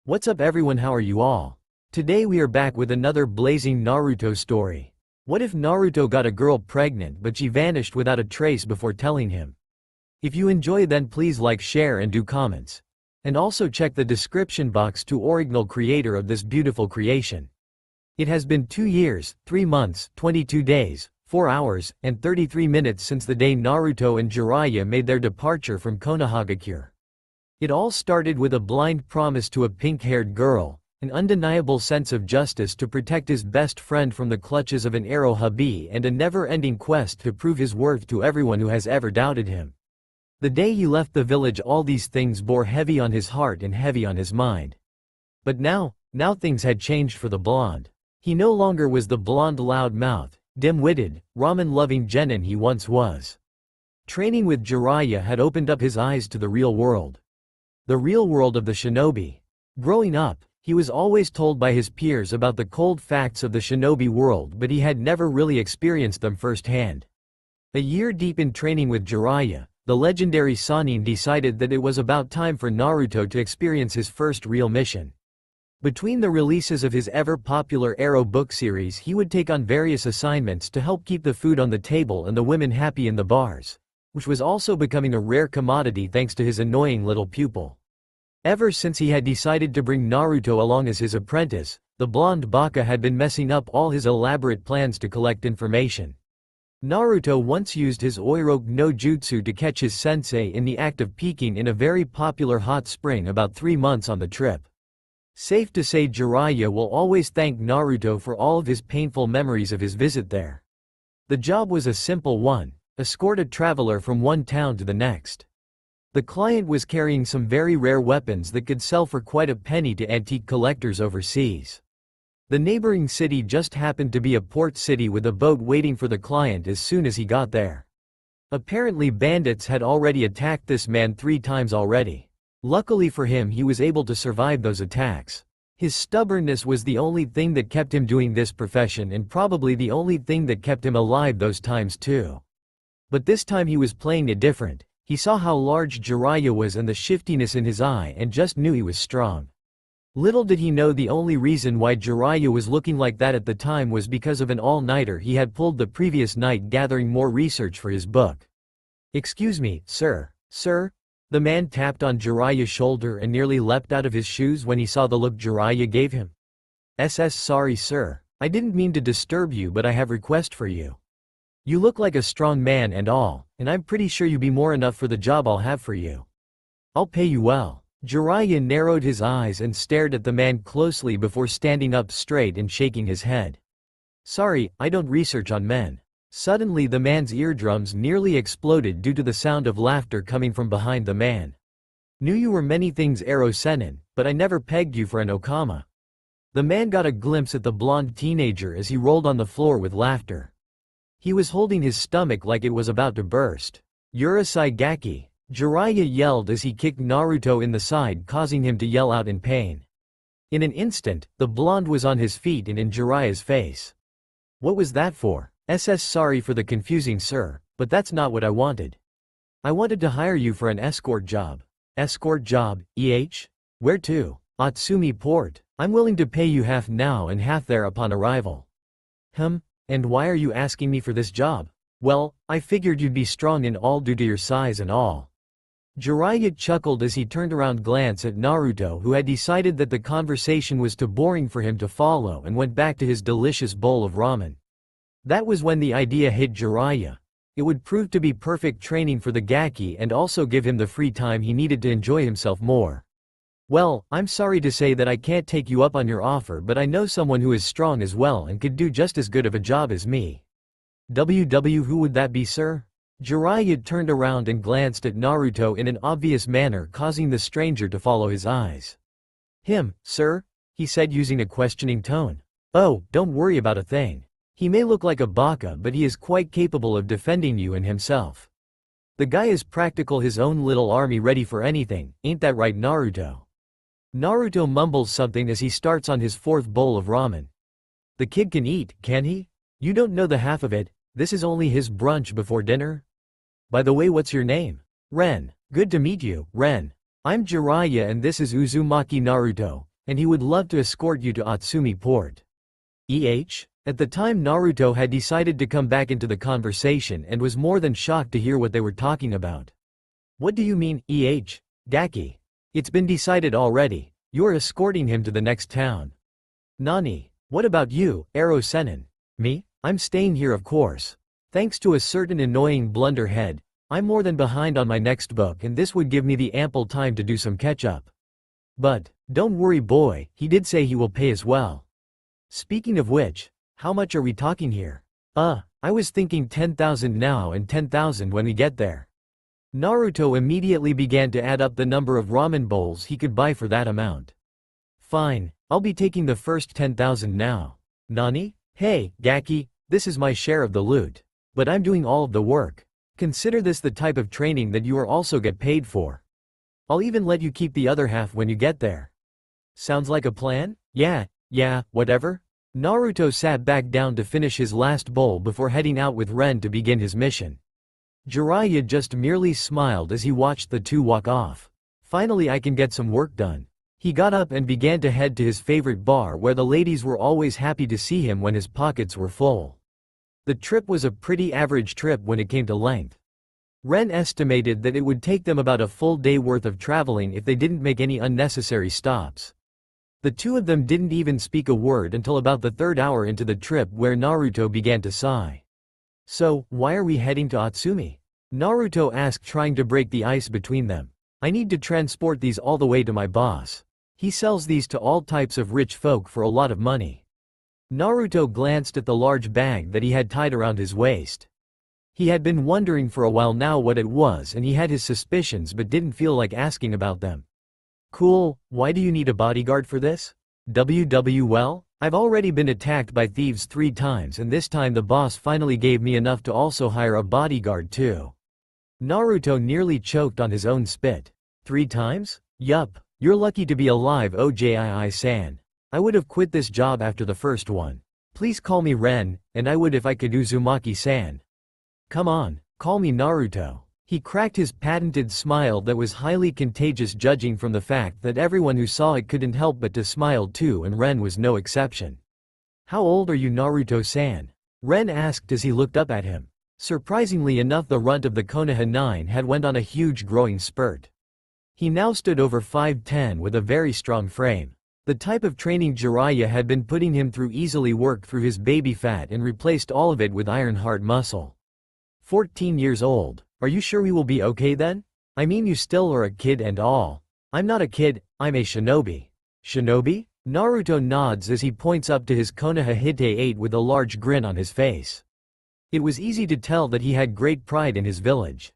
What's up everyone, how are you all? Today we are back with another blazing Naruto story. What if Naruto got a girl pregnant but she vanished without a trace before telling him? If you enjoy, then please like, share and do comments. And also check the description box to original creator of this beautiful creation. It has been 2 years, 3 months, 22 days, 4 hours, and 33 minutes since the day Naruto and Jiraiya made their departure from Konohagakure. It all started with a blind promise to a pink-haired girl, an undeniable sense of justice to protect his best friend from the clutches of an arrow hubby, and a never-ending quest to prove his worth to everyone who has ever doubted him. The day he left the village, all these things bore heavy on his heart and heavy on his mind. But now things had changed for the blonde. He no longer was the blonde loud-mouthed, dim-witted, ramen-loving genin he once was. Training with Jiraiya had opened up his eyes to the real world. The real world of the shinobi. Growing up, he was always told by his peers about the cold facts of the shinobi world, but he had never really experienced them firsthand. A year deep in training with Jiraiya, the legendary Sannin decided that it was about time for Naruto to experience his first real mission. Between the releases of his ever-popular Arrow book series, he would take on various assignments to help keep the food on the table and the women happy in the bars, which was also becoming a rare commodity thanks to his annoying little pupil. Ever since he had decided to bring Naruto along as his apprentice, the blonde baka had been messing up all his elaborate plans to collect information. Naruto once used his Oiroke no Jutsu to catch his sensei in the act of peeking in a very popular hot spring about 3 months on the trip. Safe to say, Jiraiya will always thank Naruto for all of his painful memories of his visit there. The job was a simple one: escort a traveler from one town to the next. The client was carrying some very rare weapons that could sell for quite a penny to antique collectors overseas. The neighboring city just happened to be a port city with a boat waiting for the client as soon as he got there. Apparently bandits had already attacked this man 3 times already. Luckily for him, he was able to survive those attacks. His stubbornness was the only thing that kept him doing this profession, and probably the only thing that kept him alive those times too. But this time he was playing it different. He saw how large Jiraiya was and the shiftiness in his eye, and just knew he was strong. Little did he know the only reason why Jiraiya was looking like that at the time was because of an all-nighter he had pulled the previous night gathering more research for his book. "Excuse me, sir." "Sir?" The man tapped on Jiraiya's shoulder and nearly leapt out of his shoes when he saw the look Jiraiya gave him. Sorry sir. I didn't mean to disturb you, but I have a request for you. You look like a strong man and all, and I'm pretty sure you be more enough for the job I'll have for you. I'll pay you well." Jiraiya narrowed his eyes and stared at the man closely before standing up straight and shaking his head. "Sorry, I don't research on men." Suddenly the man's eardrums nearly exploded due to the sound of laughter coming from behind the man. "Knew you were many things, Ero Sennin, but I never pegged you for an Okama." The man got a glimpse at the blonde teenager as he rolled on the floor with laughter. He was holding his stomach like it was about to burst. "Urusei Gaki!" Jiraiya yelled as he kicked Naruto in the side, causing him to yell out in pain. In an instant, the blonde was on his feet and in Jiraiya's face. "What was that for?" Sorry for the confusing sir, but that's not what I wanted. I wanted to hire you for an escort job." "Escort job, Where to?" "Atsumi Port. I'm willing to pay you half now and half there upon arrival." And why are you asking me for this job?" "Well, I figured you'd be strong in all due to your size and all." Jiraiya chuckled as he turned around, glanced at Naruto, who had decided that the conversation was too boring for him to follow, and went back to his delicious bowl of ramen. That was when the idea hit Jiraiya. It would prove to be perfect training for the Gaki and also give him the free time he needed to enjoy himself more. "Well, I'm sorry to say that I can't take you up on your offer, but I know someone who is strong as well and could do just as good of a job as me." Who would that be, sir?" Jiraiya turned around and glanced at Naruto in an obvious manner, causing the stranger to follow his eyes. "Him, sir?" he said using a questioning tone. "Oh, don't worry about a thing. He may look like a baka, but he is quite capable of defending you and himself. The guy is practical, his own little army ready for anything, ain't that right, Naruto?" Naruto mumbles something as he starts on his 4th bowl of ramen. "The kid can eat, can he? You don't know the half of it. This is only his brunch before dinner. By the way, what's your name?" "Ren. Good to meet you, Ren. I'm Jiraiya and this is Uzumaki Naruto. and he would love to escort you to Atsumi Port. At the time Naruto had decided to come back into the conversation and was more than shocked to hear what they were talking about. What do you mean, Gaki? It's been decided already. You're escorting him to the next town. Nani? What about you, Ero Sennin? Me? I'm staying here of course. Thanks to a certain annoying blunderhead, I'm more than behind on my next book and this would give me the ample time to do some catch-up. But, don't worry boy, he did say he will pay as well. Speaking of which, how much are we talking here? I was thinking 10,000 now and 10,000 when we get there. Naruto immediately began to add up the number of ramen bowls he could buy for that amount. Fine, I'll be taking the first 10,000 now. Nani? Hey, Gaki, this is my share of the loot. But I'm doing all of the work. Consider this the type of training that you are also get paid for. I'll even let you keep the other half when you get there. Sounds like a plan? Yeah, whatever. Naruto sat back down to finish his last bowl before heading out with Ren to begin his mission. Jiraiya just merely smiled as he watched the two walk off. Finally I can get some work done. He got up and began to head to his favorite bar where the ladies were always happy to see him when his pockets were full. The trip was a pretty average trip when it came to length. Ren estimated that it would take them about a full day worth of traveling if they didn't make any unnecessary stops. The two of them didn't even speak a word until about the third hour into the trip where Naruto began to sigh. So, why are we heading to Atsumi? Naruto asked, trying to break the ice between them. I need to transport these all the way to my boss. He sells these to all types of rich folk for a lot of money. Naruto glanced at the large bag that he had tied around his waist. He had been wondering for a while now what it was and he had his suspicions but didn't feel like asking about them. Cool, why do you need a bodyguard for this? Well, I've already been attacked by thieves 3 times and this time the boss finally gave me enough to also hire a bodyguard too. Naruto nearly choked on his own spit. 3 times? Yup, you're lucky to be alive Ojii-san. I would have quit this job after the first one. Please call me Ren, and I would if I could Uzumaki-san. Come on, call me Naruto. He cracked his patented smile that was highly contagious judging from the fact that everyone who saw it couldn't help but to smile too and Ren was no exception. How old are you Naruto-san? Ren asked as he looked up at him. Surprisingly enough the runt of the Konoha 9 had went on a huge growing spurt. He now stood over 5'10" with a very strong frame. The type of training Jiraiya had been putting him through easily worked through his baby fat and replaced all of it with iron heart muscle. 14 years old. Are you sure we will be okay then? I mean you still are a kid and all. I'm not a kid, I'm a shinobi. Shinobi? Naruto nods as he points up to his Konoha Hite 8 with a large grin on his face. It was easy to tell that he had great pride in his village.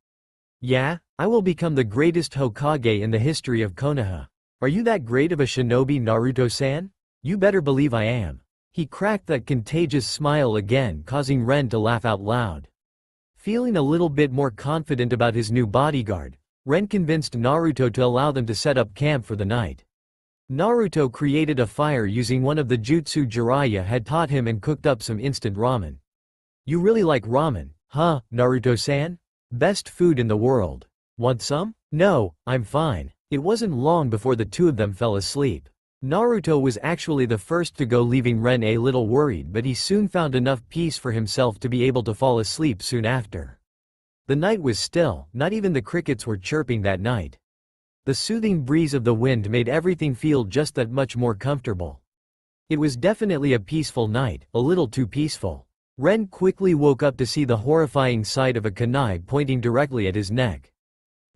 Yeah, I will become the greatest Hokage in the history of Konoha. Are you that great of a shinobi Naruto-san? You better believe I am. He cracked that contagious smile again causing Ren to laugh out loud. Feeling a little bit more confident about his new bodyguard, Ren convinced Naruto to allow them to set up camp for the night. Naruto created a fire using one of the jutsu Jiraiya had taught him and cooked up some instant ramen. You really like ramen, huh, Naruto-san? Best food in the world. Want some? No, I'm fine. It wasn't long before the two of them fell asleep. Naruto was actually the first to go, leaving Ren a little worried, but he soon found enough peace for himself to be able to fall asleep soon after. The night was still, not even the crickets were chirping that night. The soothing breeze of the wind made everything feel just that much more comfortable. It was definitely a peaceful night, a little too peaceful. Ren quickly woke up to see the horrifying sight of a kunai pointing directly at his neck.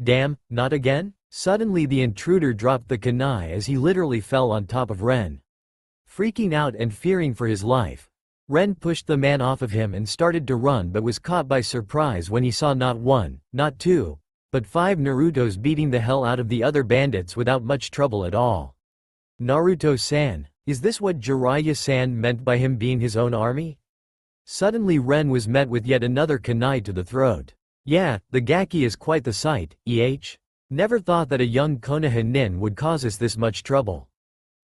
Damn, not again? Suddenly the intruder dropped the kunai as he literally fell on top of Ren. Freaking out and fearing for his life, Ren pushed the man off of him and started to run but was caught by surprise when he saw not 1, not 2, but 5 Narutos beating the hell out of the other bandits without much trouble at all. Naruto-san, is this what Jiraiya-san meant by him being his own army? Suddenly Ren was met with yet another kunai to the throat. Yeah, the Gaki is quite the sight, Never thought that a young Konoha nin would cause us this much trouble.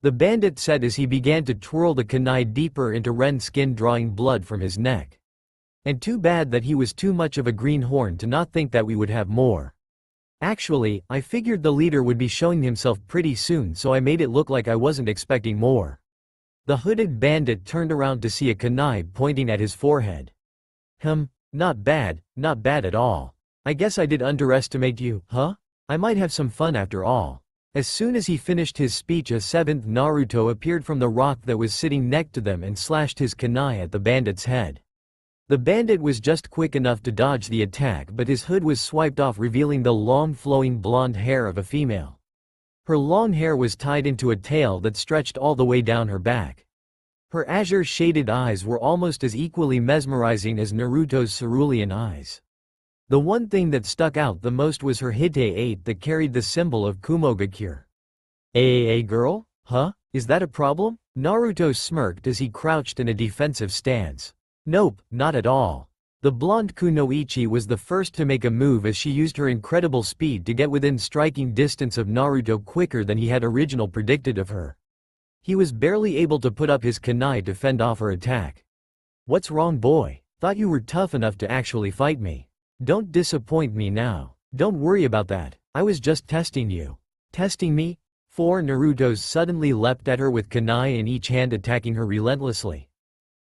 The bandit said as he began to twirl the kunai deeper into Ren's skin, drawing blood from his neck. And too bad that he was too much of a greenhorn to not think that we would have more. Actually, I figured the leader would be showing himself pretty soon, so I made it look like I wasn't expecting more. The hooded bandit turned around to see a kunai pointing at his forehead. Not bad, not bad at all. I guess I did underestimate you, huh? I might have some fun after all. As soon as he finished his speech, a seventh Naruto appeared from the rock that was sitting next to them and slashed his kunai at the bandit's head. The bandit was just quick enough to dodge the attack, but his hood was swiped off, revealing the long flowing blonde hair of a female. Her long hair was tied into a tail that stretched all the way down her back. Her azure-shaded eyes were almost as equally mesmerizing as Naruto's cerulean eyes. The one thing that stuck out the most was her Hite 8 that carried the symbol of Kumogakure. "AAA girl? Huh? Is that a problem?" Naruto smirked as he crouched in a defensive stance. "Nope, not at all." The blonde kunoichi was the first to make a move as she used her incredible speed to get within striking distance of Naruto quicker than he had originally predicted of her. He was barely able to put up his kunai to fend off her attack. "What's wrong, boy? Thought you were tough enough to actually fight me. Don't disappoint me now." "Don't worry about that. I was just testing you." "Testing me?" Four Narutos suddenly leapt at her with kunai in each hand, attacking her relentlessly.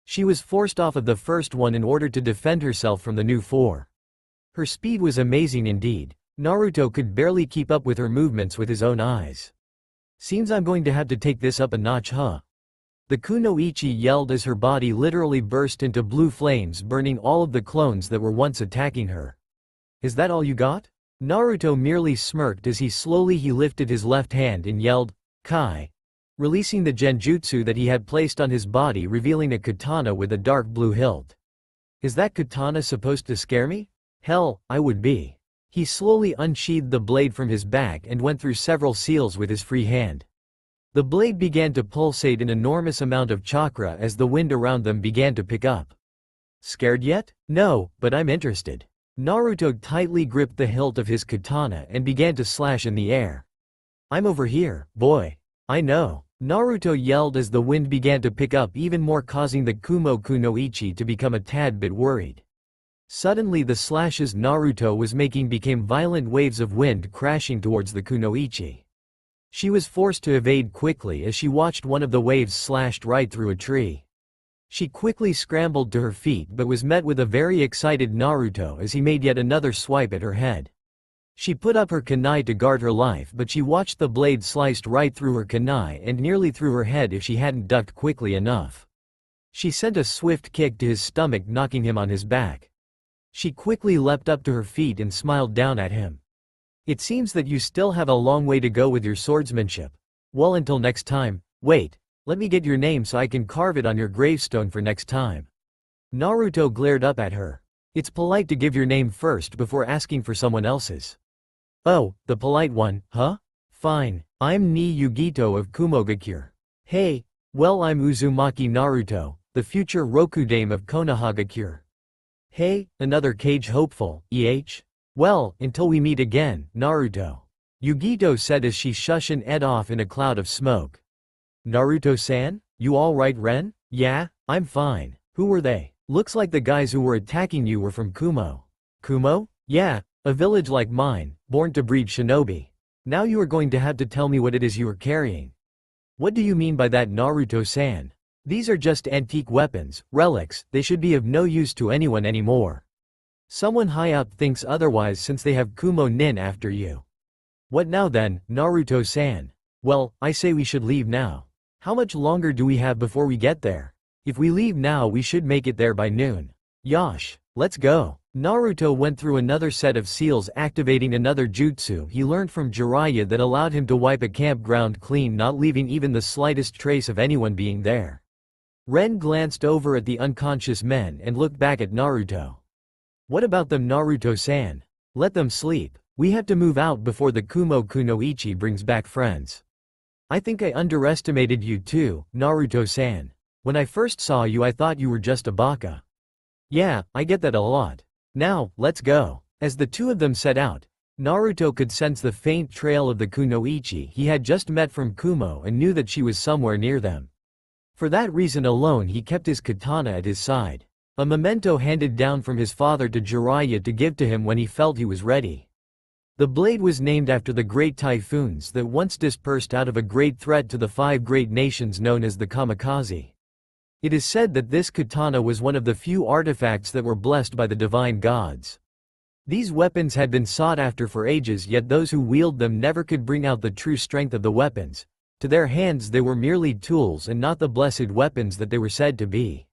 She was forced off of the first one in order to defend herself from the new four. Her speed was amazing indeed. Naruto could barely keep up with her movements with his own eyes. "Seems I'm going to have to take this up a notch, huh?" The kunoichi yelled as her body literally burst into blue flames, burning all of the clones that were once attacking her. "Is that all you got?" Naruto merely smirked as he lifted his left hand and yelled, "Kai!" releasing the genjutsu that he had placed on his body, revealing a katana with a dark blue hilt. "Is that katana supposed to scare me? Hell, I would be." He slowly unsheathed the blade from his back and went through several seals with his free hand. The blade began to pulsate an enormous amount of chakra as the wind around them began to pick up. "Scared yet? No, but I'm interested." Naruto tightly gripped the hilt of his katana and began to slash in the air. "I'm over here, boy." "I know," Naruto yelled as the wind began to pick up even more, causing the kunoichi to become a tad bit worried. Suddenly the slashes Naruto was making became violent waves of wind crashing towards the kunoichi. She was forced to evade quickly as she watched one of the waves slashed right through a tree. She quickly scrambled to her feet but was met with a very excited Naruto as he made yet another swipe at her head. She put up her kunai to guard her life, but she watched the blade sliced right through her kunai and nearly through her head if she hadn't ducked quickly enough. She sent a swift kick to his stomach, knocking him on his back. She quickly leapt up to her feet and smiled down at him. "It seems that you still have a long way to go with your swordsmanship. Well, until next time. Wait, let me get your name so I can carve it on your gravestone for next time." Naruto glared up at her. "It's polite to give your name first before asking for someone else's." "Oh, the polite one, huh? Fine, I'm Ni Yugito of Kumogakure." "Hey, well, I'm Uzumaki Naruto, the future Rokudame of Konohagakure." "Hey, another Cage hopeful, Well, until we meet again, Naruto," Yugito said as she shushed and ed off in a cloud of smoke. "Naruto-san? You alright, Ren?" "Yeah, I'm fine." "Who were they?" "Looks like the guys who were attacking you were from Kumo." "Kumo? Yeah, a village like mine, born to breed shinobi." "Now you are going to have to tell me what it is you are carrying." "What do you mean by that, Naruto-san? These are just antique weapons, relics, they should be of no use to anyone anymore. Someone high up thinks otherwise since they have Kumo Nin after you." "What now then, Naruto-san?" "Well, I say we should leave now." "How much longer do we have before we get there?" "If we leave now we should make it there by noon." "Yosh, let's go." Naruto went through another set of seals, activating another jutsu he learned from Jiraiya that allowed him to wipe a campground clean, not leaving even the slightest trace of anyone being there. Ren glanced over at the unconscious men and looked back at Naruto. "What about them, Naruto-san? Let them sleep. We have to move out before the Kumo kunoichi brings back friends." "I think I underestimated you too, Naruto-san. When I first saw you I thought you were just a baka." "Yeah, I get that a lot. Now, let's go." As the two of them set out, Naruto could sense the faint trail of the kunoichi he had just met from Kumo and knew that she was somewhere near them. For that reason alone he kept his katana at his side, a memento handed down from his father to Jiraiya to give to him when he felt he was ready. The blade was named after the great typhoons that once dispersed out of a great threat to the 5 great nations known as the Kamikaze. It is said that this katana was one of the few artifacts that were blessed by the divine gods. These weapons had been sought after for ages, yet those who wield them never could bring out the true strength of the weapons. To their hands they were merely tools and not the blessed weapons that they were said to be.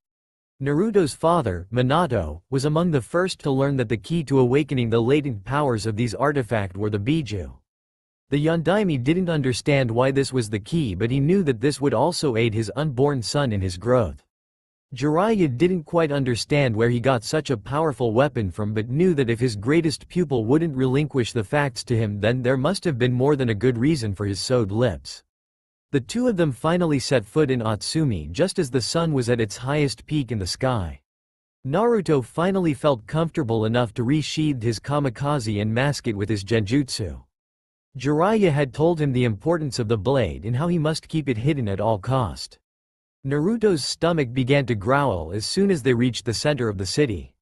Naruto's father, Minato, was among the first to learn that the key to awakening the latent powers of these artifacts were the Biju. The Yondaime didn't understand why this was the key, but he knew that this would also aid his unborn son in his growth. Jiraiya didn't quite understand where he got such a powerful weapon from, but knew that if his greatest pupil wouldn't relinquish the facts to him, then there must have been more than a good reason for his sewed lips. The two of them finally set foot in Otsumi just as the sun was at its highest peak in the sky. Naruto finally felt comfortable enough to resheathe his kamikaze and mask it with his genjutsu. Jiraiya had told him the importance of the blade and how he must keep it hidden at all cost. Naruto's stomach began to growl as soon as they reached the center of the city.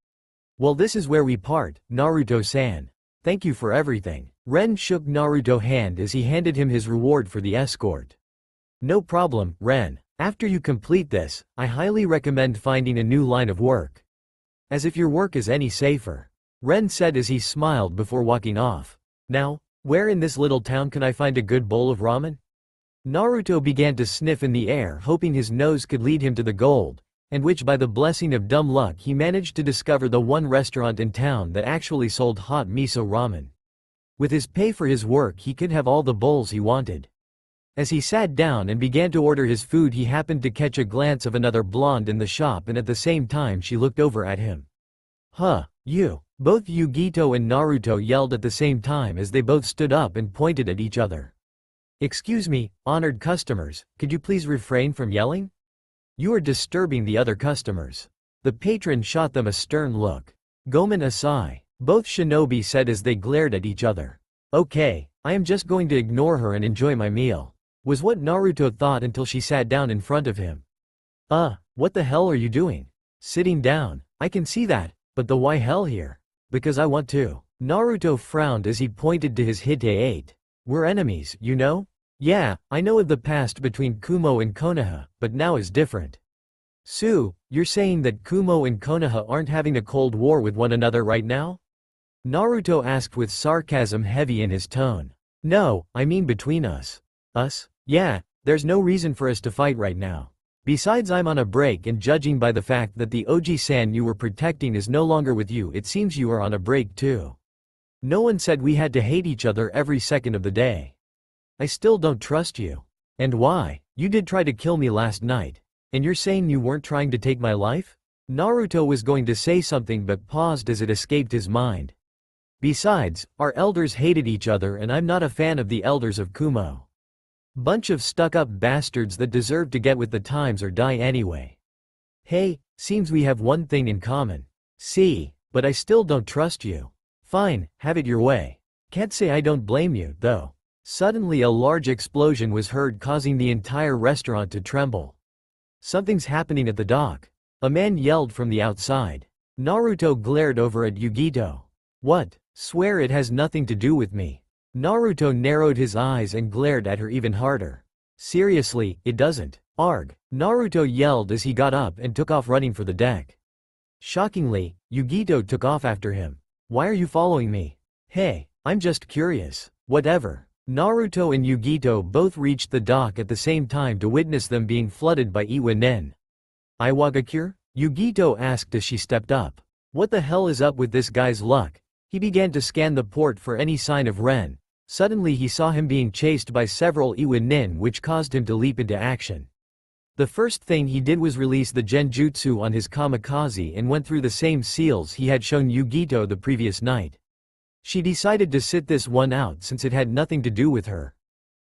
"Well, this is where we part, Naruto-san. Thank you for everything." Ren shook Naruto's hand as he handed him his reward for the escort. "No problem, Ren. After you complete this, I highly recommend finding a new line of work. As if your work is any safer," Ren said as he smiled before walking off. "Now, where in this little town can I find a good bowl of ramen?" Naruto began to sniff in the air, hoping his nose could lead him to the gold, and which by the blessing of dumb luck he managed to discover the one restaurant in town that actually sold hot miso ramen. With his pay for his work he could have all the bowls he wanted. As he sat down and began to order his food, he happened to catch a glance of another blonde in the shop, and at the same time she looked over at him. "Huh, you!" Both Yugito and Naruto yelled at the same time as they both stood up and pointed at each other. "Excuse me, honored customers, could you please refrain from yelling? You are disturbing the other customers." The patron shot them a stern look. "Gomen asai," both shinobi said as they glared at each other. "Okay, I am just going to ignore her and enjoy my meal," was what Naruto thought until she sat down in front of him. What the hell are you doing? Sitting down. I can see that, but the why hell here? Because I want to." Naruto frowned as he pointed to his Hite 8. "We're enemies, you know? Yeah, I know of the past between Kumo and Konoha, but now is different." "Sue, you're saying that Kumo and Konoha aren't having a cold war with one another right now?" Naruto asked with sarcasm heavy in his tone. "No, I mean between us." "Us? Yeah, there's no reason for us to fight right now. Besides, I'm on a break, and judging by the fact that the Oji-san you were protecting is no longer with you, it seems you are on a break too. No one said we had to hate each other every second of the day. I still don't trust you. And why? You did try to kill me last night. And you're saying you weren't trying to take my life?" Naruto was going to say something but paused as it escaped his mind. "Besides, our elders hated each other and I'm not a fan of the elders of Kumo. Bunch of stuck-up bastards that deserve to get with the times or die anyway. Hey, seems we have one thing in common. See, but I still don't trust you. Fine, have it your way. Can't say I don't blame you, though." Suddenly a large explosion was heard, causing the entire restaurant to tremble. "Something's happening at the dock," a man yelled from the outside. Naruto glared over at Yugito. "What? Swear it has nothing to do with me." Naruto narrowed his eyes and glared at her even harder. "Seriously, it doesn't. Arg!" Naruto yelled as he got up and took off running for the deck. Shockingly, Yugito took off after him. "Why are you following me?" "Hey, I'm just curious." "Whatever." Naruto and Yugito both reached the dock at the same time to witness them being flooded by Iwanen. "Iwagakure?" Yugito asked as she stepped up. "What the hell is up with this guy's luck?" He began to scan the port for any sign of Ren. Suddenly he saw him being chased by several Iwanen, which caused him to leap into action. The first thing he did was release the genjutsu on his kamikaze and went through the same seals he had shown Yugito the previous night. She decided to sit this one out since it had nothing to do with her.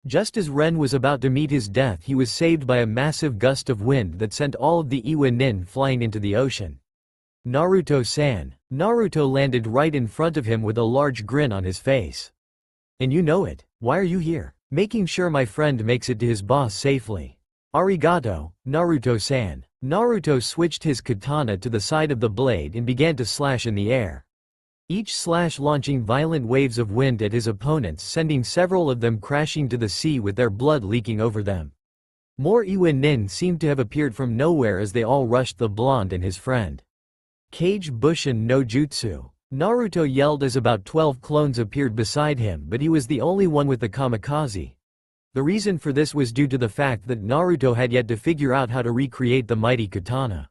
Just as Ren was about to meet his death, he was saved by a massive gust of wind that sent all of the Iwanen flying into the ocean. "Naruto-san." Naruto landed right in front of him with a large grin on his face. "And you know it. Why are you here?" "Making sure my friend makes it to his boss safely." "Arigato, Naruto-san." Naruto switched his katana to the side of the blade and began to slash in the air. each slash launching violent waves of wind at his opponents, sending several of them crashing to the sea with their blood leaking over them. More Iwa Nin seemed to have appeared from nowhere as they all rushed the blonde and his friend. Kage Bushin no Jutsu. Naruto yelled as about 12 clones appeared beside him, but he was the only one with the kamikaze. The reason for this was due to the fact that Naruto had yet to figure out how to recreate the mighty katana.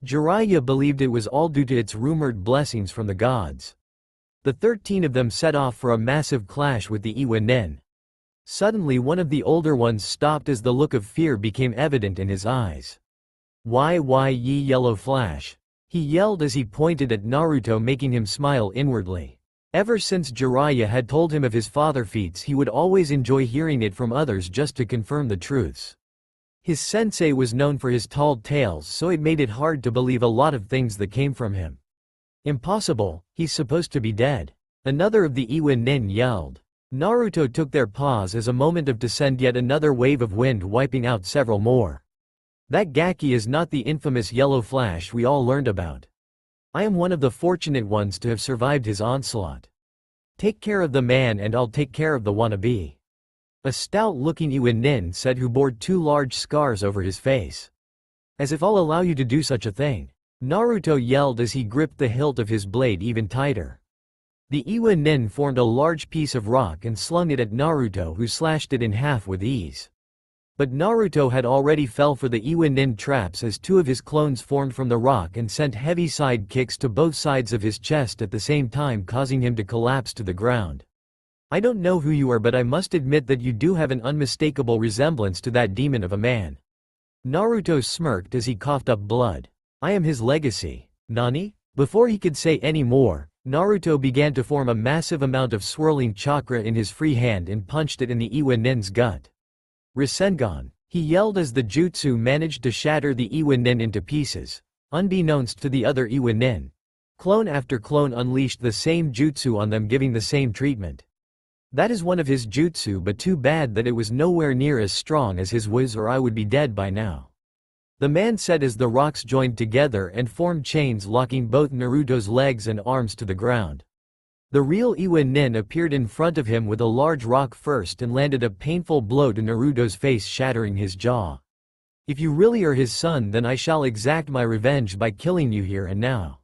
Jiraiya believed it was all due to its rumored blessings from the gods. The 13 of them set off for a massive clash with the Iwa Nin. Suddenly one of the older ones stopped as the look of fear became evident in his eyes. "Why ye yellow flash?" he yelled as he pointed at Naruto, making him smile inwardly. Ever since Jiraiya had told him of his father feats, he would always enjoy hearing it from others just to confirm the truths. His sensei was known for his tall tales, so it made it hard to believe a lot of things that came from him. "Impossible, he's supposed to be dead," another of the Iwa Nin yelled. Naruto took their pause as a moment to send yet another wave of wind, wiping out several more. "That Gaki is not the infamous yellow flash we all learned about. I am one of the fortunate ones to have survived his onslaught. Take care of the man and I'll take care of the wannabe," a stout-looking Iwa Nin said, who bore 2 large scars over his face. "As if I'll allow you to do such a thing," Naruto yelled as he gripped the hilt of his blade even tighter. The Iwa Nin formed a large piece of rock and slung it at Naruto, who slashed it in half with ease. But Naruto had already fell for the Iwa Nin traps as 2 of his clones formed from the rock and sent heavy side kicks to both sides of his chest at the same time, causing him to collapse to the ground. "I don't know who you are, but I must admit that you do have an unmistakable resemblance to that demon of a man." Naruto smirked as he coughed up blood. "I am his legacy." "Nani?" Before he could say any more, Naruto began to form a massive amount of swirling chakra in his free hand and punched it in the Iwa Nin's gut. "Rasengan," he yelled as the jutsu managed to shatter the Iwa Nin into pieces. Unbeknownst to the other Iwa Nin, clone after clone unleashed the same jutsu on them, giving the same treatment. "That is one of his jutsu, but too bad that it was nowhere near as strong as his was, or I would be dead by now," the man said as the rocks joined together and formed chains, locking both Naruto's legs and arms to the ground. The real Iwa Nin appeared in front of him with a large rock first and landed a painful blow to Naruto's face, shattering his jaw. "If you really are his son, then I shall exact my revenge by killing you here and now."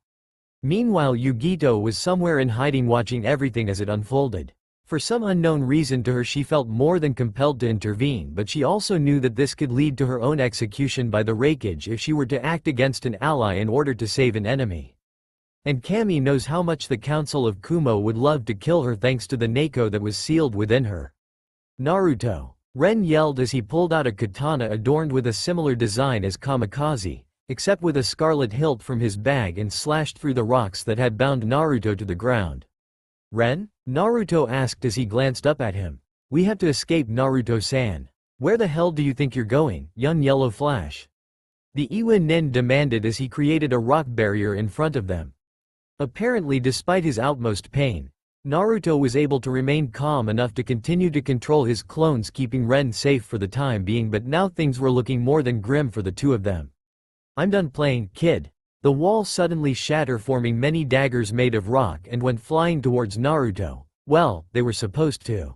Meanwhile, Yugito was somewhere in hiding, watching everything as it unfolded. For some unknown reason to her, she felt more than compelled to intervene, but she also knew that this could lead to her own execution by the Raikage if she were to act against an ally in order to save an enemy. And Kami knows how much the Council of Kumo would love to kill her thanks to the Neko that was sealed within her. "Naruto!" Ren yelled as he pulled out a katana adorned with a similar design as kamikaze, except with a scarlet hilt from his bag, and slashed through the rocks that had bound Naruto to the ground. "Ren?" Naruto asked as he glanced up at him. "We have to escape, Naruto-san." "Where the hell do you think you're going, young yellow flash?" the Iwa Nin demanded as he created a rock barrier in front of them. Apparently, despite his utmost pain, Naruto was able to remain calm enough to continue to control his clones, keeping Ren safe for the time being, but now things were looking more than grim for the 2 of them. "I'm done playing, kid." The wall suddenly shattered, forming many daggers made of rock, and went flying towards Naruto. Well, they were supposed to.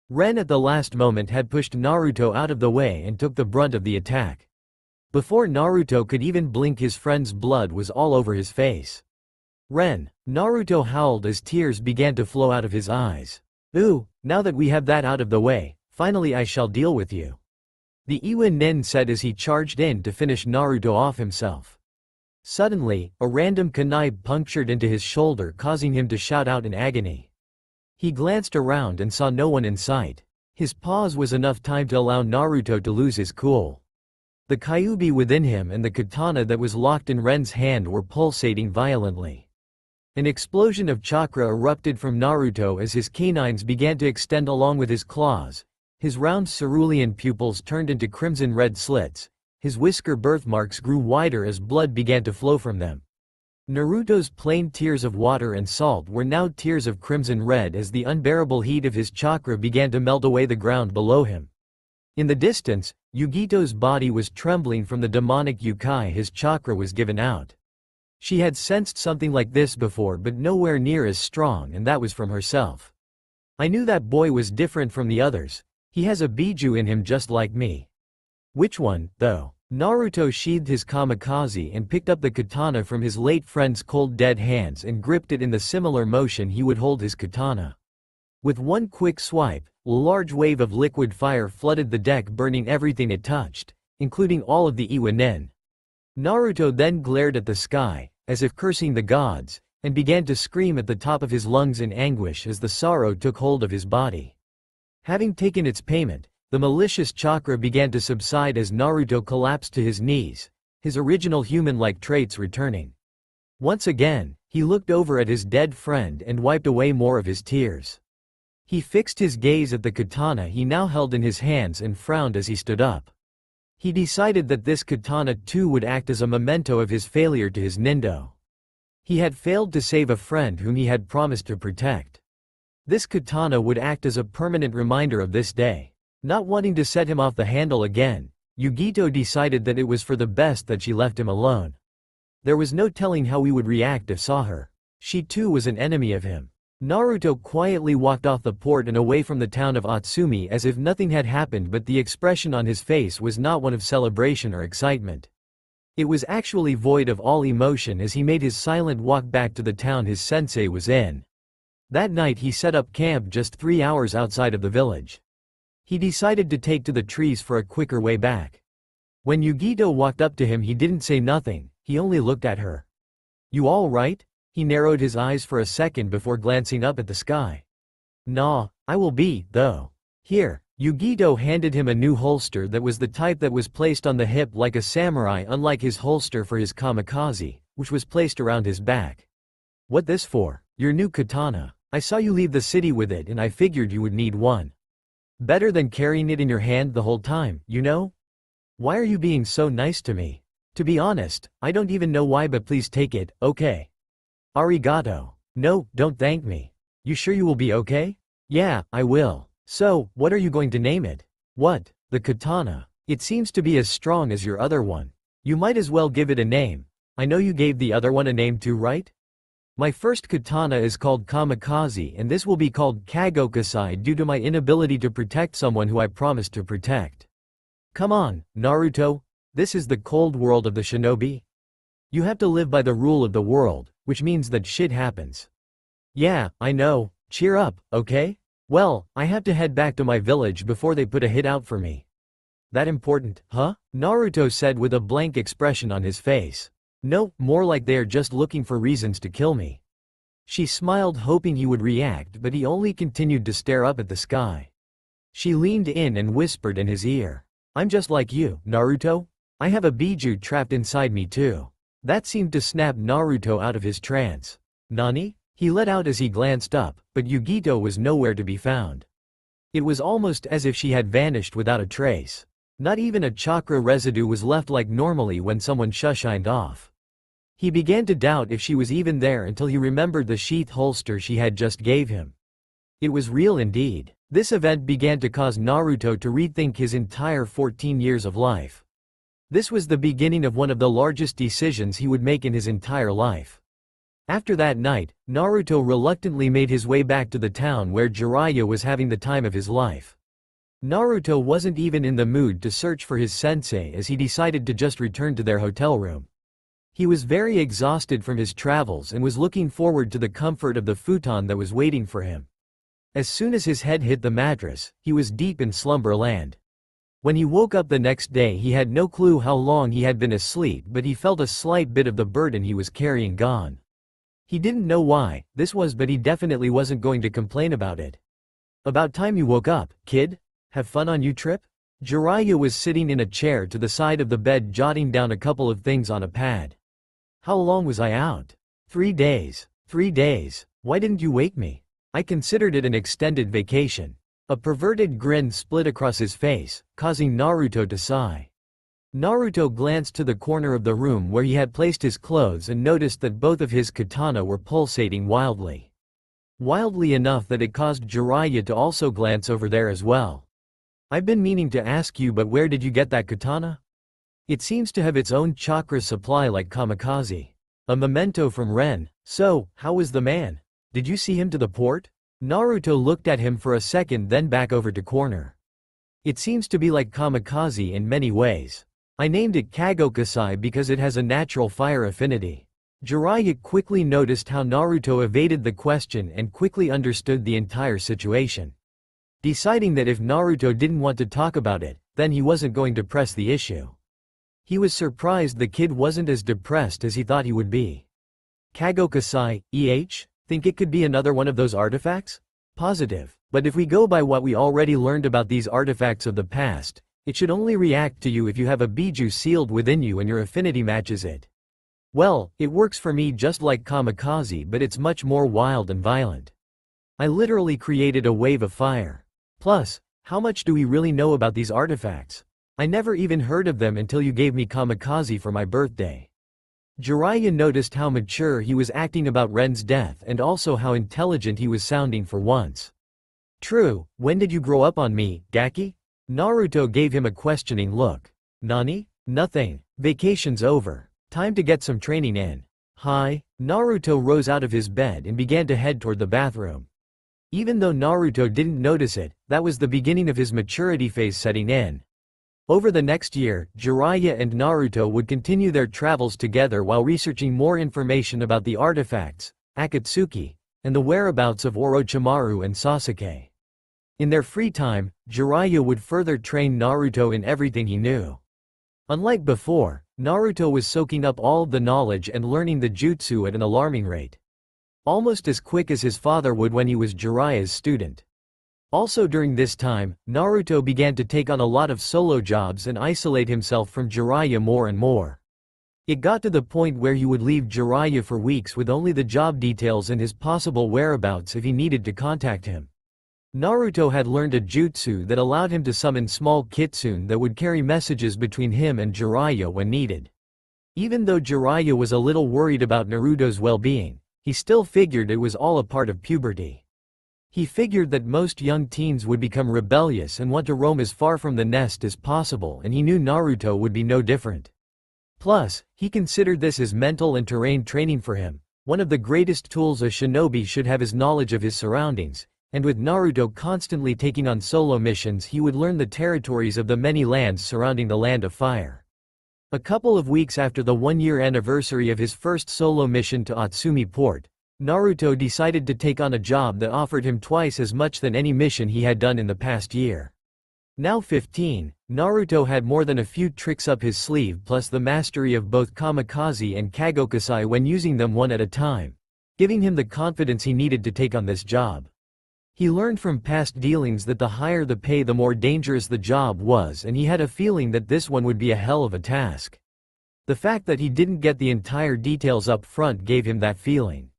Ren at the last moment had pushed Naruto out of the way and took the brunt of the attack. Before Naruto could even blink, his friend's blood was all over his face. "Ren!" Naruto howled as tears began to flow out of his eyes. "Ooh, now that we have that out of the way, finally I shall deal with you," the Iwa Nin said as he charged in to finish Naruto off himself. Suddenly, a random kunai punctured into his shoulder, causing him to shout out in agony. He glanced around and saw no one in sight. His pause was enough time to allow Naruto to lose his cool. The Kyuubi within him and the katana that was locked in Ren's hand were pulsating violently. An explosion of chakra erupted from Naruto as his canines began to extend along with his claws. His round cerulean pupils turned into crimson-red slits. His whisker birthmarks grew wider as blood began to flow from them. Naruto's plain tears of water and salt were now tears of crimson red as the unbearable heat of his chakra began to melt away the ground below him. In the distance, Yugito's body was trembling from the demonic yukai his chakra was given out. She had sensed something like this before but nowhere near as strong, and that was from herself. I knew that boy was different from the others. He has a Biju in him just like me. Which one, though? Naruto sheathed his kamikaze and picked up the katana from his late friend's cold dead hands and gripped it in the similar motion he would hold his katana. With one quick swipe, a large wave of liquid fire flooded the deck, burning everything it touched, including all of the Iwanen. Naruto then glared at the sky, as if cursing the gods, and began to scream at the top of his lungs in anguish as the sorrow took hold of his body. Having taken its payment, the malicious chakra began to subside as Naruto collapsed to his knees, his original human-like traits returning. Once again, he looked over at his dead friend and wiped away more of his tears. He fixed his gaze at the katana he now held in his hands and frowned as he stood up. He decided that this katana too would act as a memento of his failure to his nindo. He had failed to save a friend whom he had promised to protect. This katana would act as a permanent reminder of this day. Not wanting to set him off the handle again, Yugito decided that it was for the best that she left him alone. There was no telling how he would react if saw her. She too was an enemy of him. Naruto quietly walked off the port and away from the town of Atsumi as if nothing had happened, but the expression on his face was not one of celebration or excitement. It was actually void of all emotion as he made his silent walk back to the town his sensei was in. That night he set up camp just 3 hours outside of the village. He decided to take to the trees for a quicker way back. When Yugito walked up to him, he didn't say nothing, he only looked at her. "You all right?" He narrowed his eyes for a second before glancing up at the sky. "Nah, I will be, though. Here." Yugito handed him a new holster that was the type that was placed on the hip like a samurai, unlike his holster for his kamikaze, which was placed around his back. "What this for?" "Your new katana. I saw you leave the city with it and I figured you would need one. Better than carrying it in your hand the whole time, you know? Why are you being so nice to me? To be honest, I don't even know why, but please take it, okay? Arigato." "No, don't thank me. You sure you will be okay?" "Yeah, I will." "So, what are you going to name it?" "What?" "The katana. It seems to be as strong as your other one. You might as well give it a name. I know you gave the other one a name too, right?" "My first katana is called Kamikaze and this will be called Kagokasai due to my inability to protect someone who I promised to protect." "Come on, Naruto. This is the cold world of the shinobi. You have to live by the rule of the world, which means that shit happens." "Yeah, I know. Cheer up, okay? Well, I have to head back to my village before they put a hit out for me." "That important, huh?" Naruto said with a blank expression on his face. "No, more like they are just looking for reasons to kill me." She smiled, hoping he would react, but he only continued to stare up at the sky. She leaned in and whispered in his ear, "I'm just like you, Naruto. I have a Biju trapped inside me too." That seemed to snap Naruto out of his trance. "Nani?" he let out as he glanced up, but Yugito was nowhere to be found. It was almost as if she had vanished without a trace. Not even a chakra residue was left like normally when someone shushined off. He began to doubt if she was even there until he remembered the sheath holster she had just gave him. It was real indeed. This event began to cause Naruto to rethink his entire 14 years of life. This was the beginning of one of the largest decisions he would make in his entire life. After that night, Naruto reluctantly made his way back to the town where Jiraiya was having the time of his life. Naruto wasn't even in the mood to search for his sensei as he decided to just return to their hotel room. He was very exhausted from his travels and was looking forward to the comfort of the futon that was waiting for him. As soon as his head hit the mattress, he was deep in slumberland. When he woke up the next day, he had no clue how long he had been asleep, but he felt a slight bit of the burden he was carrying gone. He didn't know why this was, but he definitely wasn't going to complain about it. "About time you woke up, kid. Have fun on your trip?" Jiraiya was sitting in a chair to the side of the bed jotting down a couple of things on a pad. "How long was I out?" 3 days. 3 days. Why didn't you wake me? I considered it an extended vacation." A perverted grin split across his face, causing Naruto to sigh. Naruto glanced to the corner of the room where he had placed his clothes and noticed that both of his katana were pulsating wildly. Wildly enough that it caused Jiraiya to also glance over there as well. "I've been meaning to ask you, but where did you get that katana? It seems to have its own chakra supply like Kamikaze." A memento from Ren. So, how was the man? Did you see him to the port? Naruto looked at him for a second then back over to corner. It seems to be like kamikaze in many ways. I named it Kagokasai because it has a natural fire affinity. Jiraiya quickly noticed how Naruto evaded the question and quickly understood the entire situation. Deciding that if Naruto didn't want to talk about it, then he wasn't going to press the issue. He was surprised the kid wasn't as depressed as he thought he would be. Kagokasai, think it could be another one of those artifacts? Positive. But if we go by what we already learned about these artifacts of the past, it should only react to you if you have a biju sealed within you and your affinity matches it. Well, it works for me just like kamikaze, but it's much more wild and violent. I literally created a wave of fire. Plus, how much do we really know about these artifacts? I never even heard of them until you gave me kamikaze for my birthday. Jiraiya noticed how mature he was acting about Ren's death and also how intelligent he was sounding for once. True, when did you grow up on me, Gaki? Naruto gave him a questioning look. Nani? Nothing. Vacation's over. Time to get some training in. Hi. Naruto rose out of his bed and began to head toward the bathroom. Even though Naruto didn't notice it, that was the beginning of his maturity phase setting in. Over the next year, Jiraiya and Naruto would continue their travels together while researching more information about the artifacts, Akatsuki, and the whereabouts of Orochimaru and Sasuke. In their free time, Jiraiya would further train Naruto in everything he knew. Unlike before, Naruto was soaking up all of the knowledge and learning the jutsu at an alarming rate. Almost as quick as his father would when he was Jiraiya's student. Also during this time, Naruto began to take on a lot of solo jobs and isolate himself from Jiraiya more and more. It got to the point where he would leave Jiraiya for weeks with only the job details and his possible whereabouts if he needed to contact him. Naruto had learned a jutsu that allowed him to summon small kitsune that would carry messages between him and Jiraiya when needed. Even though Jiraiya was a little worried about Naruto's well-being, he still figured it was all a part of puberty. He figured that most young teens would become rebellious and want to roam as far from the nest as possible, and he knew Naruto would be no different. Plus, he considered this as mental and terrain training for him. One of the greatest tools a shinobi should have is knowledge of his surroundings, and with Naruto constantly taking on solo missions, he would learn the territories of the many lands surrounding the Land of Fire. A couple of weeks after the one-year anniversary of his first solo mission to Atsumi Port, Naruto decided to take on a job that offered him twice as much than any mission he had done in the past year. Now 15, Naruto had more than a few tricks up his sleeve plus the mastery of both kamikaze and kagokasai when using them one at a time, giving him the confidence he needed to take on this job. He learned from past dealings that the higher the pay the more dangerous the job was, and he had a feeling that this one would be a hell of a task. The fact that he didn't get the entire details up front gave him that feeling.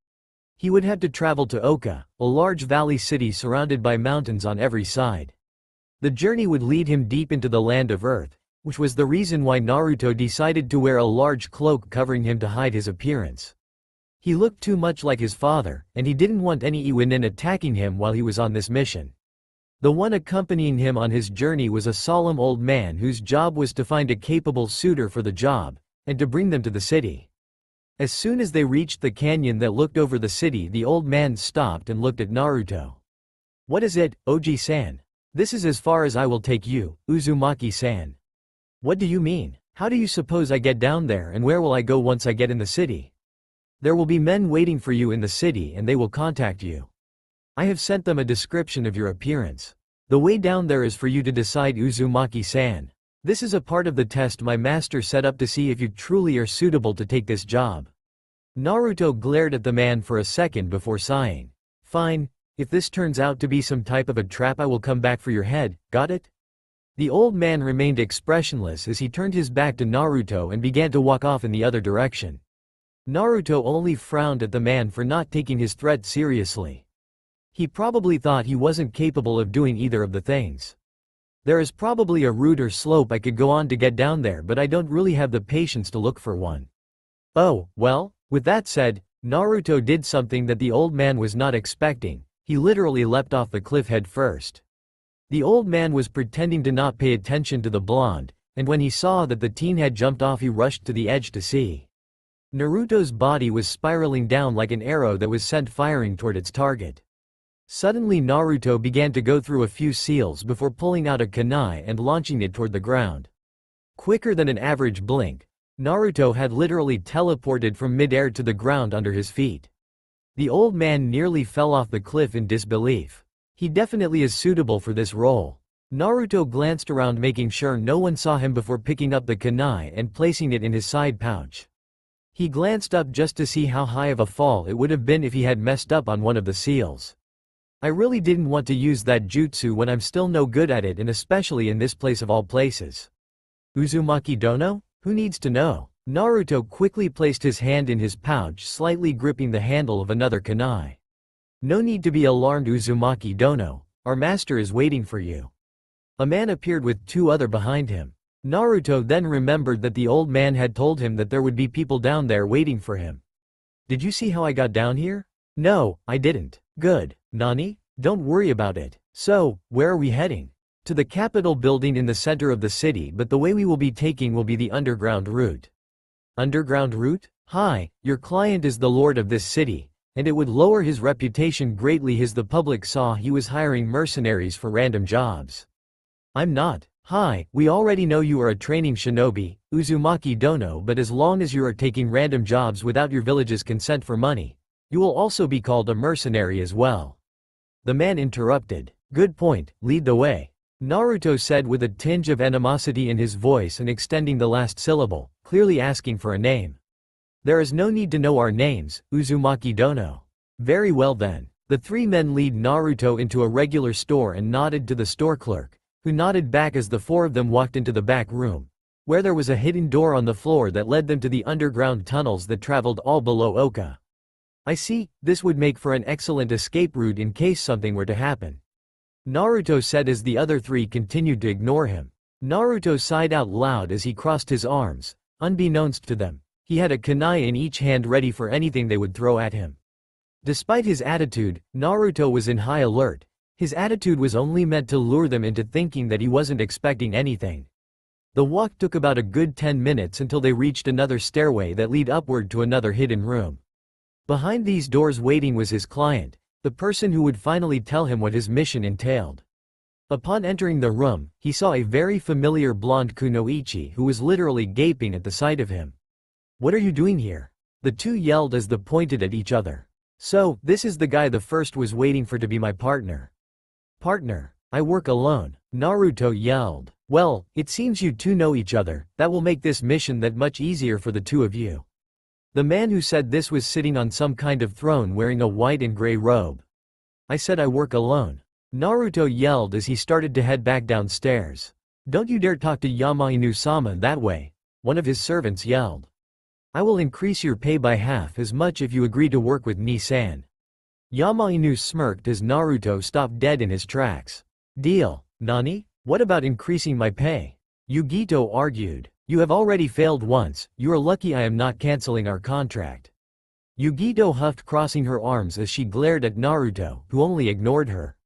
He would have to travel to Oka, a large valley city surrounded by mountains on every side. The journey would lead him deep into the land of Earth, which was the reason why Naruto decided to wear a large cloak covering him to hide his appearance. He looked too much like his father, and he didn't want any Iwanin attacking him while he was on this mission. The one accompanying him on his journey was a solemn old man whose job was to find a capable suitor for the job, and to bring them to the city. As soon as they reached the canyon that looked over the city, the old man stopped and looked at Naruto. "What is it, Oji-san? This is as far as I will take you, Uzumaki-san." "What do you mean? How do you suppose I get down there, and where will I go once I get in the city?" "There will be men waiting for you in the city and they will contact you. I have sent them a description of your appearance. The way down there is for you to decide, Uzumaki-san. This is a part of the test my master set up to see if you truly are suitable to take this job." Naruto glared at the man for a second before sighing. "Fine, if this turns out to be some type of a trap I will come back for your head, got it?" The old man remained expressionless as he turned his back to Naruto and began to walk off in the other direction. Naruto only frowned at the man for not taking his threat seriously. He probably thought he wasn't capable of doing either of the things. "There is probably a route or slope I could go on to get down there, but I don't really have the patience to look for one." "Oh, well?" With that said, Naruto did something that the old man was not expecting. He literally leapt off the cliff head first. The old man was pretending to not pay attention to the blonde, and when he saw that the teen had jumped off, he rushed to the edge to see. Naruto's body was spiraling down like an arrow that was sent firing toward its target. Suddenly Naruto began to go through a few seals before pulling out a kunai and launching it toward the ground. Quicker than an average blink, Naruto had literally teleported from mid-air to the ground under his feet. The old man nearly fell off the cliff in disbelief. He definitely is suitable for this role. Naruto glanced around making sure no one saw him before picking up the kunai and placing it in his side pouch. He glanced up just to see how high of a fall it would have been if he had messed up on one of the seals. I really didn't want to use that jutsu when I'm still no good at it, and especially in this place of all places. Uzumaki Dono? Who needs to know? Naruto quickly placed his hand in his pouch, slightly gripping the handle of another kunai. No need to be alarmed, Uzumaki Dono. Our master is waiting for you. A man appeared with two other behind him. Naruto then remembered that the old man had told him that there would be people down there waiting for him. Did you see how I got down here? No, I didn't. Good. Nani? Don't worry about it. So, where are we heading? To the Capitol building in the center of the city, but the way we will be taking will be the underground route. Underground route? Hi, your client is the lord of this city, and it would lower his reputation greatly as the public saw he was hiring mercenaries for random jobs. I'm not. Hi, we already know you are a training shinobi, Uzumaki Dono, but as long as you are taking random jobs without your village's consent for money, you will also be called a mercenary as well. The man interrupted. Good point, lead the way. Naruto said with a tinge of animosity in his voice and extending the last syllable, clearly asking for a name. There is no need to know our names, Uzumaki Dono. Very well then. The three men lead Naruto into a regular store and nodded to the store clerk, who nodded back as the four of them walked into the back room, where there was a hidden door on the floor that led them to the underground tunnels that traveled all below Oka. I see, this would make for an excellent escape route in case something were to happen. Naruto said as the other three continued to ignore him. Naruto sighed out loud as he crossed his arms. Unbeknownst to them, he had a kunai in each hand ready for anything they would throw at him. Despite his attitude, Naruto was in high alert. His attitude was only meant to lure them into thinking that he wasn't expecting anything. The walk took about a good 10 minutes until they reached another stairway that led upward to another hidden room. Behind these doors waiting was his client, the person who would finally tell him what his mission entailed. Upon entering the room, he saw a very familiar blonde kunoichi who was literally gaping at the sight of him. What are you doing here? The two yelled as they pointed at each other. So, this is the guy the first was waiting for to be my partner. Partner, I work alone, Naruto yelled. Well, it seems you two know each other. That will make this mission that much easier for the two of you. The man who said this was sitting on some kind of throne wearing a white and gray robe. I said I work alone. Naruto yelled as he started to head back downstairs. Don't you dare talk to Yamainu-sama that way, one of his servants yelled. I will increase your pay by half as much if you agree to work with Ni-san. Yamainu smirked as Naruto stopped dead in his tracks. Deal, Nani? What about increasing my pay? Yugito argued. You have already failed once, you are lucky I am not canceling our contract. Yugito huffed, crossing her arms as she glared at Naruto, who only ignored her.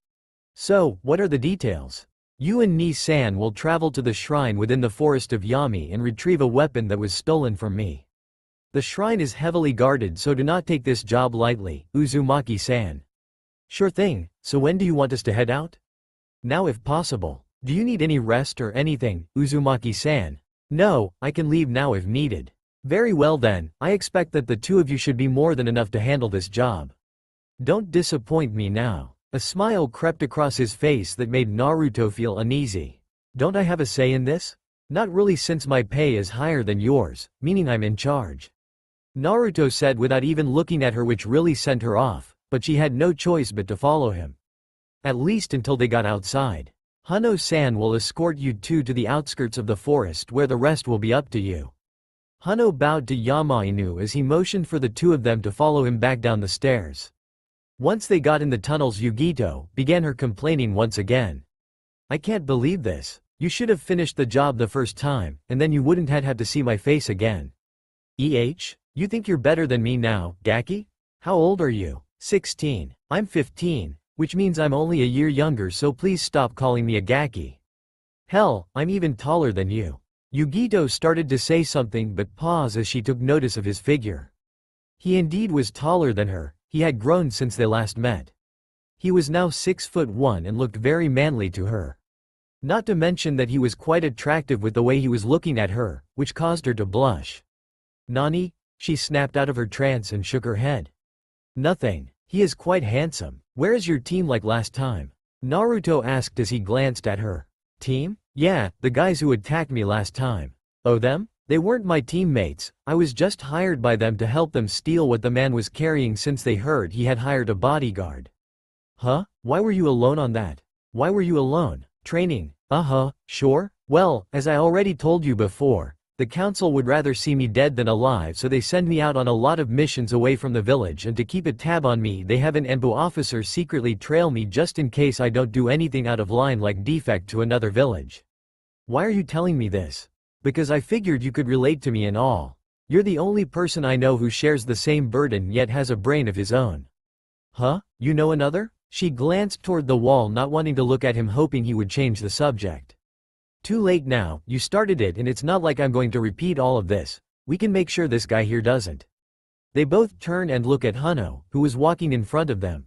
So, what are the details? You and Ni-san will travel to the shrine within the forest of Yami and retrieve a weapon that was stolen from me. The shrine is heavily guarded, so do not take this job lightly, Uzumaki-san. Sure thing, so when do you want us to head out? Now if possible. Do you need any rest or anything, Uzumaki-san? No, I can leave now if needed. Very well then, I expect that the two of you should be more than enough to handle this job. Don't disappoint me now. A smile crept across his face that made Naruto feel uneasy. Don't I have a say in this? Not really, since my pay is higher than yours, meaning I'm in charge. Naruto said without even looking at her, which really sent her off, but she had no choice but to follow him. At least until they got outside. Hano-san will escort you two to the outskirts of the forest where the rest will be up to you. Hano bowed to Yamainu as he motioned for the two of them to follow him back down the stairs. Once they got in the tunnels, Yugito began her complaining once again. I can't believe this. You should have finished the job the first time, and then you wouldn't have had to see my face again. You think you're better than me now, Gaki? How old are you? 16. I'm 15. Which means I'm only a year younger, so please stop calling me a Gaki. Hell, I'm even taller than you. Yugito started to say something but paused as she took notice of his figure. He indeed was taller than her, he had grown since they last met. He was now 6'1" and looked very manly to her. Not to mention that he was quite attractive with the way he was looking at her, which caused her to blush. "Nani?" She snapped out of her trance and shook her head. "Nothing. He is quite handsome. Where is your team like last time?" Naruto asked as he glanced at her. "Team? Yeah, the guys who attacked me last time." "Oh, them? They weren't my teammates, I was just hired by them to help them steal what the man was carrying since they heard he had hired a bodyguard." "Huh? Why were you alone on that?" "Why were you alone? Training? Sure. Well, as I already told you before, the council would rather see me dead than alive, so they send me out on a lot of missions away from the village, and to keep a tab on me they have an ENBU officer secretly trail me just in case I don't do anything out of line like defect to another village." "Why are you telling me this?" "Because I figured you could relate to me and all. You're the only person I know who shares the same burden yet has a brain of his own." "Huh? You know another?" She glanced toward the wall, not wanting to look at him, hoping he would change the subject. "Too late now, you started it and it's not like I'm going to repeat all of this. We can make sure this guy here doesn't." They both turn and look at Hano, who was walking in front of them.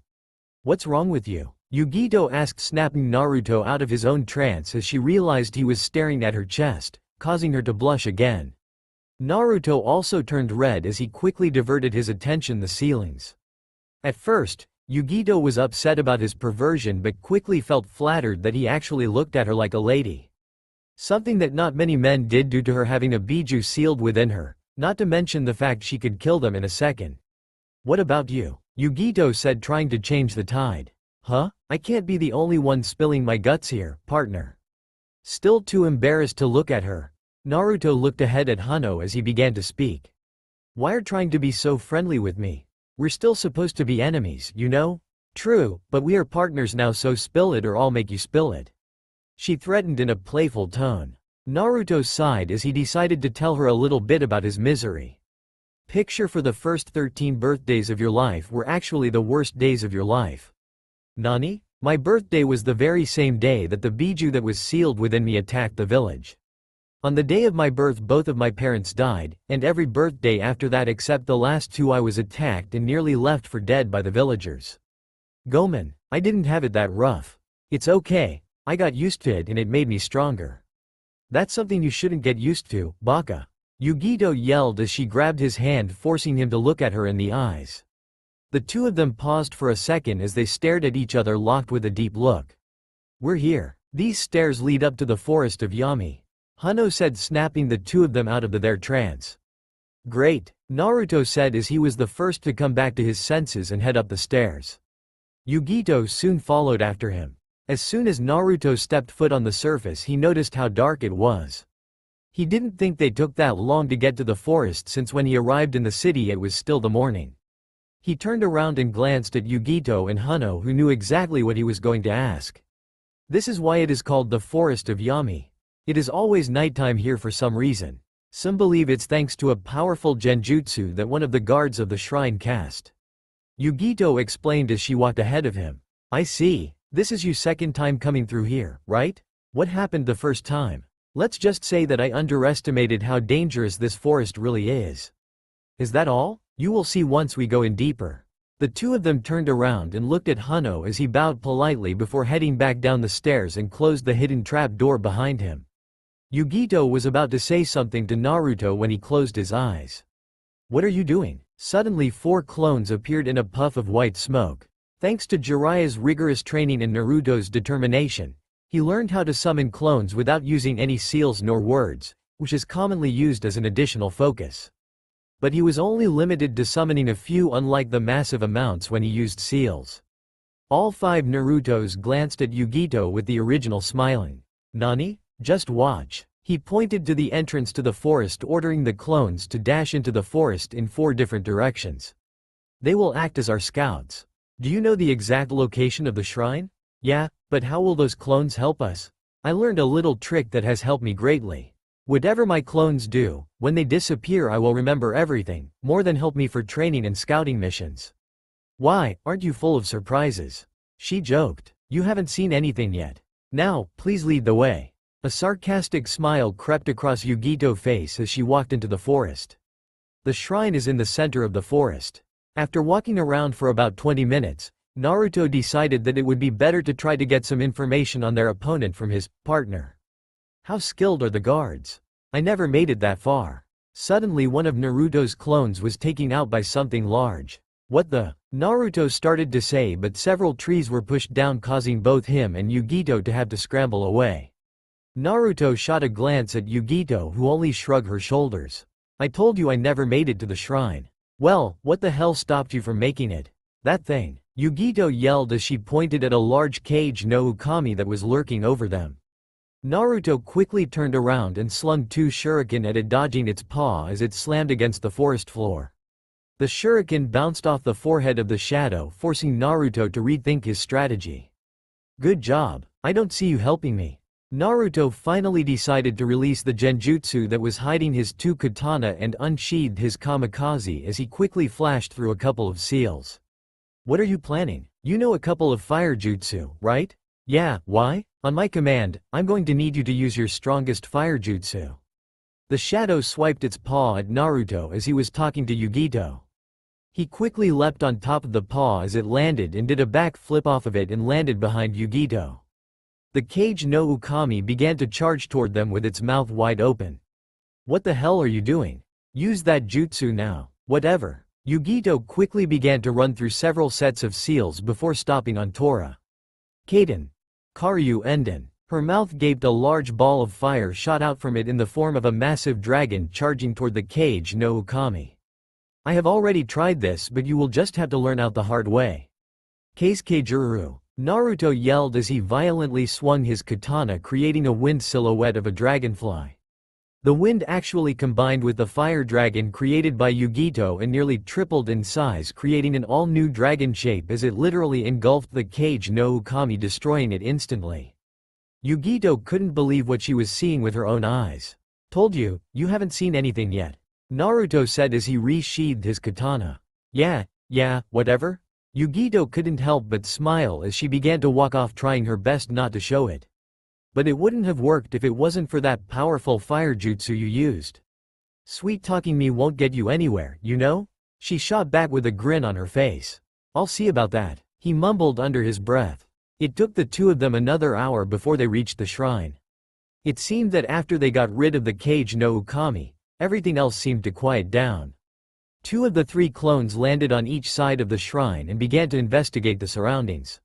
"What's wrong with you?" Yugito asked, snapping Naruto out of his own trance as she realized he was staring at her chest, causing her to blush again. Naruto also turned red as he quickly diverted his attention to the ceilings. At first, Yugito was upset about his perversion but quickly felt flattered that he actually looked at her like a lady. Something that not many men did due to her having a biju sealed within her, not to mention the fact she could kill them in a second. "What about you?" Yugito said, trying to change the tide. "Huh? I can't be the only one spilling my guts here, partner." Still too embarrassed to look at her, Naruto looked ahead at Hano as he began to speak. "Why are you trying to be so friendly with me? We're still supposed to be enemies, you know?" "True, but we are partners now, so spill it or I'll make you spill it," she threatened in a playful tone. Naruto sighed as he decided to tell her a little bit about his misery. "Picture for the first 13 birthdays of your life were actually the worst days of your life." "Nani? My birthday was the very same day that the biju that was sealed within me attacked the village. On the day of my birth both of my parents died, and every birthday after that except the last two I was attacked and nearly left for dead by the villagers. Gomen, I didn't have it that rough. It's okay, I got used to it and it made me stronger." "That's something you shouldn't get used to, baka," Yugito yelled as she grabbed his hand, forcing him to look at her in the eyes. The two of them paused for a second as they stared at each other, locked with a deep look. "We're here. These stairs lead up to the forest of Yami," Hano said, snapping the two of them out of their trance. "Great," Naruto said as he was the first to come back to his senses and head up the stairs. Yugito soon followed after him. As soon as Naruto stepped foot on the surface, he noticed how dark it was. He didn't think they took that long to get to the forest, since when he arrived in the city it was still the morning. He turned around and glanced at Yugito and Hano, who knew exactly what he was going to ask. "This is why it is called the Forest of Yami. It is always nighttime here for some reason. Some believe it's thanks to a powerful genjutsu that one of the guards of the shrine cast," Yugito explained as she walked ahead of him. "I see. This is your second time coming through here, right? What happened the first time?" "Let's just say that I underestimated how dangerous this forest really is." "Is that all? You will see once we go in deeper." The two of them turned around and looked at Hano as he bowed politely before heading back down the stairs and closed the hidden trap door behind him. Yugito was about to say something to Naruto when he closed his eyes. "What are you doing?" Suddenly 4 clones appeared in a puff of white smoke. Thanks to Jiraiya's rigorous training and Naruto's determination, he learned how to summon clones without using any seals nor words, which is commonly used as an additional focus. But he was only limited to summoning a few, unlike the massive amounts when he used seals. All 5 Narutos glanced at Yugito with the original smiling. "Nani? Just watch." He pointed to the entrance to the forest, ordering the clones to dash into the forest in 4 different directions. "They will act as our scouts." "Do you know the exact location of the shrine?" "Yeah, but how will those clones help us?" "I learned a little trick that has helped me greatly. Whatever my clones do, when they disappear I will remember everything, more than help me for training and scouting missions." "Why, aren't you full of surprises?" she joked. "You haven't seen anything yet. Now, please lead the way." A sarcastic smile crept across Yugito's face as she walked into the forest. The shrine is in the center of the forest. After walking around for about 20 minutes, Naruto decided that it would be better to try to get some information on their opponent from his partner. How skilled are the guards? I never made it that far. Suddenly one of Naruto's clones was taken out by something large. What the? Naruto started to say, but several trees were pushed down, causing both him and Yugito to have to scramble away. Naruto shot a glance at Yugito, who only shrugged her shoulders. I told you I never made it to the shrine. Well, what the hell stopped you from making it? That thing, Yugito yelled as she pointed at a large cage no Ukami that was lurking over them. Naruto quickly turned around and slung 2 shuriken at it, dodging its paw as it slammed against the forest floor. The shuriken bounced off the forehead of the shadow, forcing Naruto to rethink his strategy. Good job, I don't see you helping me. Naruto finally decided to release the genjutsu that was hiding his 2 katana and unsheathed his kamikaze as he quickly flashed through a couple of seals. What are you planning? You know a couple of fire jutsu, right? Yeah, why? On my command, I'm going to need you to use your strongest fire jutsu. The shadow swiped its paw at Naruto as he was talking to Yugito. He quickly leapt on top of the paw as it landed and did a back flip off of it and landed behind Yugito. The cage no Ukami began to charge toward them with its mouth wide open. What the hell are you doing? Use that jutsu now. Whatever. Yugito quickly began to run through several sets of seals before stopping on Tora. Kaden. Karyu Enden. Her mouth gaped. A large ball of fire shot out from it in the form of a massive dragon charging toward the cage no Ukami. I have already tried this, but you will just have to learn out the hard way. Keisuke, Naruto yelled as he violently swung his katana, creating a wind silhouette of a dragonfly. The wind actually combined with the fire dragon created by Yugito and nearly tripled in size, creating an all-new dragon shape as it literally engulfed the cage no Ukami, destroying it instantly. Yugito couldn't believe what she was seeing with her own eyes. Told you, you haven't seen anything yet, Naruto said as he re-sheathed his katana. Yeah, whatever. Yugito couldn't help but smile as she began to walk off, trying her best not to show it. But it wouldn't have worked if it wasn't for that powerful fire jutsu you used. Sweet-talking me won't get you anywhere, you know? She shot back with a grin on her face. I'll see about that, he mumbled under his breath. It took the 2 of them another hour before they reached the shrine. It seemed that after they got rid of the cage no Ukami, everything else seemed to quiet down. 2 of the 3 clones landed on each side of the shrine and began to investigate the surroundings.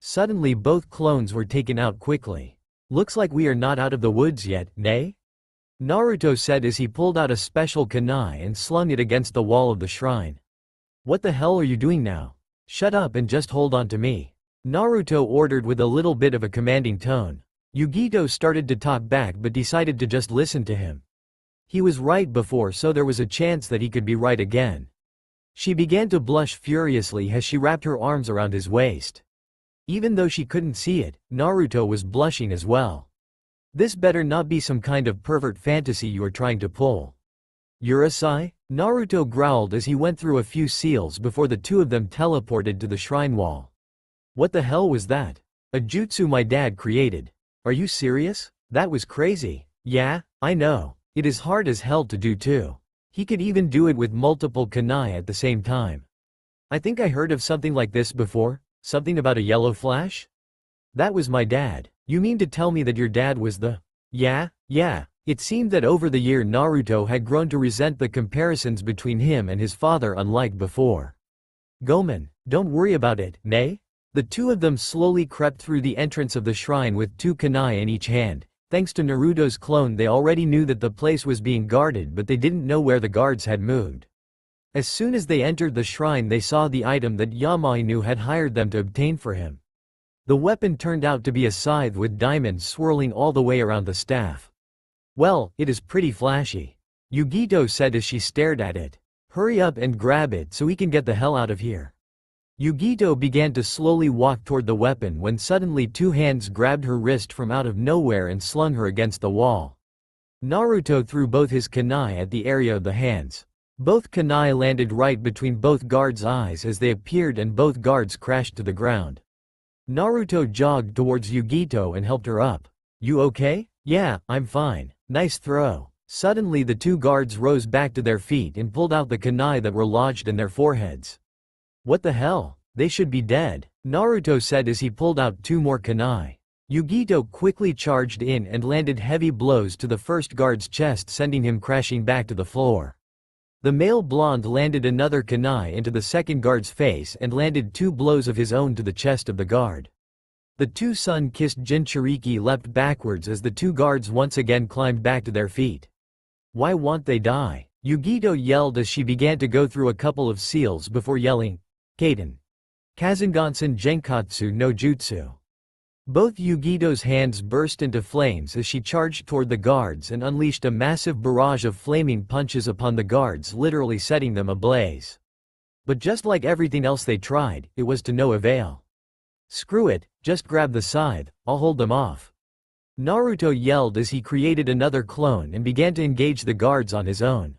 Suddenly both clones were taken out quickly. Looks like we are not out of the woods yet, nay? Naruto said as he pulled out a special kunai and slung it against the wall of the shrine. What the hell are you doing now? Shut up and just hold on to me, Naruto ordered with a little bit of a commanding tone. Yugito started to talk back but decided to just listen to him. He was right before, so there was a chance that he could be right again. She began to blush furiously as she wrapped her arms around his waist. Even though she couldn't see it, Naruto was blushing as well. This better not be some kind of pervert fantasy you are trying to pull. Urusei? Naruto growled as he went through a few seals before the 2 of them teleported to the shrine wall. What the hell was that? A jutsu my dad created. Are you serious? That was crazy. Yeah, I know. It is hard as hell to do too. He could even do it with multiple kunai at the same time. I think I heard of something like this before, something about a yellow flash? That was my dad. You mean to tell me that your dad was the… Yeah. It seemed that over the year Naruto had grown to resent the comparisons between him and his father, unlike before. Gomen, don't worry about it, nay? The 2 of them slowly crept through the entrance of the shrine with 2 kunai in each hand. Thanks to Naruto's clone, they already knew that the place was being guarded, but they didn't know where the guards had moved. As soon as they entered the shrine, they saw the item that Yamainu had hired them to obtain for him. The weapon turned out to be a scythe with diamonds swirling all the way around the staff. Well, it is pretty flashy, Yugito said as she stared at it. Hurry up and grab it so we can get the hell out of here. Yugito began to slowly walk toward the weapon when suddenly 2 hands grabbed her wrist from out of nowhere and slung her against the wall. Naruto threw both his kunai at the area of the hands. Both kunai landed right between both guards' eyes as they appeared, and both guards crashed to the ground. Naruto jogged towards Yugito and helped her up. You okay? Yeah, I'm fine. Nice throw. Suddenly the two guards rose back to their feet and pulled out the kunai that were lodged in their foreheads. What the hell? They should be dead, Naruto said as he pulled out two more kunai. Yugito quickly charged in and landed heavy blows to the first guard's chest, sending him crashing back to the floor. The male blonde landed another kunai into the second guard's face and landed two blows of his own to the chest of the guard. The two sun-kissed Jinchuriki leapt backwards as the two guards once again climbed back to their feet. Why won't they die? Yugito yelled as she began to go through a couple of seals before yelling, Kaden. Kazungansen Genkatsu no Jutsu. Both Yugito's hands burst into flames as she charged toward the guards and unleashed a massive barrage of flaming punches upon the guards, literally setting them ablaze. But just like everything else they tried, it was to no avail. Screw it, just grab the scythe, I'll hold them off. Naruto yelled as he created another clone and began to engage the guards on his own.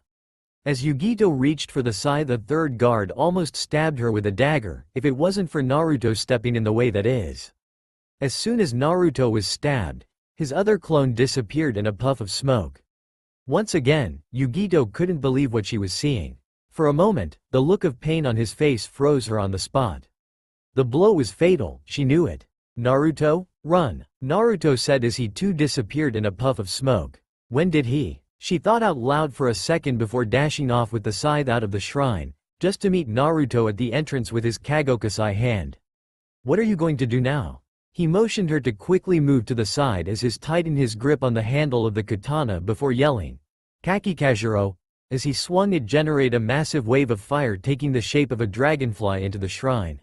As Yugito reached for the scythe, the third guard almost stabbed her with a dagger, if it wasn't for Naruto stepping in the way, that is. As soon as Naruto was stabbed, his other clone disappeared in a puff of smoke. Once again, Yugito couldn't believe what she was seeing. For a moment, the look of pain on his face froze her on the spot. The blow was fatal, she knew it. Naruto, run, Naruto said as he too disappeared in a puff of smoke. When did he? She thought out loud for a second before dashing off with the scythe out of the shrine, just to meet Naruto at the entrance with his Kagokusai hand. What are you going to do now? He motioned her to quickly move to the side as he tightened his grip on the handle of the katana before yelling, Kakikajiro. As he swung, it generated a massive wave of fire, taking the shape of a dragonfly into the shrine.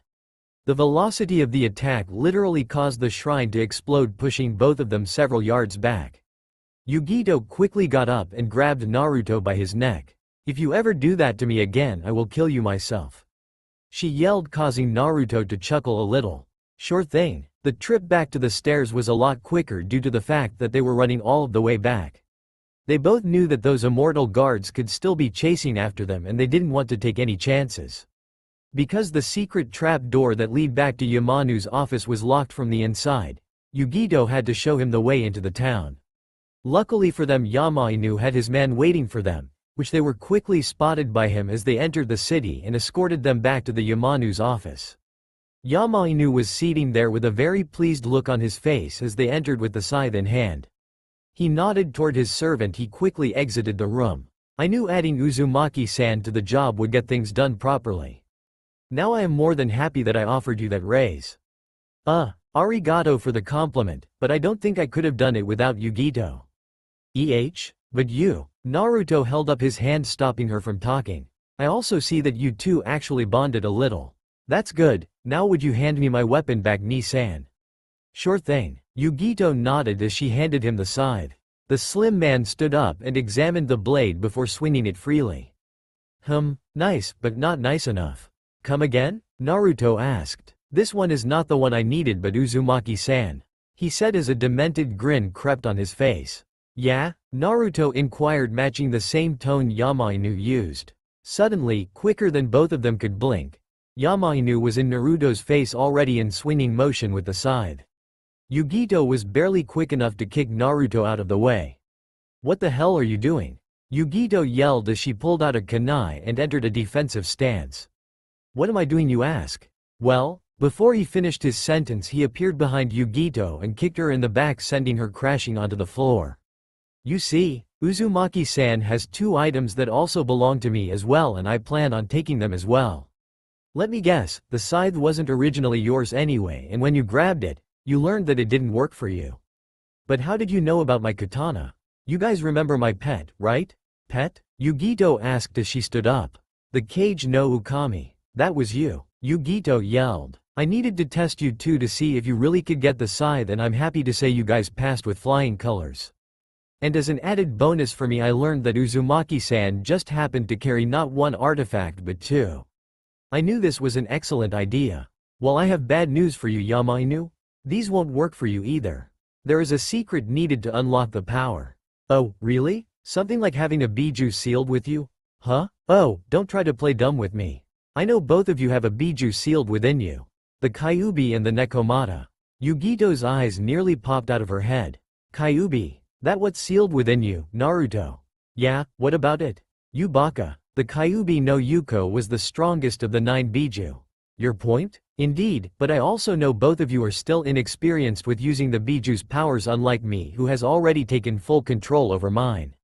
The velocity of the attack literally caused the shrine to explode, pushing both of them several yards back. Yugito quickly got up and grabbed Naruto by his neck. If you ever do that to me again, I will kill you myself. She yelled, causing Naruto to chuckle a little. Sure thing. The trip back to the stairs was a lot quicker due to the fact that they were running all of the way back. They both knew that those immortal guards could still be chasing after them, and they didn't want to take any chances. Because the secret trap door that led back to Yamanu's office was locked from the inside, Yugito had to show him the way into the town. Luckily for them, Yamainu had his man waiting for them, which they were quickly spotted by him as they entered the city and escorted them back to the Yamanu's office. Yamainu was sitting there with a very pleased look on his face as they entered with the scythe in hand. He nodded toward his servant. He quickly exited the room. I knew adding Uzumaki-san to the job would get things done properly. Now I am more than happy that I offered you that raise. Arigato for the compliment, but I don't think I could have done it without Yugito. But you. Naruto held up his hand, stopping her from talking. I also see that you two actually bonded a little. That's good. Now would you hand me my weapon back, Ni-san? Sure thing. Yugito nodded as she handed him the scythe. The slim man stood up and examined the blade before swinging it freely. Nice, but not nice enough. Come again? Naruto asked. This one is not the one I needed, but Uzumaki-san, he said as a demented grin crept on his face. Yeah? Naruto inquired, matching the same tone Yamainu used. Suddenly, quicker than both of them could blink, Yamainu was in Naruto's face, already in swinging motion with the scythe. Yugito was barely quick enough to kick Naruto out of the way. What the hell are you doing? Yugito yelled as she pulled out a kunai and entered a defensive stance. What am I doing, you ask? Well, before he finished his sentence, he appeared behind Yugito and kicked her in the back, sending her crashing onto the floor. You see, Uzumaki-san has two items that also belong to me as well, and I plan on taking them as well. Let me guess, the scythe wasn't originally yours anyway, and when you grabbed it, you learned that it didn't work for you. But how did you know about my katana? You guys remember my pet, right? Pet? Yugito asked as she stood up. The Kage no Ukami. That was you. Yugito yelled. I needed to test you two to see if you really could get the scythe, and I'm happy to say you guys passed with flying colors. And as an added bonus for me, I learned that Uzumaki-san just happened to carry not one artifact but two. I knew this was an excellent idea. Well, I have bad news for you, Yamainu. These won't work for you either. There is a secret needed to unlock the power. Oh, really? Something like having a Biju sealed with you? Huh? Oh, don't try to play dumb with me. I know both of you have a Biju sealed within you. The Kyuubi and the Nekomata. Yugito's eyes nearly popped out of her head. Kyuubi. That what's sealed within you, Naruto. Yeah, what about it? You baka. The Kyuubi no Yuko was the strongest of the 9 Biju. Your point? Indeed, but I also know both of you are still inexperienced with using the Biju's powers, unlike me, who has already taken full control over mine.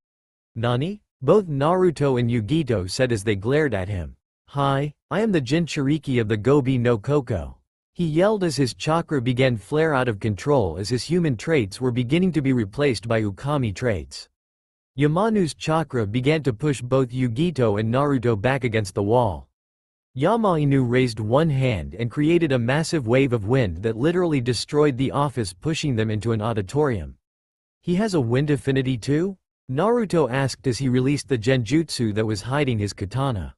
Nani? Both Naruto and Yugito said as they glared at him. Hi, I am the Jinchuriki of the Gobi no Koko. He yelled as his chakra began flare out of control as his human traits were beginning to be replaced by Ukami traits. Yamanu's chakra began to push both Yugito and Naruto back against the wall. Yamainu raised one hand and created a massive wave of wind that literally destroyed the office, pushing them into an auditorium. He has a wind affinity too? Naruto asked as he released the genjutsu that was hiding his katana.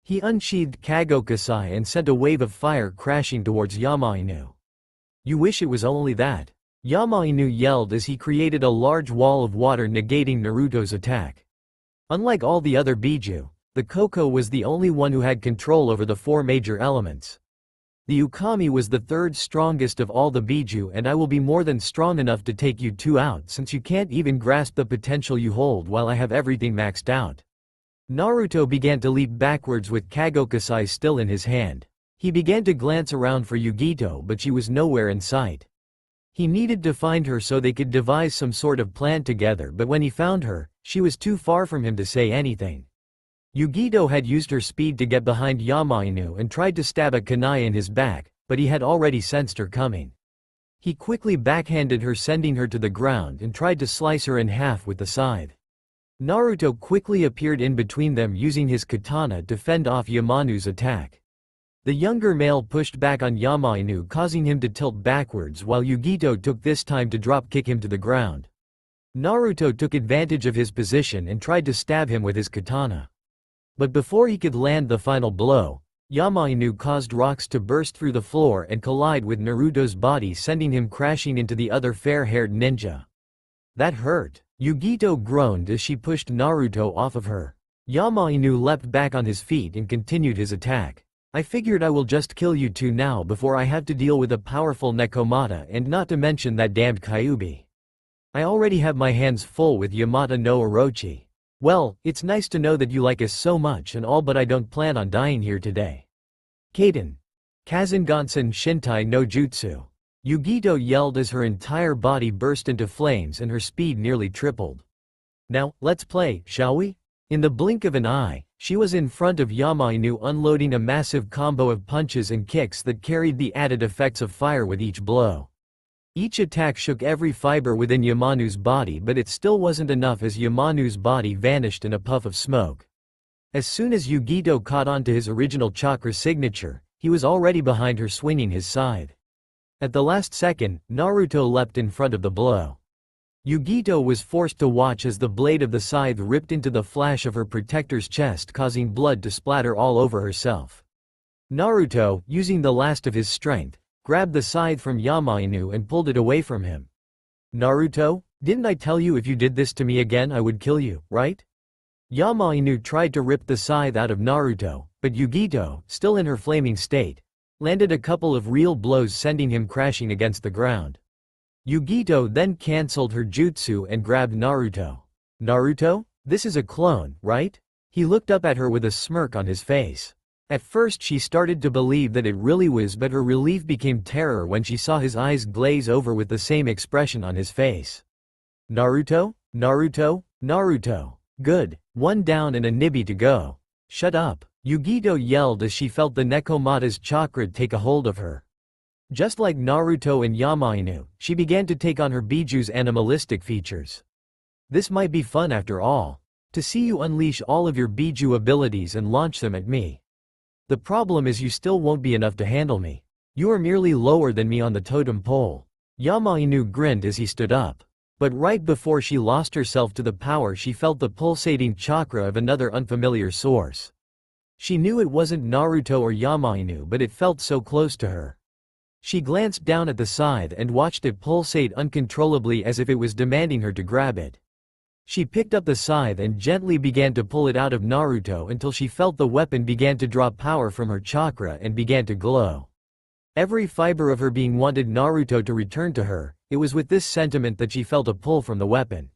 He unsheathed Kagokasai and sent a wave of fire crashing towards Yamainu. You wish it was only that. Yamainu yelled as he created a large wall of water negating Naruto's attack. Unlike all the other Biju, the Koko was the only one who had control over the 4 major elements. The Ukami was the 3rd strongest of all the Biju, and I will be more than strong enough to take you 2 out since you can't even grasp the potential you hold while I have everything maxed out. Naruto began to leap backwards with Kagokasai still in his hand. He began to glance around for Yugito, but she was nowhere in sight. He needed to find her so they could devise some sort of plan together, but when he found her, she was too far from him to say anything. Yugito had used her speed to get behind Yamainu and tried to stab a kunai in his back, but he had already sensed her coming. He quickly backhanded her, sending her to the ground, and tried to slice her in half with the scythe. Naruto quickly appeared in between them using his katana to fend off Yamanu's attack. The younger male pushed back on Yamainu, causing him to tilt backwards, while Yugito took this time to drop kick him to the ground. Naruto took advantage of his position and tried to stab him with his katana. But before he could land the final blow, Yamainu caused rocks to burst through the floor and collide with Naruto's body, sending him crashing into the other fair-haired ninja. That hurt. Yugito groaned as she pushed Naruto off of her. Yamainu leapt back on his feet and continued his attack. I figured I will just kill you 2 now before I have to deal with a powerful Nekomata, and not to mention that damned Kyuubi. I already have my hands full with Yamata no Orochi. Well, it's nice to know that you like us so much and all, but I don't plan on dying here today. Kaden. Kazungansen Shintai no Jutsu. Yugito yelled as her entire body burst into flames and her speed nearly tripled. Now, let's play, shall we? In the blink of an eye, she was in front of Yamainu, unloading a massive combo of punches and kicks that carried the added effects of fire with each blow. Each attack shook every fiber within Yamanu's body, but it still wasn't enough as Yamanu's body vanished in a puff of smoke. As soon as Yugito caught on to his original chakra signature, he was already behind her, swinging his scythe. At the last second, Naruto leapt in front of the blow. Yugito was forced to watch as the blade of the scythe ripped into the flesh of her protector's chest, causing blood to splatter all over herself. Naruto, using the last of his strength, grabbed the scythe from Yamainu and pulled it away from him. Naruto, didn't I tell you if you did this to me again I would kill you, right? Yamainu tried to rip the scythe out of Naruto, but Yugito, still in her flaming state, landed a couple of real blows, sending him crashing against the ground. Yugito then cancelled her jutsu and grabbed Naruto. Naruto? This is a clone, right? He looked up at her with a smirk on his face. At first she started to believe that it really was, but her relief became terror when she saw his eyes glaze over with the same expression on his face. Naruto? Naruto? Naruto. Good. 1 down and a nibby to go. Shut up. Yugito yelled as she felt the Nekomata's chakra take a hold of her. Just like Naruto and Yamainu, she began to take on her Biju's animalistic features. This might be fun after all. To see you unleash all of your Biju abilities and launch them at me. The problem is you still won't be enough to handle me. You are merely lower than me on the totem pole. Yamainu grinned as he stood up. But right before she lost herself to the power, she felt the pulsating chakra of another unfamiliar source. She knew it wasn't Naruto or Yamainu, but it felt so close to her. She glanced down at the scythe and watched it pulsate uncontrollably as if it was demanding her to grab it. She picked up the scythe and gently began to pull it out of Naruto until she felt the weapon began to draw power from her chakra and began to glow. Every fiber of her being wanted Naruto to return to her, It was with this sentiment that she felt a pull from the weapon.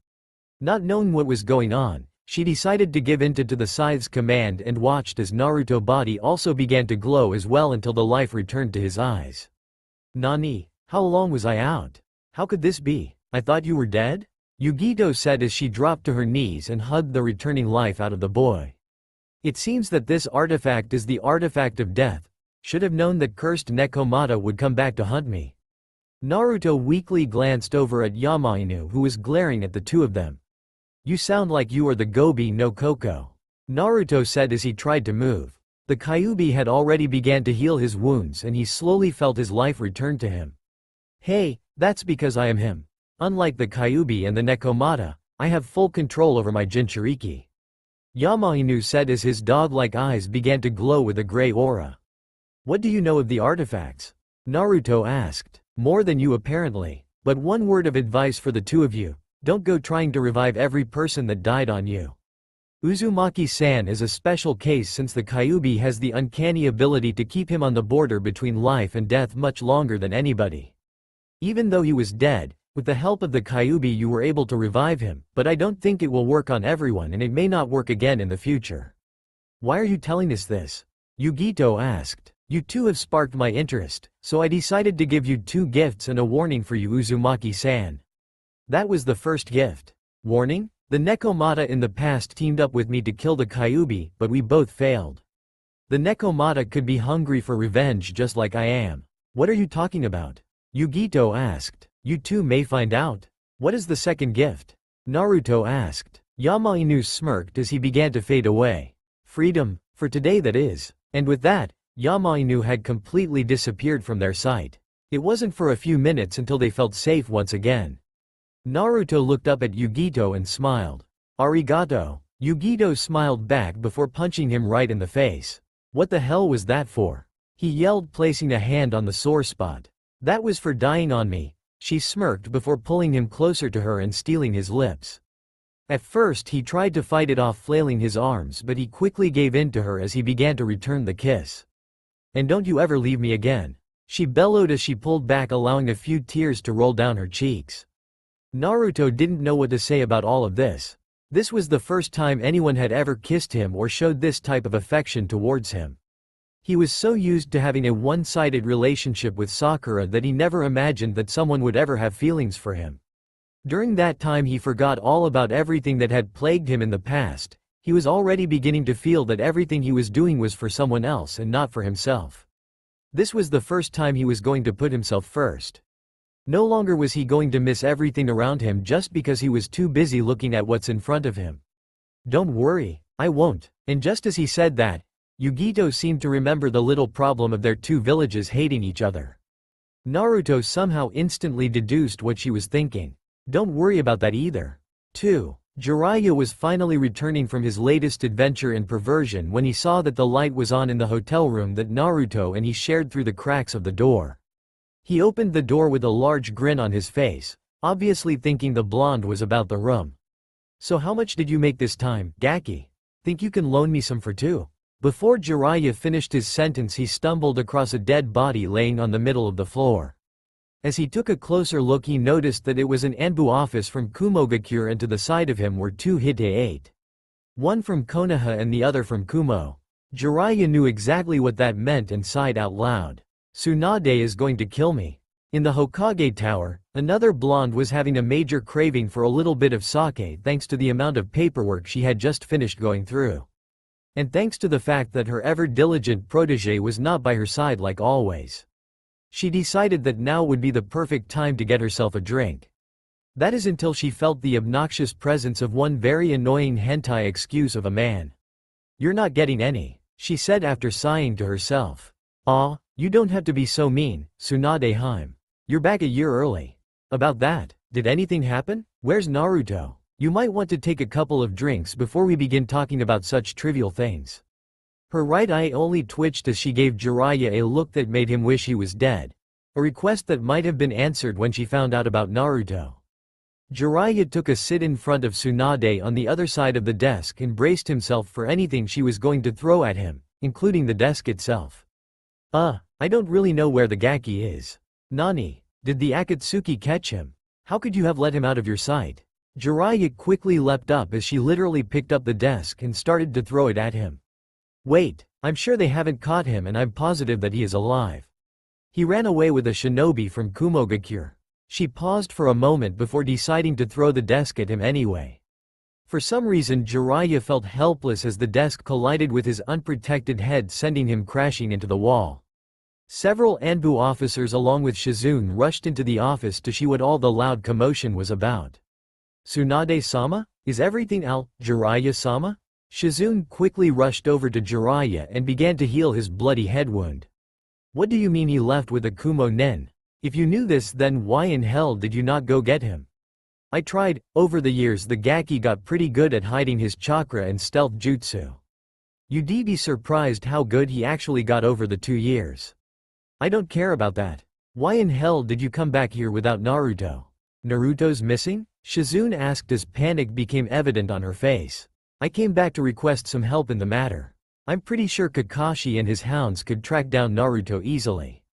Not knowing what was going on, she decided to give in to the scythe's command and watched as Naruto's body also began to glow as well until the life returned to his eyes. "Nani? How long was I out? How could this be? I thought you were dead?" Yugito said as she dropped to her knees and hugged the returning life out of the boy. "It seems that this artifact is the artifact of death. Should have known that cursed Nekomata would come back to hunt me." Naruto weakly glanced over at Yamainu who was glaring at the two of them. "You sound like you are the Gobi no Koko," Naruto said as he tried to move. The Kyuubi had already began to heal his wounds and he slowly felt his life return to him. "Hey, that's because I am him. Unlike the Kyuubi and the Nekomata, I have full control over my Jinchuriki," Yamainu said as his dog-like eyes began to glow with a gray aura. "What do you know of the artifacts?" Naruto asked. "More than you apparently. But one word of advice for the two of you. Don't go trying to revive every person that died on you. Uzumaki-san is a special case since the Kyuubi has the uncanny ability to keep him on the border between life and death much longer than anybody. Even though he was dead, with the help of the Kyuubi you were able to revive him, but I don't think it will work on everyone and it may not work again in the future." "Why are you telling us this?" Yugito asked. "You two have sparked my interest, so I decided to give you two gifts and a warning for you, Uzumaki-san." That was the first gift. "Warning? The Nekomata in the past teamed up with me to kill the Kyuubi, but we both failed. The Nekomata could be hungry for revenge just like I am." "What are you talking about?" Yugito asked. "You two may find out." "What is the second gift?" Naruto asked. Yamainu smirked as he began to fade away. "Freedom, for today that is." And with that, Yamainu had completely disappeared from their sight. It wasn't for a few minutes until they felt safe once again. Naruto looked up at Yugito and smiled. "Arigato." Yugito smiled back before punching him right in the face. "What the hell was that for?" he yelled, placing a hand on the sore spot. "That was for dying on me," she smirked before pulling him closer to her and stealing his lips. At first he tried to fight it off, flailing his arms, but he quickly gave in to her as he began to return the kiss. "And don't you ever leave me again," she bellowed as she pulled back, allowing a few tears to roll down her cheeks. Naruto didn't know what to say about all of this. This was the first time anyone had ever kissed him or showed this type of affection towards him. He was so used to having a one-sided relationship with Sakura that he never imagined that someone would ever have feelings for him. During that time he forgot all about everything that had plagued him in the past. He was already beginning to feel that everything he was doing was for someone else and not for himself. This was the first time he was going to put himself first. No longer was he going to miss everything around him just because he was too busy looking at what's in front of him. "Don't worry, I won't." And just as he said that, Yugito seemed to remember the little problem of their two villages hating each other. Naruto somehow instantly deduced what she was thinking. "Don't worry about that either." 2. Jiraiya was finally returning from his latest adventure in perversion when he saw that the light was on in the hotel room that Naruto and he shared through the cracks of the door. He opened the door with a large grin on his face, obviously thinking the blonde was about the room. "So how much did you make this time, Gaki? Think you can loan me some for two?" Before Jiraiya finished his sentence he stumbled across a dead body laying on the middle of the floor. As he took a closer look he noticed that it was an Anbu office from Kumogakure and to the side of him were two Hite-8. One from Konoha and the other from Kumo. Jiraiya knew exactly what that meant and sighed out loud. "Tsunade is going to kill me." In the Hokage Tower, another blonde was having a major craving for a little bit of sake thanks to the amount of paperwork she had just finished going through. And thanks to the fact that her ever-diligent protégé was not by her side like always. She decided that now would be the perfect time to get herself a drink. That is until she felt the obnoxious presence of one very annoying hentai excuse of a man. "You're not getting any," she said after sighing to herself. "Aw, you don't have to be so mean, Tsunade-hime. You're back a year early." "About that, did anything happen? Where's Naruto? You might want to take a couple of drinks before we begin talking about such trivial things." Her right eye only twitched as she gave Jiraiya a look that made him wish he was dead. A request that might have been answered when she found out about Naruto. Jiraiya took a sit in front of Tsunade on the other side of the desk and braced himself for anything she was going to throw at him, including the desk itself. I don't really know where the Gaki is." "Nani?" Did the Akatsuki catch him? How could you have let him out of your sight? Jiraiya quickly leapt up as she literally picked up the desk and started to throw it at him. Wait, I'm sure they haven't caught him and I'm positive that he is alive. He ran away with a shinobi from Kumogakure. She paused for a moment before deciding to throw the desk at him anyway. For some reason Jiraiya felt helpless as the desk collided with his unprotected head, sending him crashing into the wall. Several Anbu officers along with Shizune rushed into the office to see what all the loud commotion was about. Tsunade-sama? Is everything al? Jiraiya-sama? Shizune quickly rushed over to Jiraiya and began to heal his bloody head wound. What do you mean he left with a Kumo Nen? If you knew this, then why in hell did you not go get him? I tried. Over the years the Gaki got pretty good at hiding his chakra and stealth jutsu. You'd be surprised how good he actually got over the 2 years. I don't care about that. Why in hell did you come back here without Naruto? Naruto's missing? Shizune asked as panic became evident on her face. I came back to request some help in the matter. I'm pretty sure Kakashi and his hounds could track down Naruto easily.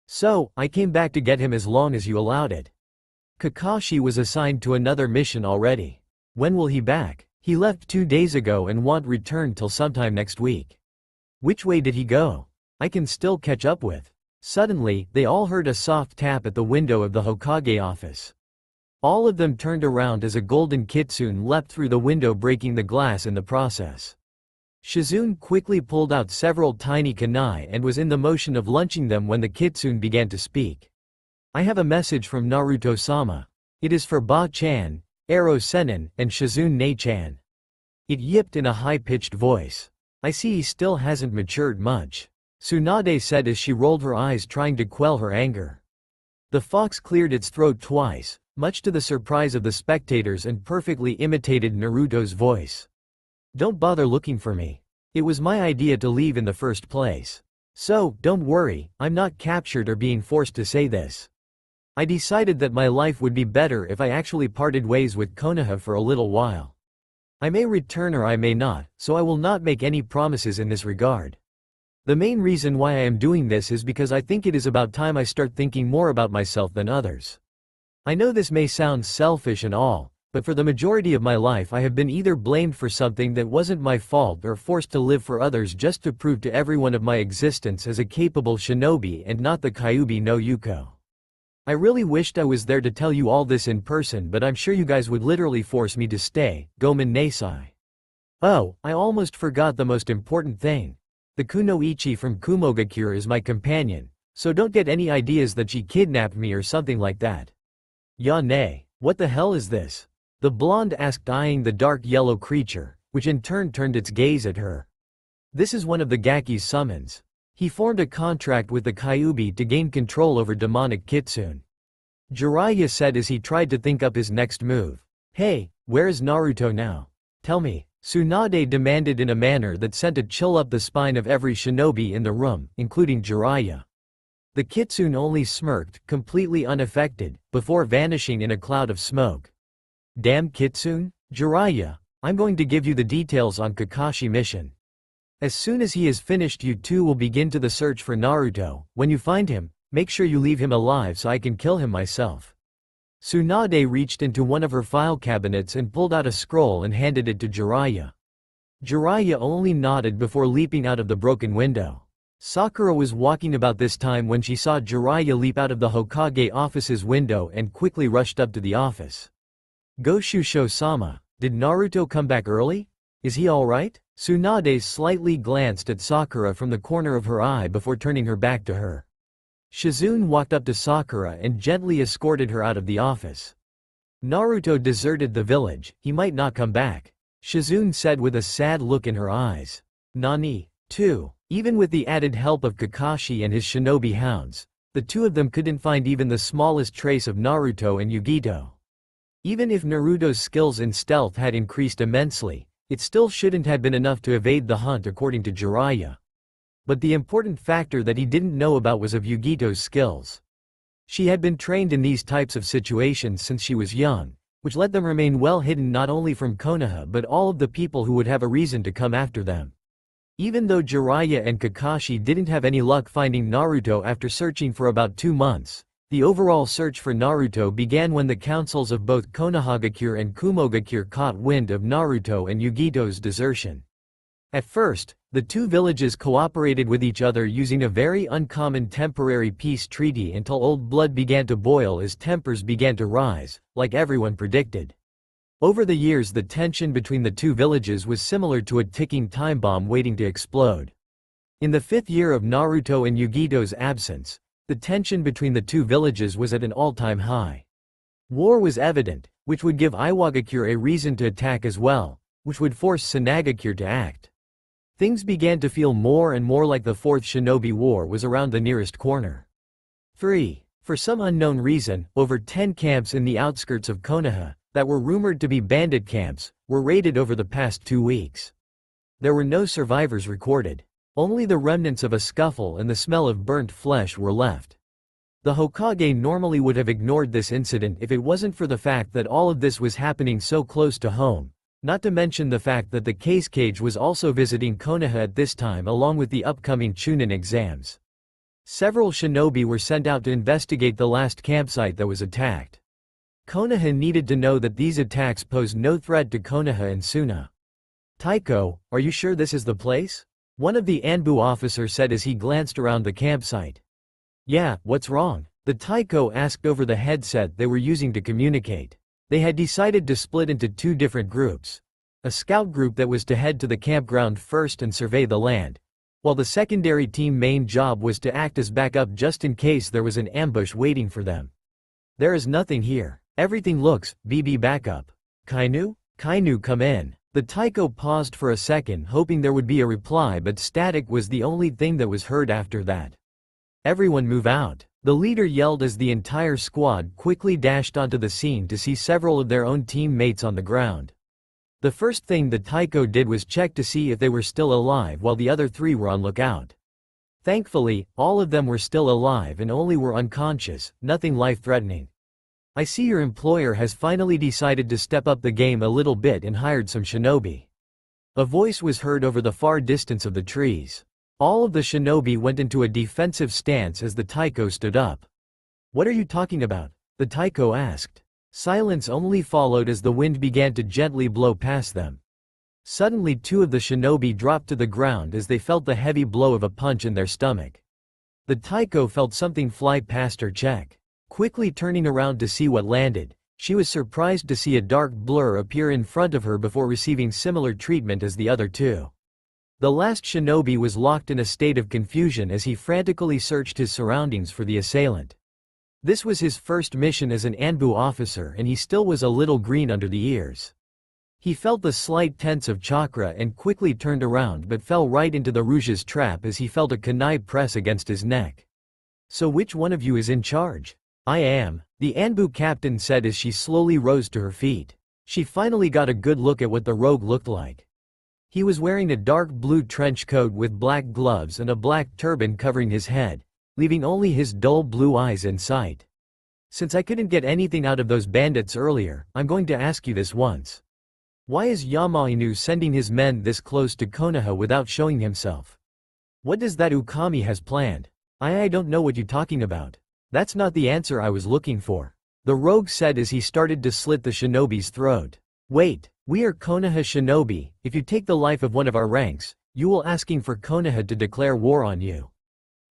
So, I came back to get him as long as you allowed it. Kakashi was assigned to another mission already. When will he back? He left 2 days ago and won't return till sometime next week. Which way did he go? I can still catch up with. Suddenly, they all heard a soft tap at the window of the Hokage office. All of them turned around as a golden kitsune leapt through the window, breaking the glass in the process. Shizune quickly pulled out several tiny kunai and was in the motion of launching them when the kitsune began to speak. I have a message from Naruto-sama. It is for Ba-chan, Ero Sennin, and Shizune Ne-chan. It yipped in a high-pitched voice. I see he still hasn't matured much. Tsunade said as she rolled her eyes, trying to quell her anger. The fox cleared its throat twice, much to the surprise of the spectators, and perfectly imitated Naruto's voice. Don't bother looking for me. It was my idea to leave in the first place. So, don't worry, I'm not captured or being forced to say this. I decided that my life would be better if I actually parted ways with Konoha for a little while. I may return or I may not, so I will not make any promises in this regard. The main reason why I am doing this is because I think it is about time I start thinking more about myself than others. I know this may sound selfish and all, but for the majority of my life I have been either blamed for something that wasn't my fault or forced to live for others just to prove to everyone of my existence as a capable shinobi and not the Kyuubi no Yuko. I really wished I was there to tell you all this in person, but I'm sure you guys would literally force me to stay. Gomen Nasai. Oh, I almost forgot the most important thing. The Kunoichi from Kumogakure is my companion, so don't get any ideas that she kidnapped me or something like that. Yane, what the hell is this? The blonde asked, eyeing the dark yellow creature, which in turn turned its gaze at her. This is one of the Gaki's summons. He formed a contract with the Kyuubi to gain control over demonic kitsune. Jiraiya said as he tried to think up his next move. Hey, where is Naruto now? Tell me. Tsunade demanded in a manner that sent a chill up the spine of every shinobi in the room, including Jiraiya. The kitsune only smirked, completely unaffected, before vanishing in a cloud of smoke. Damn kitsune? Jiraiya, I'm going to give you the details on Kakashi mission. As soon as he is finished, you two will begin to the search for Naruto. When you find him, make sure you leave him alive so I can kill him myself. Tsunade reached into one of her file cabinets and pulled out a scroll and handed it to Jiraiya. Jiraiya only nodded before leaping out of the broken window. Sakura was walking about this time when she saw Jiraiya leap out of the Hokage office's window and quickly rushed up to the office. Goshusho-sama, did Naruto come back early? Is he alright? Tsunade slightly glanced at Sakura from the corner of her eye before turning her back to her. Shizune walked up to Sakura and gently escorted her out of the office. Naruto deserted the village, he might not come back, Shizune said with a sad look in her eyes. Nani, too. Even with the added help of Kakashi and his shinobi hounds, the two of them couldn't find even the smallest trace of Naruto and Yugito. Even if Naruto's skills in stealth had increased immensely, it still shouldn't have been enough to evade the hunt according to Jiraiya. But the important factor that he didn't know about was of Yugito's skills. She had been trained in these types of situations since she was young, which let them remain well hidden not only from Konoha but all of the people who would have a reason to come after them. Even though Jiraiya and Kakashi didn't have any luck finding Naruto after searching for about 2 months, The overall search for Naruto began when the councils of both Konohagakure and Kumogakure caught wind of Naruto and Yugito's desertion. At first, the two villages cooperated with each other using a very uncommon temporary peace treaty until old blood began to boil as tempers began to rise, like everyone predicted. Over the years, the tension between the two villages was similar to a ticking time bomb waiting to explode. In the 5th year of Naruto and Yugito's absence, the tension between the two villages was at an all-time high. War was evident, which would give Iwagakure a reason to attack as well, which would force Sanagakure to act. Things began to feel more and more like the Fourth Shinobi War was around the nearest corner. 3. For some unknown reason, over 10 camps in the outskirts of Konoha, that were rumored to be bandit camps, were raided over the past 2 weeks. There were no survivors recorded. Only the remnants of a scuffle and the smell of burnt flesh were left. The Hokage normally would have ignored this incident if it wasn't for the fact that all of this was happening so close to home. Not to mention the fact that the Case Cage was also visiting Konoha at this time along with the upcoming Chunin exams. Several shinobi were sent out to investigate the last campsite that was attacked. Konoha needed to know that these attacks posed no threat to Konoha and Suna. "Taiko, are you sure this is the place?" one of the Anbu officers said as he glanced around the campsite. "Yeah, what's wrong?" the Taiko asked over the headset they were using to communicate. They had decided to split into 2 different groups. A scout group that was to head to the campground first and survey the land, while the secondary team main job was to act as backup just in case there was an ambush waiting for them. "There is nothing here. Everything looks, BB backup. Kainu? Kainu, come in." The Taiko paused for a second hoping there would be a reply, but static was the only thing that was heard after that. "Everyone move out," the leader yelled as the entire squad quickly dashed onto the scene to see several of their own teammates on the ground. The first thing the Taiko did was check to see if they were still alive while the other 3 were on lookout. Thankfully, all of them were still alive and only were unconscious, nothing life-threatening. "I see your employer has finally decided to step up the game a little bit and hired some shinobi." A voice was heard over the far distance of the trees. All of the shinobi went into a defensive stance as the Taiko stood up. "What are you talking about?" the Taiko asked. Silence only followed as the wind began to gently blow past them. Suddenly 2 of the shinobi dropped to the ground as they felt the heavy blow of a punch in their stomach. The Taiko felt something fly past her cheek. Quickly turning around to see what landed, she was surprised to see a dark blur appear in front of her before receiving similar treatment as the other 2. The last shinobi was locked in a state of confusion as he frantically searched his surroundings for the assailant. This was his first mission as an Anbu officer and he still was a little green under the ears. He felt the slight tense of chakra and quickly turned around but fell right into the Rouge's trap as he felt a kunai press against his neck. "So which one of you is in charge?" "I am," the Anbu captain said as she slowly rose to her feet. She finally got a good look at what the rogue looked like. He was wearing a dark blue trench coat with black gloves and a black turban covering his head, leaving only his dull blue eyes in sight. "Since I couldn't get anything out of those bandits earlier, I'm going to ask you this once. Why is Yamainu sending his men this close to Konoha without showing himself? What does that Ukami has planned?" I don't know what you're talking about. That's not the answer I was looking for," the rogue said as he started to slit the shinobi's throat. "Wait, we are Konoha shinobi. If you take the life of one of our ranks, you will asking for Konoha to declare war on you.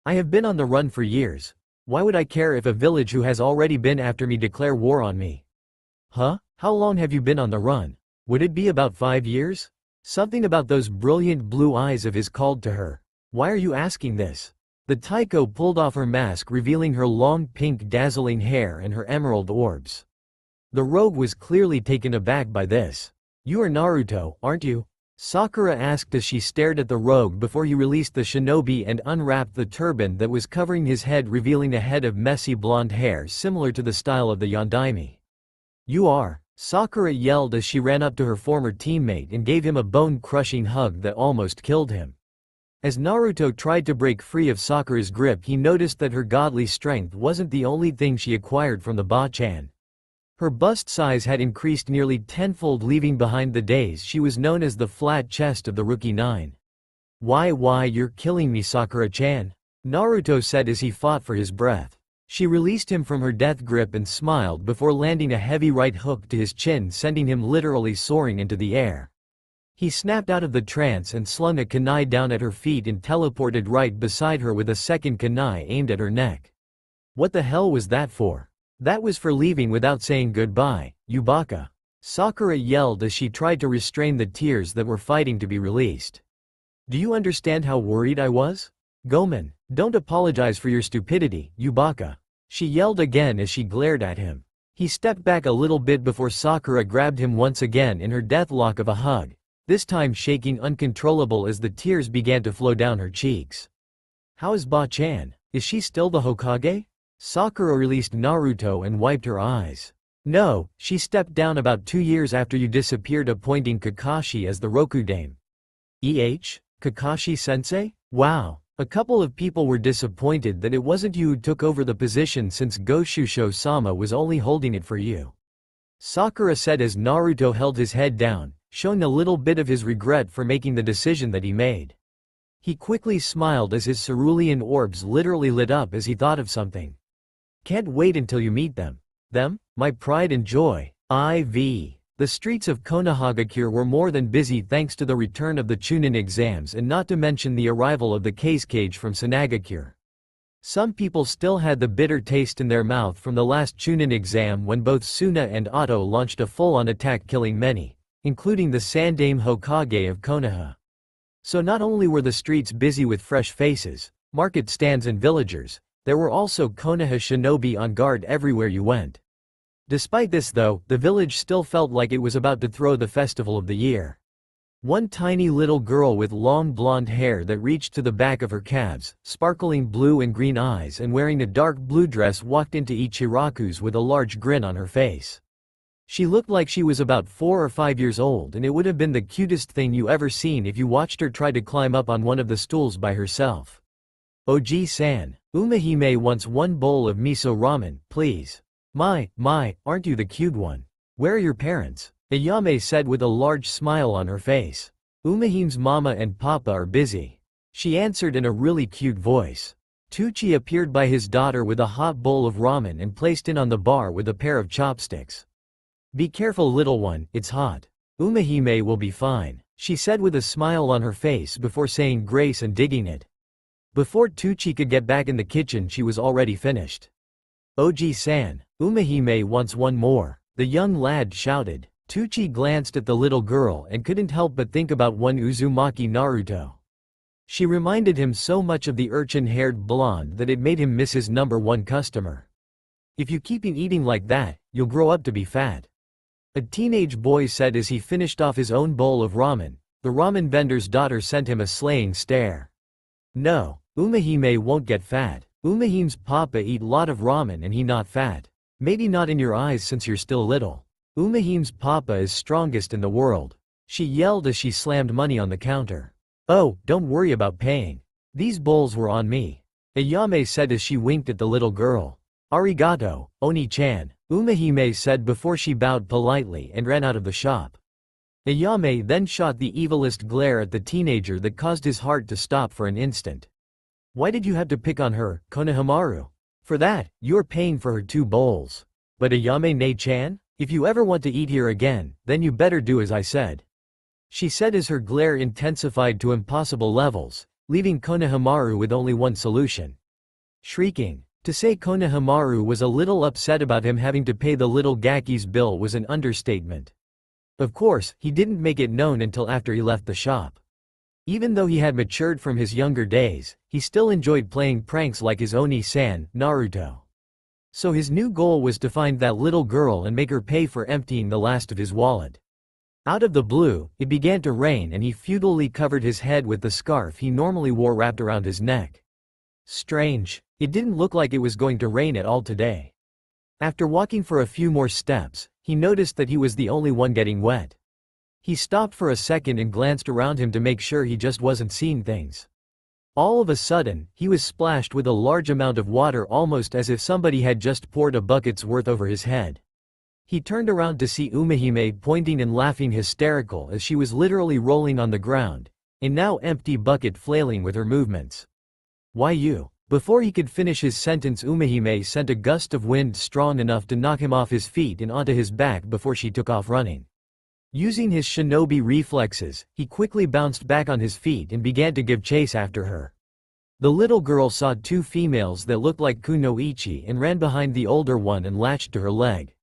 I have been on the run for years. Why would I care if a village who has already been after me declare war on me?" "Huh? How long have you been on the run? Would it be about 5 years?" Something about those brilliant blue eyes of his called to her. "Why are you asking this?" The Taiko pulled off her mask revealing her long pink dazzling hair and her emerald orbs. The rogue was clearly taken aback by this. "You are Naruto, aren't you?" Sakura asked as she stared at the rogue before he released the shinobi and unwrapped the turban that was covering his head, revealing a head of messy blonde hair similar to the style of the Yondaime. "You are," Sakura yelled as she ran up to her former teammate and gave him a bone-crushing hug that almost killed him. As Naruto tried to break free of Sakura's grip, he noticed that her godly strength wasn't the only thing she acquired from the Bachan. Her bust size had increased nearly tenfold, leaving behind the days she was known as the flat chest of the Rookie 9. Why, you're killing me, Sakura-chan," Naruto said as he fought for his breath. She released him from her death grip and smiled before landing a heavy right hook to his chin, sending him literally soaring into the air. He snapped out of the trance and slung a kunai down at her feet and teleported right beside her with a second kunai aimed at her neck. What the hell was that for? That was for leaving without saying goodbye, you baka. Sakura yelled as she tried to restrain the tears that were fighting to be released. Do you understand how worried I was? Gomen, don't apologize for your stupidity, you baka. She yelled again as she glared at him. He stepped back a little bit before Sakura grabbed him once again in her deathlock of a hug, this time shaking uncontrollable as the tears began to flow down her cheeks. How is Ba-chan? Is she still the Hokage? Sakura released Naruto and wiped her eyes. No, she stepped down about 2 years after you disappeared, appointing Kakashi as the Rokudame. Kakashi-sensei? Wow. A couple of people were disappointed that it wasn't you who took over the position since Goshusho-sama was only holding it for you. Sakura said as Naruto held his head down, showing a little bit of his regret for making the decision that he made. He quickly smiled as his cerulean orbs literally lit up as he thought of something. Can't wait until you meet them. Them? My pride and joy. IV. The streets of Konohagakure were more than busy thanks to the return of the Chunin exams and not to mention the arrival of the case cage from Sanagakure. Some people still had the bitter taste in their mouth from the last Chunin exam when both Suna and Otto launched a full-on attack, killing many, including the Sandaime Hokage of Konoha. So not only were the streets busy with fresh faces, market stands and villagers, there were also Konoha shinobi on guard everywhere you went. Despite this though, the village still felt like it was about to throw the festival of the year. One tiny little girl with long blonde hair that reached to the back of her calves, sparkling blue and green eyes and wearing a dark blue dress walked into Ichiraku's with a large grin on her face. She looked like she was about 4 or 5 years old, and it would have been the cutest thing you ever seen if you watched her try to climb up on one of the stools by herself. Oji-san, Umehime wants 1 bowl of miso ramen, please. My, aren't you the cute one? Where are your parents? Ayame said with a large smile on her face. Umehime's mama and papa are busy. She answered in a really cute voice. Tucci appeared by his daughter with a hot bowl of ramen and placed it on the bar with a pair of chopsticks. Be careful little one, it's hot. Umehime will be fine, she said with a smile on her face before saying grace and digging it. Before Tucci could get back in the kitchen she was already finished. Oji-san, Umehime wants 1 more, the young lad shouted. Tucci glanced at the little girl and couldn't help but think about one Uzumaki Naruto. She reminded him so much of the urchin-haired blonde that it made him miss his #1 customer. If you keep eating like that, you'll grow up to be fat. A teenage boy said as he finished off his own bowl of ramen. The ramen vendor's daughter sent him a slaying stare. No, Umehime won't get fat. Umehime's papa eat lot of ramen and he not fat. Maybe not in your eyes since you're still little. Umehime's papa is strongest in the world. She yelled as she slammed money on the counter. Oh, don't worry about paying. These bowls were on me. Ayame said as she winked at the little girl. Arigato, Oni-chan, Umehime said before she bowed politely and ran out of the shop. Ayame then shot the evilest glare at the teenager that caused his heart to stop for an instant. Why did you have to pick on her, Konohamaru? For that, you're paying for her 2 bowls. But Ayame-ne-chan? If you ever want to eat here again, then you better do as I said. She said as her glare intensified to impossible levels, leaving Konohamaru with only one solution. Shrieking. To say Konohamaru was a little upset about him having to pay the little Gaki's bill was an understatement. Of course, he didn't make it known until after he left the shop. Even though he had matured from his younger days, he still enjoyed playing pranks like his Oni-san, Naruto. So his new goal was to find that little girl and make her pay for emptying the last of his wallet. Out of the blue, it began to rain and he futilely covered his head with the scarf he normally wore wrapped around his neck. Strange. It didn't look like it was going to rain at all today. After walking for a few more steps, he noticed that he was the only one getting wet. He stopped for a second and glanced around him to make sure he just wasn't seeing things. All of a sudden, he was splashed with a large amount of water, almost as if somebody had just poured a bucket's worth over his head. He turned around to see Umehime pointing and laughing hysterical as she was literally rolling on the ground, a now empty bucket flailing with her movements. Why you? Before he could finish his sentence, Umehime sent a gust of wind strong enough to knock him off his feet and onto his back before she took off running. Using his shinobi reflexes, he quickly bounced back on his feet and began to give chase after her. The little girl saw two females that looked like kunoichi and ran behind the older one and latched to her leg.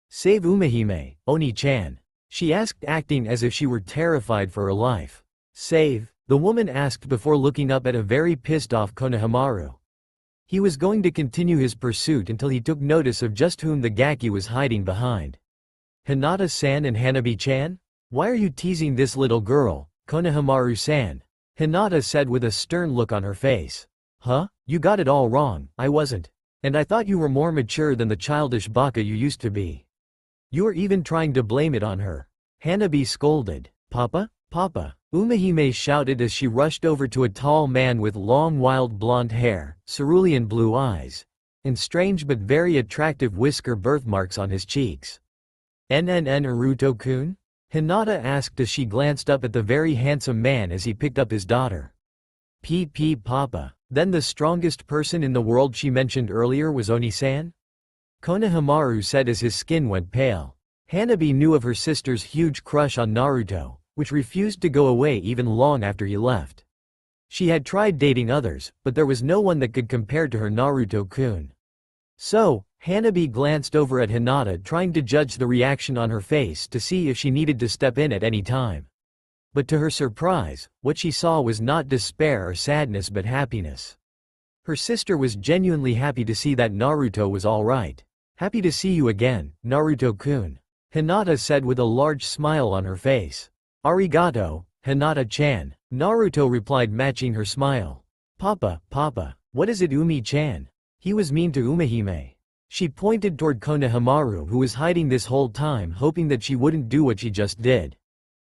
"Save Umehime, Oni-chan," she asked, acting as if she were terrified for her life. "Save?" the woman asked before looking up at a very pissed-off Konohamaru. He was going to continue his pursuit until he took notice of just whom the gaki was hiding behind. "Hinata-san and Hanabi-chan? Why are you teasing this little girl, Konohamaru-san?" Hinata said with a stern look on her face. "Huh? You got it all wrong, I wasn't. And I thought you were more mature than the childish baka you used to be. You're even trying to blame it on her." Hanabi scolded. "Papa? Papa!" Umehime shouted as she rushed over to a tall man with long wild blonde hair, cerulean blue eyes, and strange but very attractive whisker birthmarks on his cheeks. "NNN Naruto-kun?" Hinata asked as she glanced up at the very handsome man as he picked up his daughter. Papa. Then the strongest person in the world she mentioned earlier was Oni-san? Konohamaru said as his skin went pale. Hanabi knew of her sister's huge crush on Naruto, which refused to go away even long after he left. She had tried dating others, but there was no one that could compare to her Naruto-kun. So, Hanabi glanced over at Hinata, trying to judge the reaction on her face to see if she needed to step in at any time. But to her surprise, what she saw was not despair or sadness but happiness. Her sister was genuinely happy to see that Naruto was alright. "Happy to see you again, Naruto-kun," Hinata said with a large smile on her face. "Arigato, Hinata-chan," Naruto replied, matching her smile. Papa, what is it, Umi-chan? He was mean to Umehime." She pointed toward Konohamaru, who was hiding this whole time, hoping that she wouldn't do what she just did.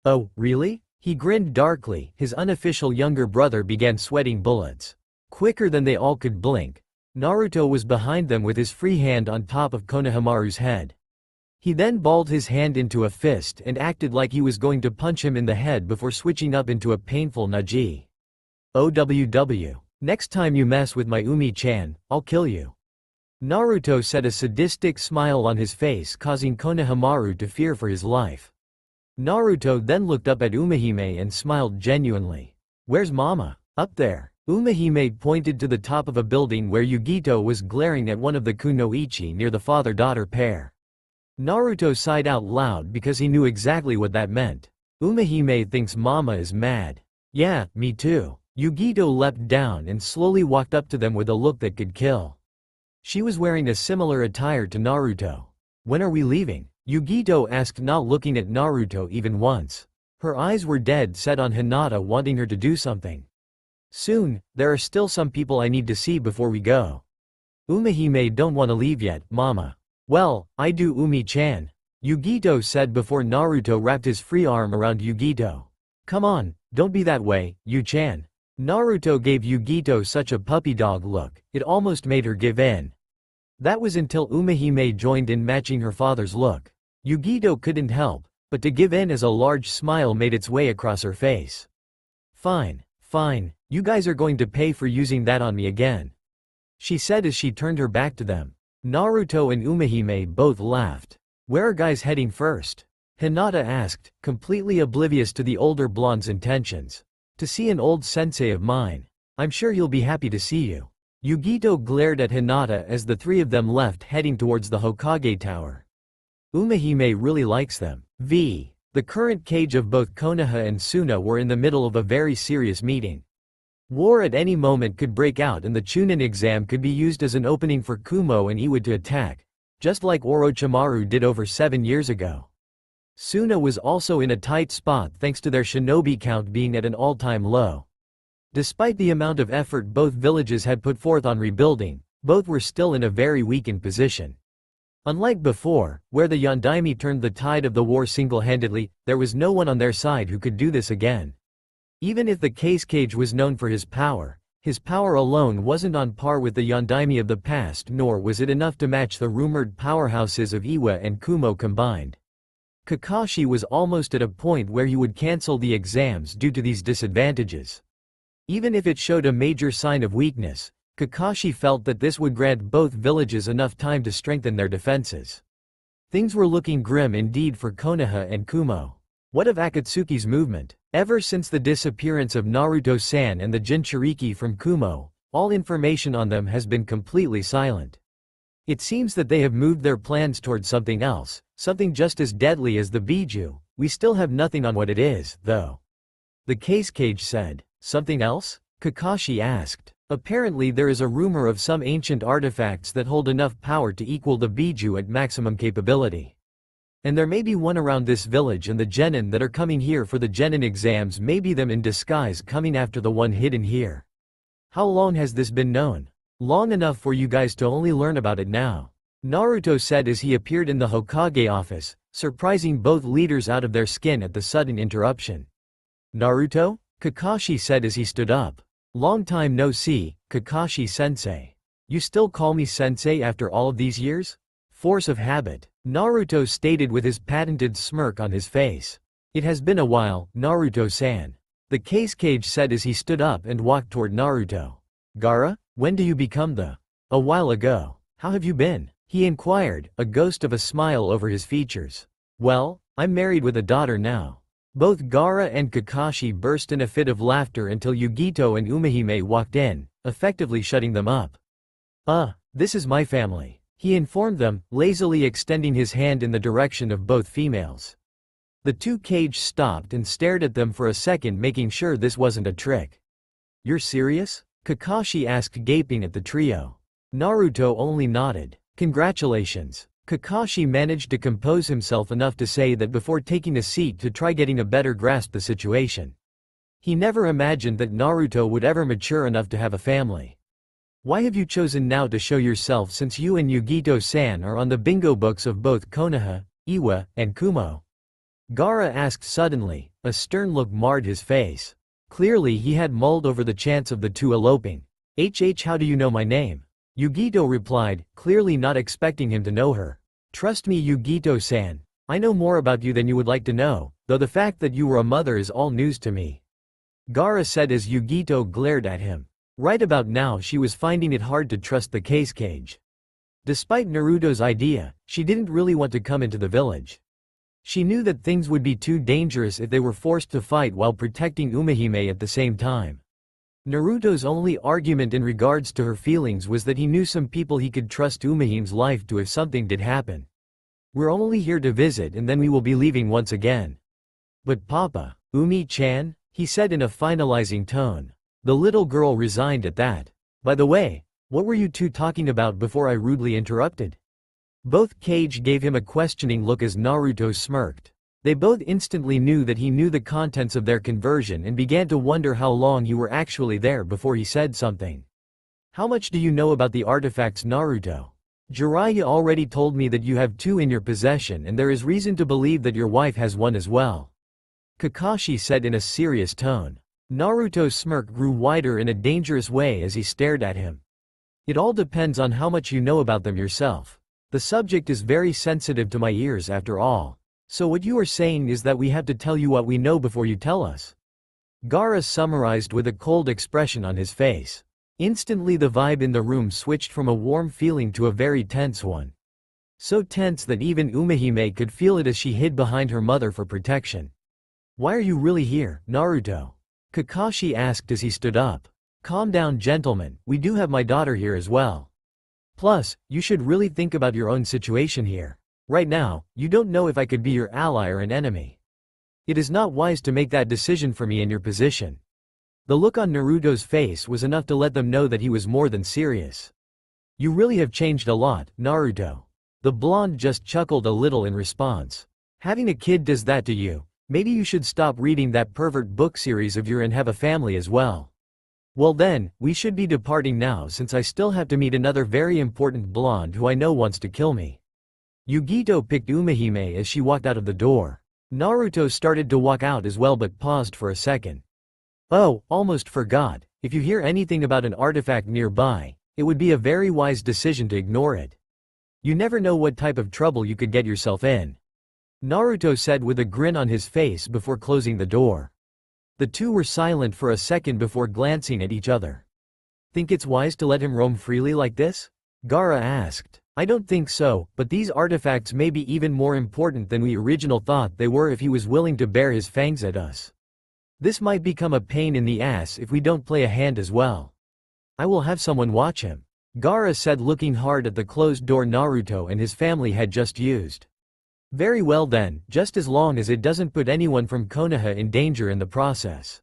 "Oh, really?" He grinned darkly. His unofficial younger brother began sweating bullets. Quicker than they all could blink, Naruto was behind them with his free hand on top of Konohamaru's head. He then balled his hand into a fist and acted like he was going to punch him in the head before switching up into a painful nagi. "OWW. Next time you mess with my Umi-chan, I'll kill you." Naruto said, a sadistic smile on his face causing Konohamaru to fear for his life. Naruto then looked up at Umehime and smiled genuinely. "Where's Mama?" "Up there." Umehime pointed to the top of a building where Yugito was glaring at one of the kunoichi near the father-daughter pair. Naruto sighed out loud because he knew exactly what that meant. Umehime thinks Mama is mad. "Yeah, me too." Yugito leapt down and slowly walked up to them with a look that could kill. She was wearing a similar attire to Naruto. "When are we leaving?" Yugito asked, not looking at Naruto even once. Her eyes were dead set on Hinata, wanting her to do something. "Soon, there are still some people I need to see before we go." "Umehime don't want to leave yet, Mama." "Well, I do, Umi-chan," Yugito said before Naruto wrapped his free arm around Yugito. "Come on, don't be that way, Yu-chan." Naruto gave Yugito such a puppy dog look, it almost made her give in. That was until Umehime joined in, matching her father's look. Yugito couldn't help but to give in as a large smile made its way across her face. Fine, you guys are going to pay for using that on me again," she said as she turned her back to them. Naruto and Umehime both laughed. "Where are guys heading first?" Hinata asked, completely oblivious to the older blonde's intentions. "To see an old sensei of mine. I'm sure he'll be happy to see you." Yugito glared at Hinata as the three of them left, heading towards the Hokage Tower. Umehime really likes them. The current cage of both Konoha and Suna were in the middle of a very serious meeting. War at any moment could break out and the Chunin exam could be used as an opening for Kumo and Iwa to attack, just like Orochimaru did over 7 years ago. Suna was also in a tight spot thanks to their shinobi count being at an all-time low. Despite the amount of effort both villages had put forth on rebuilding, both were still in a very weakened position. Unlike before, where the Yondaime turned the tide of the war single-handedly, there was no one on their side who could do this again. Even if the Case Cage was known for his power alone wasn't on par with the Yondaime of the past, nor was it enough to match the rumored powerhouses of Iwa and Kumo combined. Kakashi was almost at a point where he would cancel the exams due to these disadvantages. Even if it showed a major sign of weakness, Kakashi felt that this would grant both villages enough time to strengthen their defenses. Things were looking grim indeed for Konoha and Kumo. What of Akatsuki's movement? Ever since the disappearance of Naruto-san and the Jinchuriki from Kumo, all information on them has been completely silent. It seems that they have moved their plans towards something else, something just as deadly as the Biju. We still have nothing on what it is, though. The case cage said. Something else? Kakashi asked. Apparently there is a rumor of some ancient artifacts that hold enough power to equal the Biju at maximum capability. And there may be one around this village, and the genin that are coming here for the genin exams may be them in disguise coming after the one hidden here. How long has this been known? Long enough for you guys to only learn about it now. Naruto said as he appeared in the Hokage office, surprising both leaders out of their skin at the sudden interruption. Naruto? Kakashi said as he stood up. Long time no see, Kakashi-sensei. You still call me sensei after all of these years? Force of habit, Naruto stated with his patented smirk on his face. It has been a while, Naruto-san. The case cage said as he stood up and walked toward Naruto. Gaara, when do you become the? A while ago. How have you been? He inquired, a ghost of a smile over his features. Well, I'm married with a daughter now. Both Gaara and Kakashi burst in a fit of laughter until Yugito and Umehime walked in, effectively shutting them up. This is my family, he informed them, lazily extending his hand in the direction of both females. The two cage stopped and stared at them for a second, making sure this wasn't a trick. You're serious? Kakashi asked, gaping at the trio. Naruto only nodded. Congratulations. Kakashi managed to compose himself enough to say that before taking a seat to try getting a better grasp the situation. He never imagined that Naruto would ever mature enough to have a family. Why have you chosen now to show yourself, since you and Yugito-san are on the bingo books of both Konoha, Iwa, and Kumo? Gaara asked suddenly, a stern look marred his face. Clearly he had mulled over the chance of the two eloping. How do you know my name? Yugito replied, clearly not expecting him to know her. Trust me, Yugito-san, I know more about you than you would like to know, though the fact that you were a mother is all news to me. Gaara said as Yugito glared at him. Right about now she was finding it hard to trust the case cage. Despite Naruto's idea, she didn't really want to come into the village. She knew that things would be too dangerous if they were forced to fight while protecting Umehime at the same time. Naruto's only argument in regards to her feelings was that he knew some people he could trust Umehime's life to if something did happen. We're only here to visit and then we will be leaving once again. But Papa, Umi-chan? He said in a finalizing tone. The little girl resigned at that. By the way, what were you two talking about before I rudely interrupted? Both cage gave him a questioning look as Naruto smirked. They both instantly knew that he knew the contents of their conversion and began to wonder how long you were actually there before he said something. How much do you know about the artifacts, Naruto? Jiraiya already told me that you have two in your possession and there is reason to believe that your wife has one as well. Kakashi said in a serious tone. Naruto's smirk grew wider in a dangerous way as he stared at him. It all depends on how much you know about them yourself. The subject is very sensitive to my ears after all. So what you are saying is that we have to tell you what we know before you tell us? Gaara summarized with a cold expression on his face. Instantly the vibe in the room switched from a warm feeling to a very tense one. So tense that even Umehime could feel it as she hid behind her mother for protection. Why are you really here, Naruto? Kakashi asked as he stood up. Calm down, gentlemen, we do have my daughter here as well. Plus, you should really think about your own situation here. Right now, you don't know if I could be your ally or an enemy. It is not wise to make that decision for me in your position. The look on Naruto's face was enough to let them know that he was more than serious. You really have changed a lot, Naruto. The blonde just chuckled a little in response. Having a kid does that to you. Maybe you should stop reading that pervert book series of yours and have a family as well. Well then, we should be departing now since I still have to meet another very important blonde who I know wants to kill me. Yugito picked Umehime as she walked out of the door. Naruto started to walk out as well but paused for a second. Oh, almost forgot, if you hear anything about an artifact nearby, it would be a very wise decision to ignore it. You never know what type of trouble you could get yourself in. Naruto said with a grin on his face before closing the door. The two were silent for a second before glancing at each other. Think it's wise to let him roam freely like this? Gaara asked. I don't think so, but these artifacts may be even more important than we originally thought they were if he was willing to bare his fangs at us. This might become a pain in the ass if we don't play a hand as well. I will have someone watch him, Gaara said, looking hard at the closed door Naruto and his family had just used. Very well then, just as long as it doesn't put anyone from Konoha in danger in the process.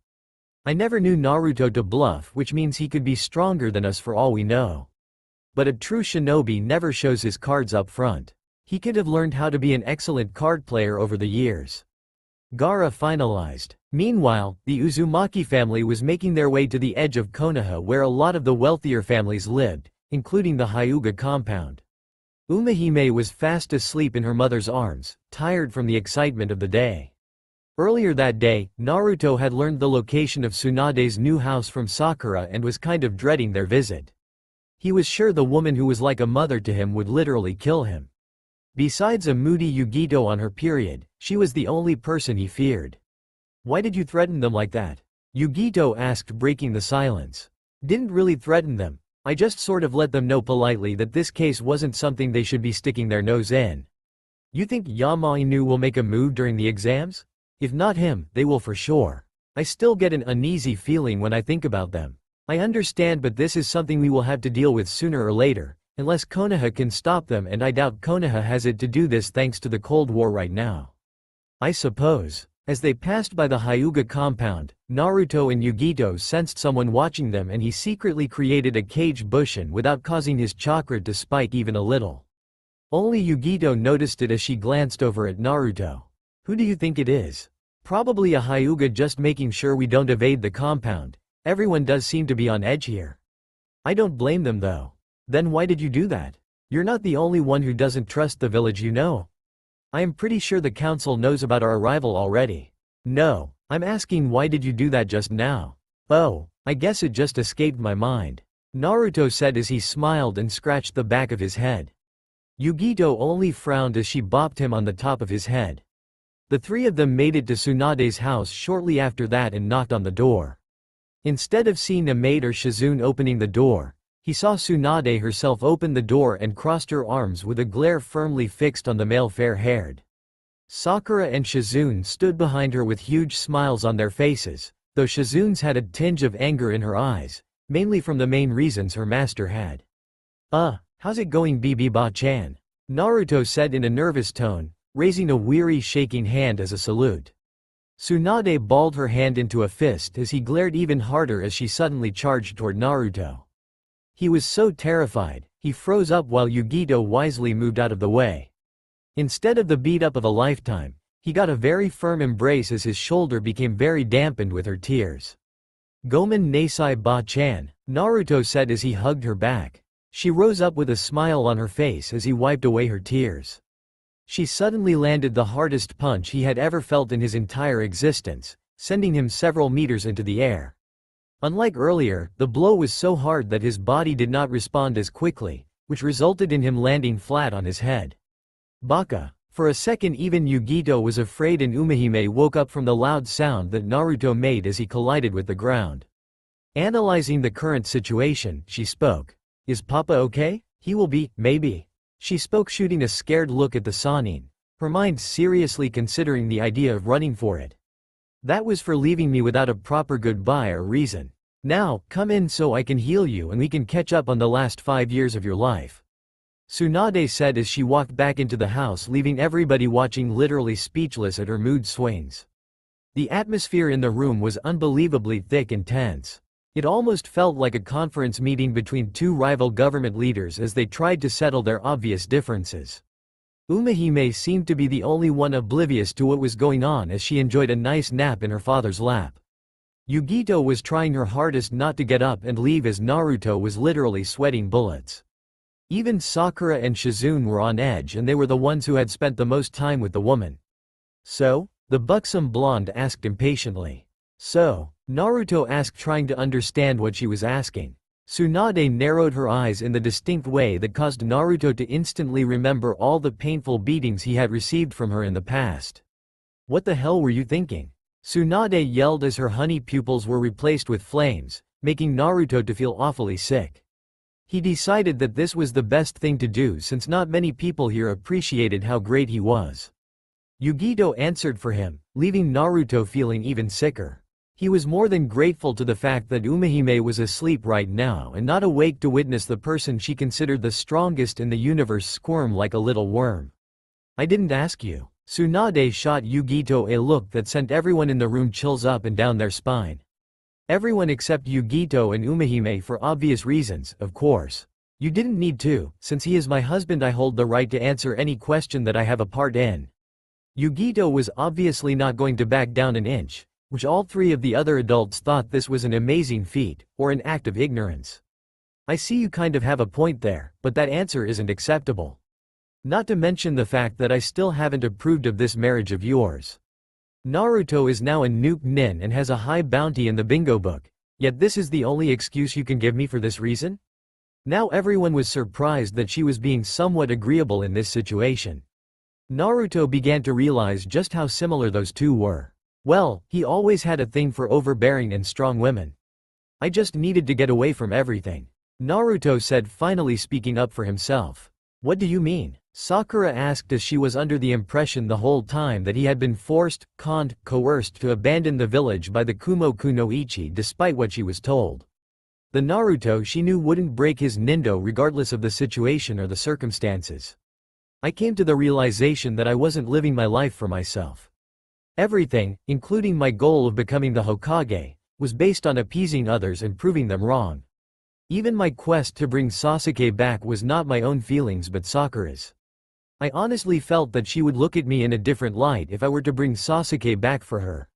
I never knew Naruto to bluff, which means he could be stronger than us for all we know. But a true shinobi never shows his cards up front. He could have learned how to be an excellent card player over the years. Gaara finalized. Meanwhile, the Uzumaki family was making their way to the edge of Konoha where a lot of the wealthier families lived, including the Hyuga compound. Umehime was fast asleep in her mother's arms, tired from the excitement of the day. Earlier that day, Naruto had learned the location of Tsunade's new house from Sakura and was kind of dreading their visit. He was sure the woman who was like a mother to him would literally kill him. Besides a moody Yugito on her period, she was the only person he feared. Why did you threaten them like that? Yugito asked, breaking the silence. Didn't really threaten them. I just sort of let them know politely that this case wasn't something they should be sticking their nose in. You think Yamainu will make a move during the exams? If not him, they will for sure. I still get an uneasy feeling when I think about them. I understand, but this is something we will have to deal with sooner or later, unless Konoha can stop them, and I doubt Konoha has it to do this thanks to the Cold War right now. I suppose. As they passed by the Hyuga compound, Naruto and Yugito sensed someone watching them and he secretly created a cage bushin without causing his chakra to spike even a little. Only Yugito noticed it as she glanced over at Naruto. Who do you think it is? Probably a Hyuga, just making sure we don't evade the compound. Everyone does seem to be on edge here. I don't blame them though. Then why did you do that? You're not the only one who doesn't trust the village, you know. I am pretty sure the council knows about our arrival already. No, I'm asking why did you do that just now? Oh, I guess it just escaped my mind, Naruto said as he smiled and scratched the back of his head. Yugito only frowned as she bopped him on the top of his head. The three of them made it to Tsunade's house shortly after that and knocked on the door. Instead of seeing a maid or Shizune opening the door, he saw Tsunade herself open the door and crossed her arms with a glare firmly fixed on the male fair-haired. Sakura and Shizune stood behind her with huge smiles on their faces, though Shizune's had a tinge of anger in her eyes, mainly from the main reasons her master had. How's it going, Bibi-ba-chan? Naruto said in a nervous tone, raising a weary shaking hand as a salute. Tsunade balled her hand into a fist as he glared even harder as she suddenly charged toward Naruto. He was so terrified, he froze up while Yugito wisely moved out of the way. Instead of the beat-up of a lifetime, he got a very firm embrace as his shoulder became very dampened with her tears. Gomen Nasai ba-chan, Naruto said as he hugged her back. She rose up with a smile on her face as he wiped away her tears. She suddenly landed the hardest punch he had ever felt in his entire existence, sending him several meters into the air. Unlike earlier, the blow was so hard that his body did not respond as quickly, which resulted in him landing flat on his head. Baka. For a second even Yugito was afraid and Umehime woke up from the loud sound that Naruto made as he collided with the ground. Analyzing the current situation, she spoke. Is Papa okay? He will be, maybe. She spoke, shooting a scared look at the Sannin, her mind seriously considering the idea of running for it. That was for leaving me without a proper goodbye or reason. Now, come in so I can heal you and we can catch up on the last 5 years of your life. Tsunade said as she walked back into the house, leaving everybody watching literally speechless at her mood swings. The atmosphere in the room was unbelievably thick and tense. It almost felt like a conference meeting between two rival government leaders as they tried to settle their obvious differences. Umehime seemed to be the only one oblivious to what was going on as she enjoyed a nice nap in her father's lap. Yugito was trying her hardest not to get up and leave as Naruto was literally sweating bullets. Even Sakura and Shizune were on edge and they were the ones who had spent the most time with the woman. So? The buxom blonde asked impatiently. So? Naruto asked, trying to understand what she was asking. Tsunade narrowed her eyes in the distinct way that caused Naruto to instantly remember all the painful beatings he had received from her in the past. What the hell were you thinking? Tsunade yelled as her honey pupils were replaced with flames, making Naruto to feel awfully sick. He decided that this was the best thing to do since not many people here appreciated how great he was. Yugito answered for him, leaving Naruto feeling even sicker. He was more than grateful to the fact that Umehime was asleep right now and not awake to witness the person she considered the strongest in the universe squirm like a little worm. "I didn't ask you." Tsunade shot Yugito a look that sent everyone in the room chills up and down their spine. Everyone except Yugito and Umehime for obvious reasons, of course. "You didn't need to, since he is my husband I hold the right to answer any question that I have a part in." Yugito was obviously not going to back down an inch, which all three of the other adults thought this was an amazing feat, or an act of ignorance. "I see you kind of have a point there, but that answer isn't acceptable. Not to mention the fact that I still haven't approved of this marriage of yours. Naruto is now a nuke nin and has a high bounty in the bingo book, yet this is the only excuse you can give me for this reason?" Now everyone was surprised that she was being somewhat agreeable in this situation. Naruto began to realize just how similar those two were. Well, he always had a thing for overbearing and strong women. "I just needed to get away from everything," Naruto said, finally speaking up for himself. "What do you mean?" Sakura asked, as she was under the impression the whole time that he had been forced, conned, coerced to abandon the village by the Kumo Kunoichi despite what she was told. The Naruto she knew wouldn't break his nindo regardless of the situation or the circumstances. "I came to the realization that I wasn't living my life for myself. Everything, including my goal of becoming the Hokage, was based on appeasing others and proving them wrong. Even my quest to bring Sasuke back was not my own feelings but Sakura's. I honestly felt that she would look at me in a different light if I were to bring Sasuke back for her."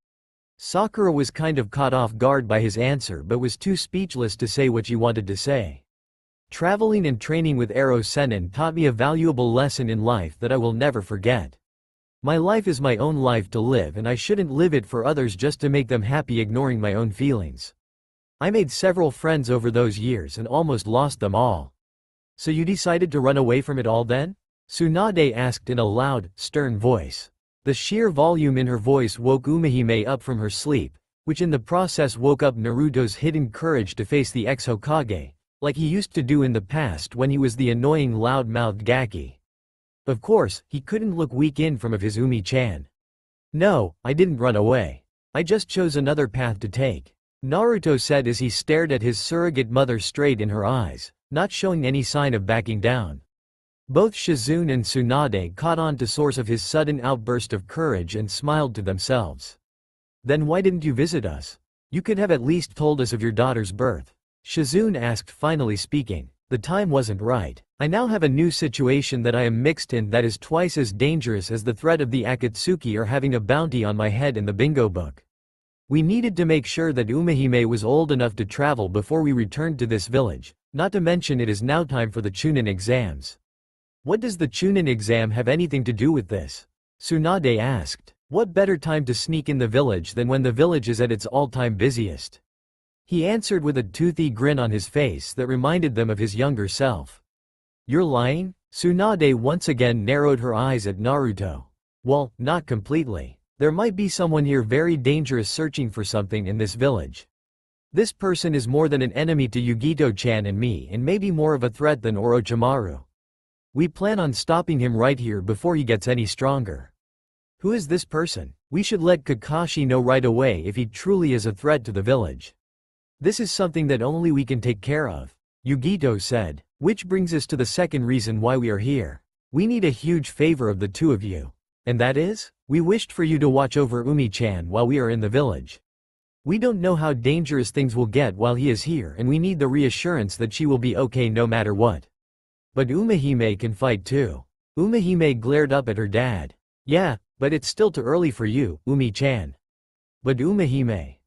Sakura was kind of caught off guard by his answer but was too speechless to say what she wanted to say. "Traveling and training with Ero Sennin taught me a valuable lesson in life that I will never forget. My life is my own life to live and I shouldn't live it for others just to make them happy, ignoring my own feelings. I made several friends over those years and almost lost them all." "So you decided to run away from it all then?" Tsunade asked in a loud, stern voice. The sheer volume in her voice woke Umehime up from her sleep, which in the process woke up Naruto's hidden courage to face the ex-Hokage, like he used to do in the past when he was the annoying loud-mouthed Gaki. Of course, he couldn't look weak in front of his Umi-chan. "No, I didn't run away. I just chose another path to take," Naruto said as he stared at his surrogate mother straight in her eyes, not showing any sign of backing down. Both Shizune and Tsunade caught on to source of his sudden outburst of courage and smiled to themselves. "Then why didn't you visit us? You could have at least told us of your daughter's birth," Shizune asked, finally speaking. "The time wasn't right. I now have a new situation that I am mixed in that is twice as dangerous as the threat of the Akatsuki or having a bounty on my head in the bingo book. We needed to make sure that Umehime was old enough to travel before we returned to this village, not to mention it is now time for the Chunin exams." "What does the Chunin exam have anything to do with this?" Tsunade asked. "What better time to sneak in the village than when the village is at its all-time busiest?" He answered with a toothy grin on his face that reminded them of his younger self. "You're lying?" Tsunade once again narrowed her eyes at Naruto. "Well, not completely. There might be someone here very dangerous searching for something in this village. This person is more than an enemy to Yugito-chan and me and maybe more of a threat than Orochimaru. We plan on stopping him right here before he gets any stronger." "Who is this person? We should let Kakashi know right away if he truly is a threat to the village. This is something that only we can take care of," Yugito said. "Which brings us to the second reason why we are here. We need a huge favor of the two of you. And that is? We wished for you to watch over Umi-chan while we are in the village. We don't know how dangerous things will get while he is here and we need the reassurance that she will be okay no matter what." "But Umehime can fight too." Umehime glared up at her dad. "Yeah, but it's still too early for you, Umi-chan." "But Umehime,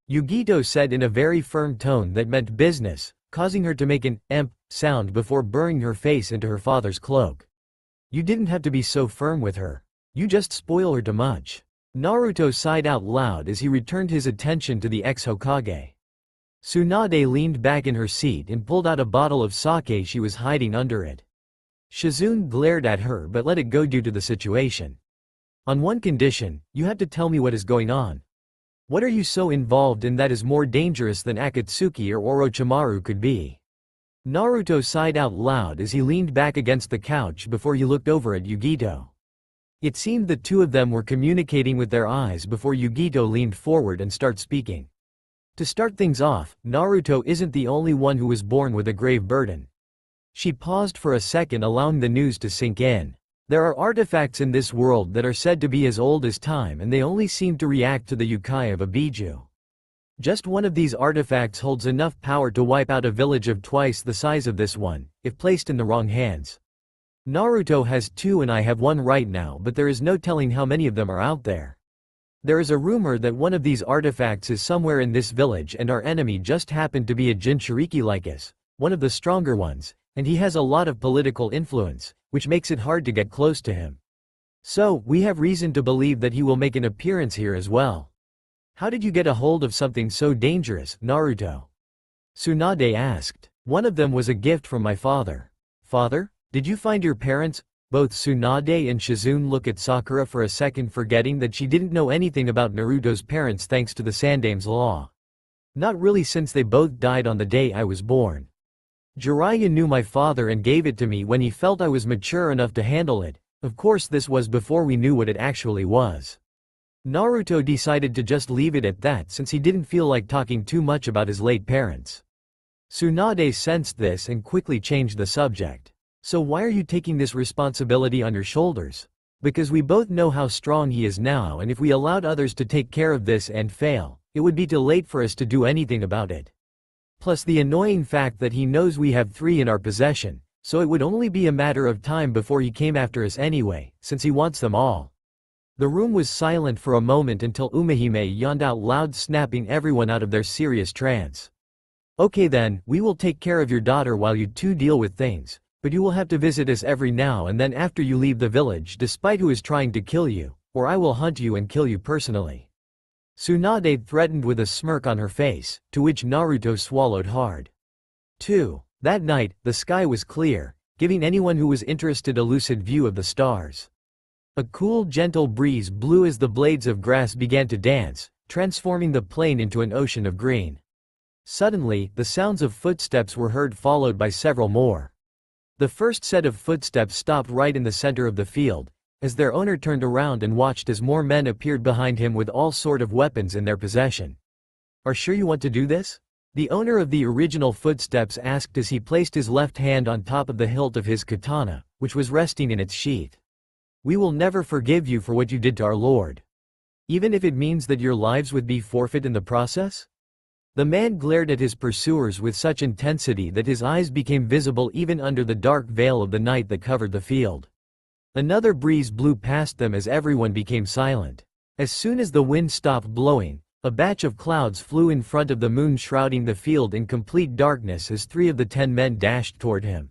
Yugito said in a very firm tone that meant business, causing her to make an sound before burying her face into her father's cloak. "You didn't have to be so firm with her. You just spoil her too much." Naruto sighed out loud as he returned his attention to the ex-Hokage. Tsunade leaned back in her seat and pulled out a bottle of sake she was hiding under it. Shizune glared at her but let it go due to the situation. "On one condition, you have to tell me what is going on." What are you so involved in that is more dangerous than Akatsuki or Orochimaru could be? Naruto sighed out loud as he leaned back against the couch before he looked over at Yugito. It seemed the two of them were communicating with their eyes before Yugito leaned forward and started speaking. To start things off, Naruto isn't the only one who was born with a grave burden. She paused for a second, allowing the news to sink in. There are artifacts in this world that are said to be as old as time, and they only seem to react to the yokai of a biju. Just one of these artifacts holds enough power to wipe out a village of twice the size of this one, if placed in the wrong hands. Naruto has two and I have one right now, but there is no telling how many of them are out there. There is a rumor that one of these artifacts is somewhere in this village, and our enemy just happened to be a Jinchuriki like us, one of the stronger ones, and he has a lot of political influence, which makes it hard to get close to him. So, we have reason to believe that he will make an appearance here as well. How did you get a hold of something so dangerous, Naruto? Tsunade asked. One of them was a gift from my father. Father? Did you find your parents? Both Tsunade and Shizune look at Sakura for a second, forgetting that she didn't know anything about Naruto's parents thanks to the Sandame's law. Not really, since they both died on the day I was born. Jiraiya knew my father and gave it to me when he felt I was mature enough to handle it. Of course, this was before we knew what it actually was. Naruto decided to just leave it at that since he didn't feel like talking too much about his late parents. Tsunade sensed this and quickly changed the subject. So why are you taking this responsibility on your shoulders? Because we both know how strong he is now, and if we allowed others to take care of this and fail, it would be too late for us to do anything about it. Plus the annoying fact that he knows we have 3 in our possession, so it would only be a matter of time before he came after us anyway, since he wants them all. The room was silent for a moment until Umehime yawned out loud, snapping everyone out of their serious trance. Okay then, we will take care of your daughter while you two deal with things. But you will have to visit us every now and then after you leave the village, despite who is trying to kill you, or I will hunt you and kill you personally. Tsunade threatened with a smirk on her face, to which Naruto swallowed hard. 2. That night, the sky was clear, giving anyone who was interested a lucid view of the stars. A cool, gentle breeze blew as the blades of grass began to dance, transforming the plain into an ocean of green. Suddenly, the sounds of footsteps were heard, followed by several more. The first set of footsteps stopped right in the center of the field, as their owner turned around and watched as more men appeared behind him with all sort of weapons in their possession. Are sure you want to do this? The owner of the original footsteps asked as he placed his left hand on top of the hilt of his katana, which was resting in its sheath. We will never forgive you for what you did to our lord. Even if it means that your lives would be forfeit in the process? The man glared at his pursuers with such intensity that his eyes became visible even under the dark veil of the night that covered the field. Another breeze blew past them as everyone became silent. As soon as the wind stopped blowing, a batch of clouds flew in front of the moon, shrouding the field in complete darkness as 3 of the 10 men dashed toward him.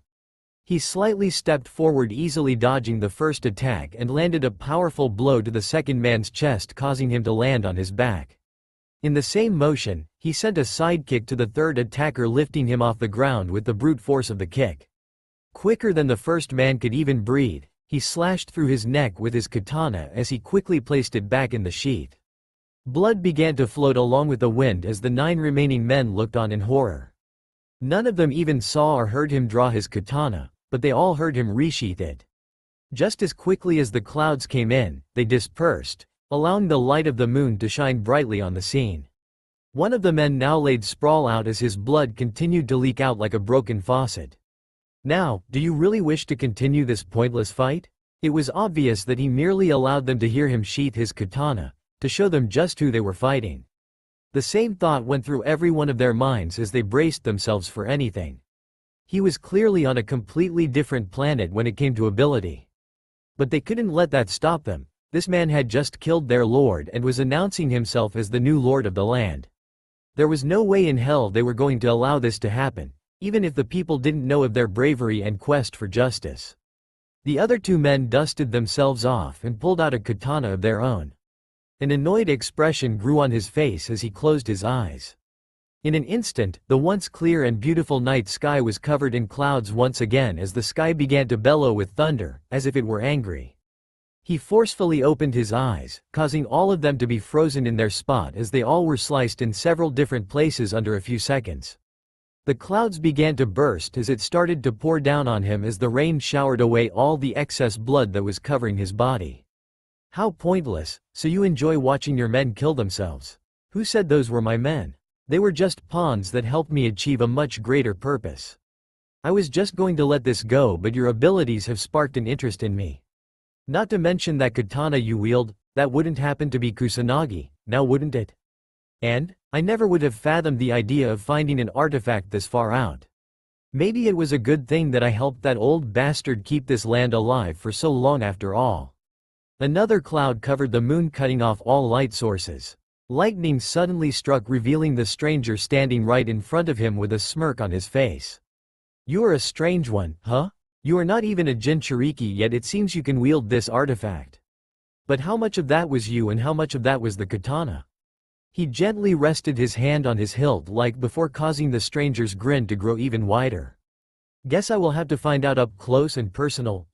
He slightly stepped forward, easily dodging the first attack, and landed a powerful blow to the second man's chest, causing him to land on his back. In the same motion, he sent a sidekick to the third attacker, lifting him off the ground with the brute force of the kick. Quicker than the first man could even breathe, he slashed through his neck with his katana as he quickly placed it back in the sheath. Blood began to float along with the wind as the 9 remaining men looked on in horror. None of them even saw or heard him draw his katana, but they all heard him resheath it. Just as quickly as the clouds came in, they dispersed, allowing the light of the moon to shine brightly on the scene. One of the men now laid sprawl out as his blood continued to leak out like a broken faucet. Now, do you really wish to continue this pointless fight? It was obvious that he merely allowed them to hear him sheath his katana, to show them just who they were fighting. The same thought went through every one of their minds as they braced themselves for anything. He was clearly on a completely different planet when it came to ability. But they couldn't let that stop them. This man had just killed their lord and was announcing himself as the new lord of the land. There was no way in hell they were going to allow this to happen, even if the people didn't know of their bravery and quest for justice. The other 2 men dusted themselves off and pulled out a katana of their own. An annoyed expression grew on his face as he closed his eyes. In an instant, the once clear and beautiful night sky was covered in clouds once again as the sky began to bellow with thunder, as if it were angry. He forcefully opened his eyes, causing all of them to be frozen in their spot as they all were sliced in several different places under a few seconds. The clouds began to burst as it started to pour down on him as the rain showered away all the excess blood that was covering his body. How pointless. So you enjoy watching your men kill themselves? Who said those were my men? They were just pawns that helped me achieve a much greater purpose. I was just going to let this go, but your abilities have sparked an interest in me. Not to mention that katana you wield, that wouldn't happen to be Kusanagi, now wouldn't it? And, I never would have fathomed the idea of finding an artifact this far out. Maybe it was a good thing that I helped that old bastard keep this land alive for so long after all. Another cloud covered the moon, cutting off all light sources. Lightning suddenly struck, revealing the stranger standing right in front of him with a smirk on his face. You are a strange one, huh? You are not even a Jinchuriki, yet it seems you can wield this artifact. But how much of that was you and how much of that was the katana? He gently rested his hand on his hilt before causing the stranger's grin to grow even wider. Guess I will have to find out up close and personal,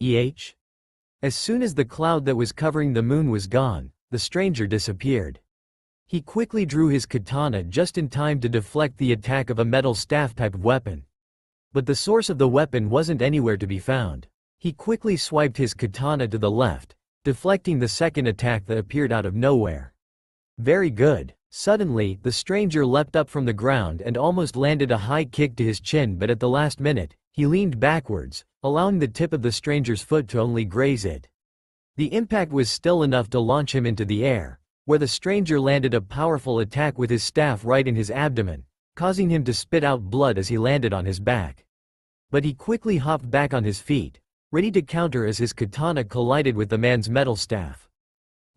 As soon as the cloud that was covering the moon was gone, the stranger disappeared. He quickly drew his katana just in time to deflect the attack of a metal staff type of weapon. But the source of the weapon wasn't anywhere to be found. He quickly swiped his katana to the left, deflecting the second attack that appeared out of nowhere. Very good. Suddenly, the stranger leapt up from the ground and almost landed a high kick to his chin, but at the last minute, he leaned backwards, allowing the tip of the stranger's foot to only graze it. The impact was still enough to launch him into the air, where the stranger landed a powerful attack with his staff right in his abdomen, causing him to spit out blood as he landed on his back. But he quickly hopped back on his feet, ready to counter as his katana collided with the man's metal staff.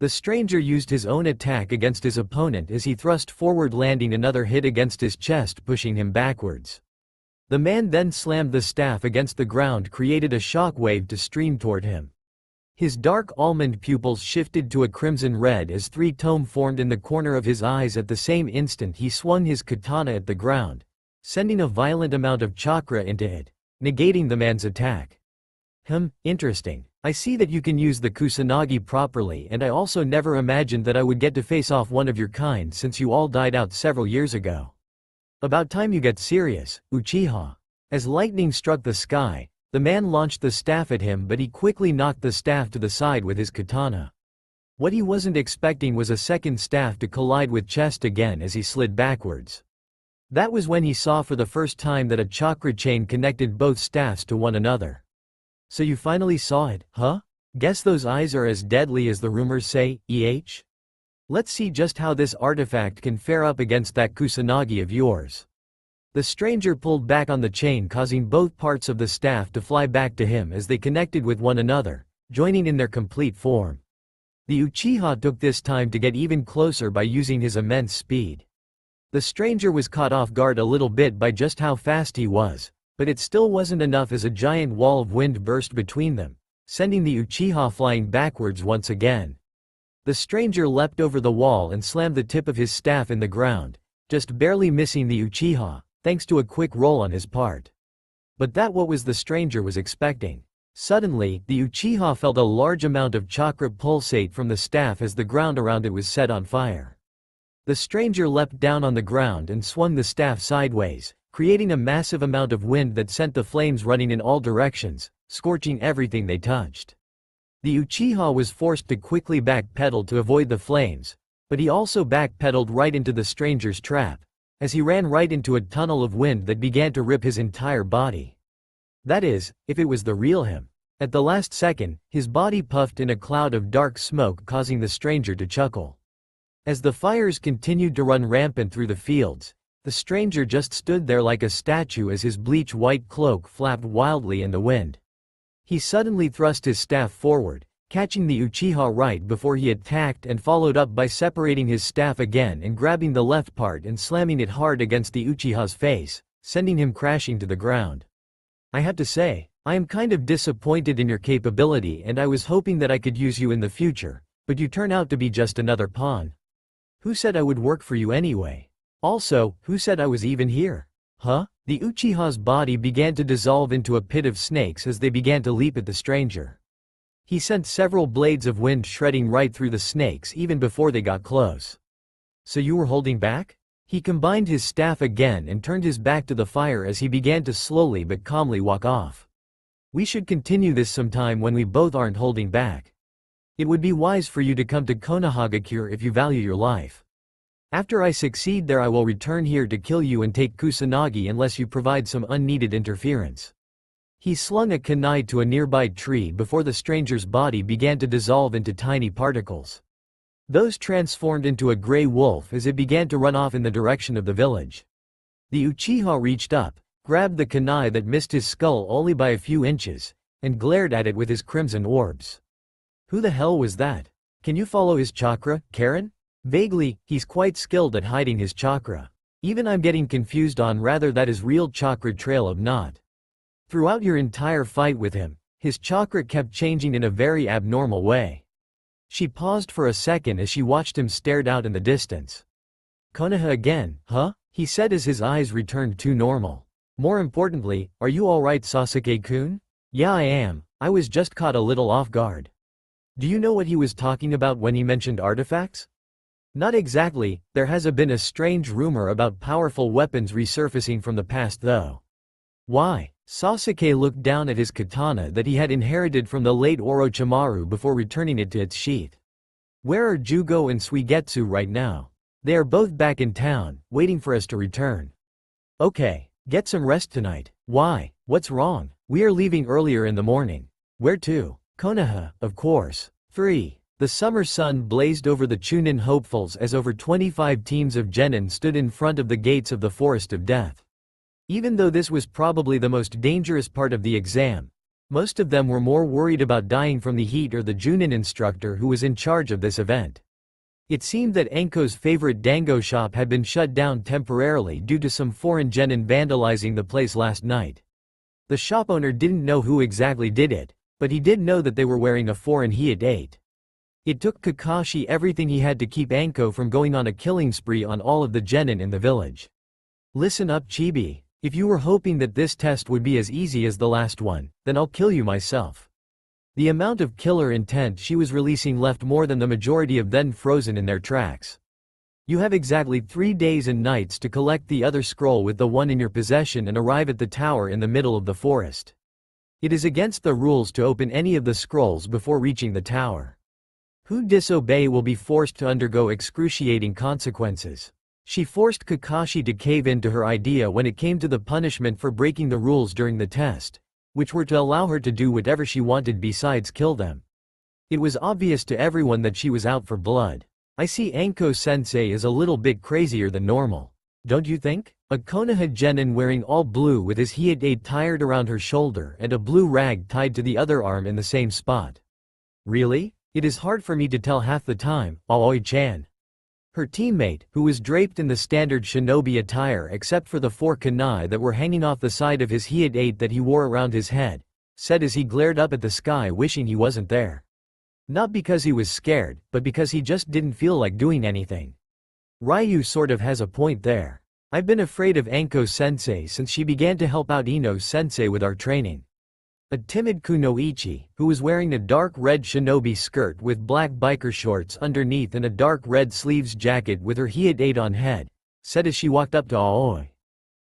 The stranger used his own attack against his opponent as he thrust forward, landing another hit against his chest, pushing him backwards. The man then slammed the staff against the ground, created a shock wave to stream toward him. His dark almond pupils shifted to a crimson red as three tomes formed in the corner of his eyes. At the same instant, he swung his katana at the ground, sending a violent amount of chakra into it, negating the man's attack. Interesting. I see that you can use the Kusanagi properly, and I also never imagined that I would get to face off one of your kind since you all died out several years ago. About time you get serious, Uchiha. As lightning struck the sky, the man launched the staff at him, but he quickly knocked the staff to the side with his katana. What he wasn't expecting was a second staff to collide with chest again as he slid backwards. That was when he saw for the first time that a chakra chain connected both staffs to one another. So you finally saw it, huh? Guess those eyes are as deadly as the rumors say, Let's see just how this artifact can fare up against that Kusanagi of yours. The stranger pulled back on the chain, causing both parts of the staff to fly back to him as they connected with one another, joining in their complete form. The Uchiha took this time to get even closer by using his immense speed. The stranger was caught off guard a little bit by just how fast he was, but it still wasn't enough as a giant wall of wind burst between them, sending the Uchiha flying backwards once again. The stranger leapt over the wall and slammed the tip of his staff in the ground, just barely missing the Uchiha, thanks to a quick roll on his part. But that what was the stranger was expecting. Suddenly, the Uchiha felt a large amount of chakra pulsate from the staff as the ground around it was set on fire. The stranger leapt down on the ground and swung the staff sideways, creating a massive amount of wind that sent the flames running in all directions, scorching everything they touched. The Uchiha was forced to quickly backpedal to avoid the flames, but he also backpedaled right into the stranger's trap, as he ran right into a tunnel of wind that began to rip his entire body. That is, if it was the real him. At the last second, his body puffed in a cloud of dark smoke, causing the stranger to chuckle. As the fires continued to run rampant through the fields, the stranger just stood there like a statue as his bleach-white cloak flapped wildly in the wind. He suddenly thrust his staff forward, catching the Uchiha right before he attacked, and followed up by separating his staff again and grabbing the left part and slamming it hard against the Uchiha's face, sending him crashing to the ground. I have to say, I am kind of disappointed in your capability, and I was hoping that I could use you in the future, but you turn out to be just another pawn. Who said I would work for you anyway? Also, who said I was even here? Huh? The Uchiha's body began to dissolve into a pit of snakes as they began to leap at the stranger. He sent several blades of wind shredding right through the snakes even before they got close. So you were holding back? He combined his staff again and turned his back to the fire as he began to slowly but calmly walk off. We should continue this sometime when we both aren't holding back. It would be wise for you to come to Konohagakure if you value your life. After I succeed there I will return here to kill you and take Kusanagi unless you provide some unneeded interference. He slung a kunai to a nearby tree before the stranger's body began to dissolve into tiny particles. Those transformed into a gray wolf as it began to run off in the direction of the village. The Uchiha reached up, grabbed the kunai that missed his skull only by a few inches, and glared at it with his crimson orbs. Who the hell was that? Can you follow his chakra, Karen? Vaguely, he's quite skilled at hiding his chakra. Even I'm getting confused on rather that his real chakra trail of not. Throughout your entire fight with him, his chakra kept changing in a very abnormal way. She paused for a second as she watched him stared out in the distance. Konoha again, huh? He said as his eyes returned to normal. More importantly, are you alright, Sasuke-kun? Yeah, I am. I was just caught a little off guard. Do you know what he was talking about when he mentioned artifacts? Not exactly. There has been a strange rumor about powerful weapons resurfacing from the past though. Why? Sasuke looked down at his katana that he had inherited from the late Orochimaru before returning it to its sheath. Where are Jugo and Suigetsu right now? They are both back in town, waiting for us to return. Okay, get some rest tonight. Why? What's wrong? We are leaving earlier in the morning. Where to? Konoha, of course. 3. The summer sun blazed over the Chunin hopefuls as over 25 teams of genin stood in front of the gates of the Forest of Death. Even though this was probably the most dangerous part of the exam, most of them were more worried about dying from the heat or the Junin instructor who was in charge of this event. It seemed that Anko's favorite dango shop had been shut down temporarily due to some foreign genin vandalizing the place last night. The shop owner didn't know who exactly did it, but he did know that they were wearing a foreign Hiite. It took Kakashi everything he had to keep Anko from going on a killing spree on all of the genin in the village. Listen up, Chibi. If you were hoping that this test would be as easy as the last one, then I'll kill you myself. The amount of killer intent she was releasing left more than the majority of them frozen in their tracks. You have exactly 3 days and nights to collect the other scroll with the one in your possession and arrive at the tower in the middle of the forest. It is against the rules to open any of the scrolls before reaching the tower. Who disobey will be forced to undergo excruciating consequences. She forced Kakashi to cave in to her idea when it came to the punishment for breaking the rules during the test, which were to allow her to do whatever she wanted besides kill them. It was obvious to everyone that she was out for blood. I see Anko-sensei is a little bit crazier than normal. Don't you think? A Konoha genin wearing all blue with his Hiite tied around her shoulder and a blue rag tied to the other arm in the same spot. Really? It is hard for me to tell half the time, Aoi-chan. Her teammate, who was draped in the standard shinobi attire except for the 4 kunai that were hanging off the side of his Hiite that he wore around his head, said as he glared up at the sky wishing he wasn't there. Not because he was scared, but because he just didn't feel like doing anything. Ryu sort of has a point there. I've been afraid of Anko-sensei since she began to help out Ino-sensei with our training. A timid kunoichi, who was wearing a dark red shinobi skirt with black biker shorts underneath and a dark red sleeves jacket with her Hiite on head, said as she walked up to Aoi.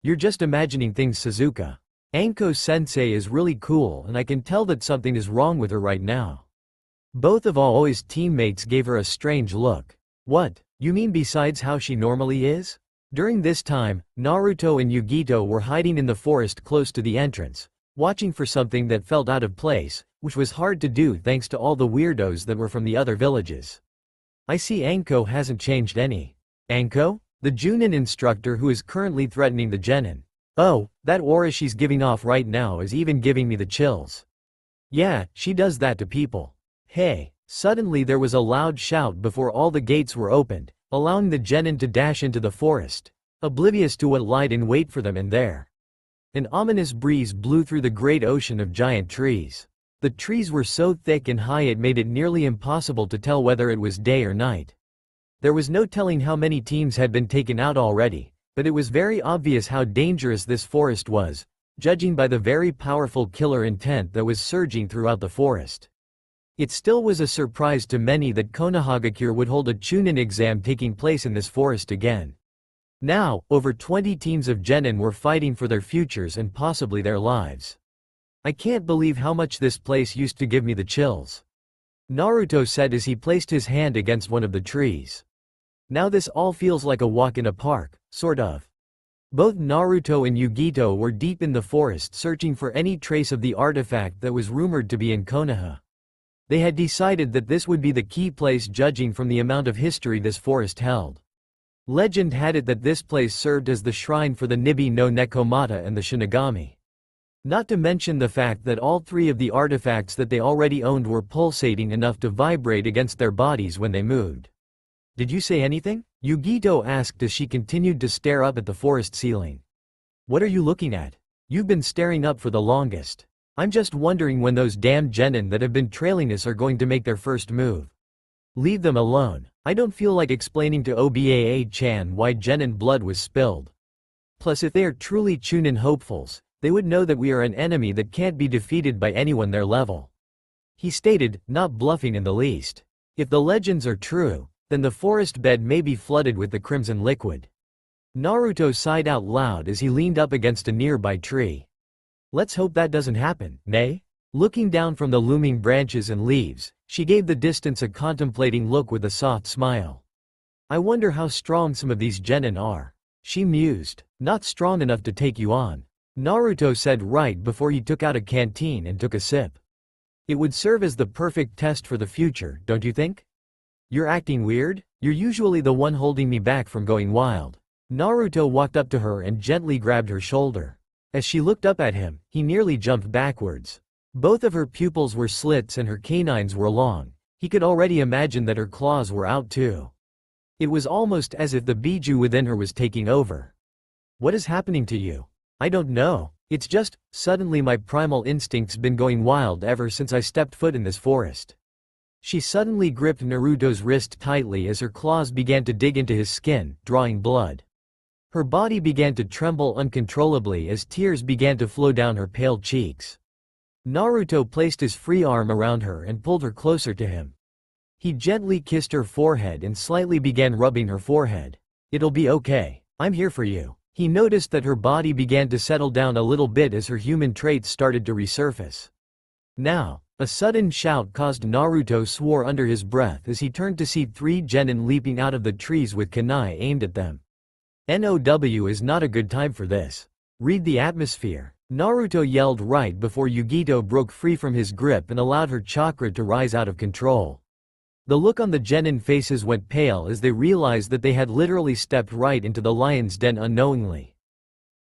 You're just imagining things, Suzuka. Anko-sensei is really cool and I can tell that something is wrong with her right now. Both of Aoi's teammates gave her a strange look. What, you mean besides how she normally is? During this time, Naruto and Yugito were hiding in the forest close to the entrance, watching for something that felt out of place, which was hard to do thanks to all the weirdos that were from the other villages. I see Anko hasn't changed any. Anko? The Junin instructor who is currently threatening the genin. Oh, that aura she's giving off right now is even giving me the chills. Yeah, she does that to people. Hey, suddenly there was a loud shout before all the gates were opened, allowing the genin to dash into the forest, oblivious to what lied in wait for them in there. An ominous breeze blew through the great ocean of giant trees. The trees were so thick and high it made it nearly impossible to tell whether it was day or night. There was no telling how many teams had been taken out already, but it was very obvious how dangerous this forest was, judging by the very powerful killer intent that was surging throughout the forest. It still was a surprise to many that Konohagakure would hold a Chunin exam taking place in this forest again. Now, over 20 teams of genin were fighting for their futures and possibly their lives. I can't believe how much this place used to give me the chills. Naruto said as he placed his hand against one of the trees. Now this all feels like a walk in a park, sort of. Both Naruto and Yugito were deep in the forest searching for any trace of the artifact that was rumored to be in Konoha. They had decided that this would be the key place judging from the amount of history this forest held. Legend had it that this place served as the shrine for the Nibi no Nekomata and the Shinigami. Not to mention the fact that all three of the artifacts that they already owned were pulsating enough to vibrate against their bodies when they moved. Did you say anything? Yugito asked as she continued to stare up at the forest ceiling. What are you looking at? You've been staring up for the longest. I'm just wondering when those damn genin that have been trailing us are going to make their first move. Leave them alone. I don't feel like explaining to Obaa-chan why genin blood was spilled. Plus if they are truly Chunin hopefuls, they would know that we are an enemy that can't be defeated by anyone their level. He stated, not bluffing in the least. If the legends are true, then the forest bed may be flooded with the crimson liquid. Naruto sighed out loud as he leaned up against a nearby tree. Let's hope that doesn't happen, nay? Looking down from the looming branches and leaves, she gave the distance a contemplating look with a soft smile. I wonder how strong some of these genin are. She mused. Not strong enough to take you on. Naruto said right before he took out a canteen and took a sip. It would serve as the perfect test for the future, don't you think? You're acting weird? You're usually the one holding me back from going wild. Naruto walked up to her and gently grabbed her shoulder. As she looked up at him, he nearly jumped backwards. Both of her pupils were slits and her canines were long. He could already imagine that her claws were out too. It was almost as if the Biju within her was taking over. What is happening to you? I don't know. It's just, suddenly my primal instinct's been going wild ever since I stepped foot in this forest. She suddenly gripped Naruto's wrist tightly as her claws began to dig into his skin, drawing blood. Her body began to tremble uncontrollably as tears began to flow down her pale cheeks. Naruto placed his free arm around her and pulled her closer to him. He gently kissed her forehead and slightly began rubbing her forehead. It'll be okay. I'm here for you. He noticed that her body began to settle down a little bit as her human traits started to resurface. Now, a sudden shout caused Naruto swore under his breath as he turned to see three genin leaping out of the trees with kunai aimed at them. NOW is not a good time for this. Read the atmosphere. Naruto yelled right before Yugito broke free from his grip and allowed her chakra to rise out of control. The look on the genin faces went pale as they realized that they had literally stepped right into the lion's den unknowingly.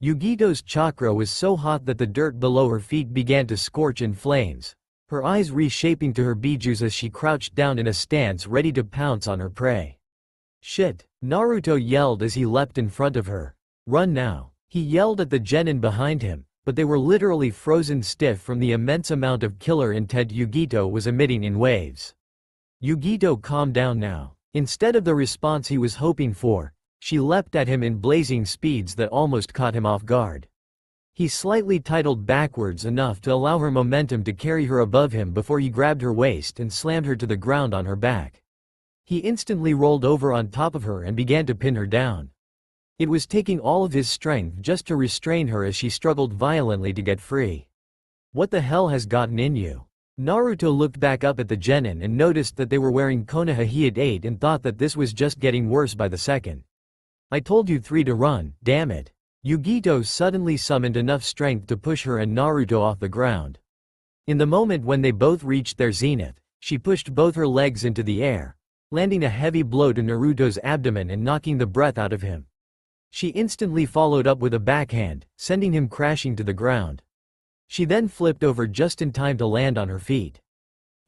Yugito's chakra was so hot that the dirt below her feet began to scorch in flames, her eyes reshaping to her bijus as she crouched down in a stance ready to pounce on her prey. Shit! Naruto yelled as he leapt in front of her. Run now! He yelled at the genin behind him, but they were literally frozen stiff from the immense amount of killer intent Yugito was emitting in waves. Yugito calmed down now. Instead of the response he was hoping for, she leapt at him in blazing speeds that almost caught him off guard. He slightly tidled backwards enough to allow her momentum to carry her above him before he grabbed her waist and slammed her to the ground on her back. He instantly rolled over on top of her and began to pin her down. It was taking all of his strength just to restrain her as she struggled violently to get free. What the hell has gotten in you? Naruto looked back up at the genin and noticed that they were wearing Konoha Hyuga 8 and thought that this was just getting worse by the second. I told you three to run, damn it. Yugito suddenly summoned enough strength to push her and Naruto off the ground. In the moment when they both reached their zenith, she pushed both her legs into the air, landing a heavy blow to Naruto's abdomen and knocking the breath out of him. She instantly followed up with a backhand, sending him crashing to the ground. She then flipped over just in time to land on her feet.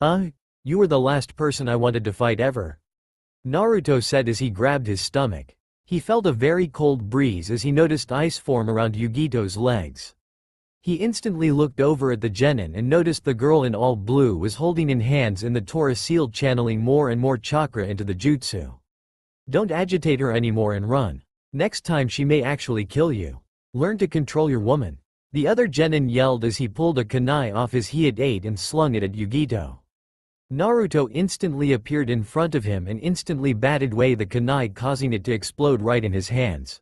You were the last person I wanted to fight ever. Naruto said as he grabbed his stomach. He felt a very cold breeze as he noticed ice form around Yugito's legs. He instantly looked over at the genin and noticed the girl in all blue was holding in hands in the Tora seal channeling more and more chakra into the jutsu. Don't agitate her anymore and run. Next time she may actually kill you. Learn to control your woman. The other genin yelled as he pulled a kunai off his Hyuga 8 and slung it at Yugito. Naruto instantly appeared in front of him and instantly batted away the kunai, causing it to explode right in his hands.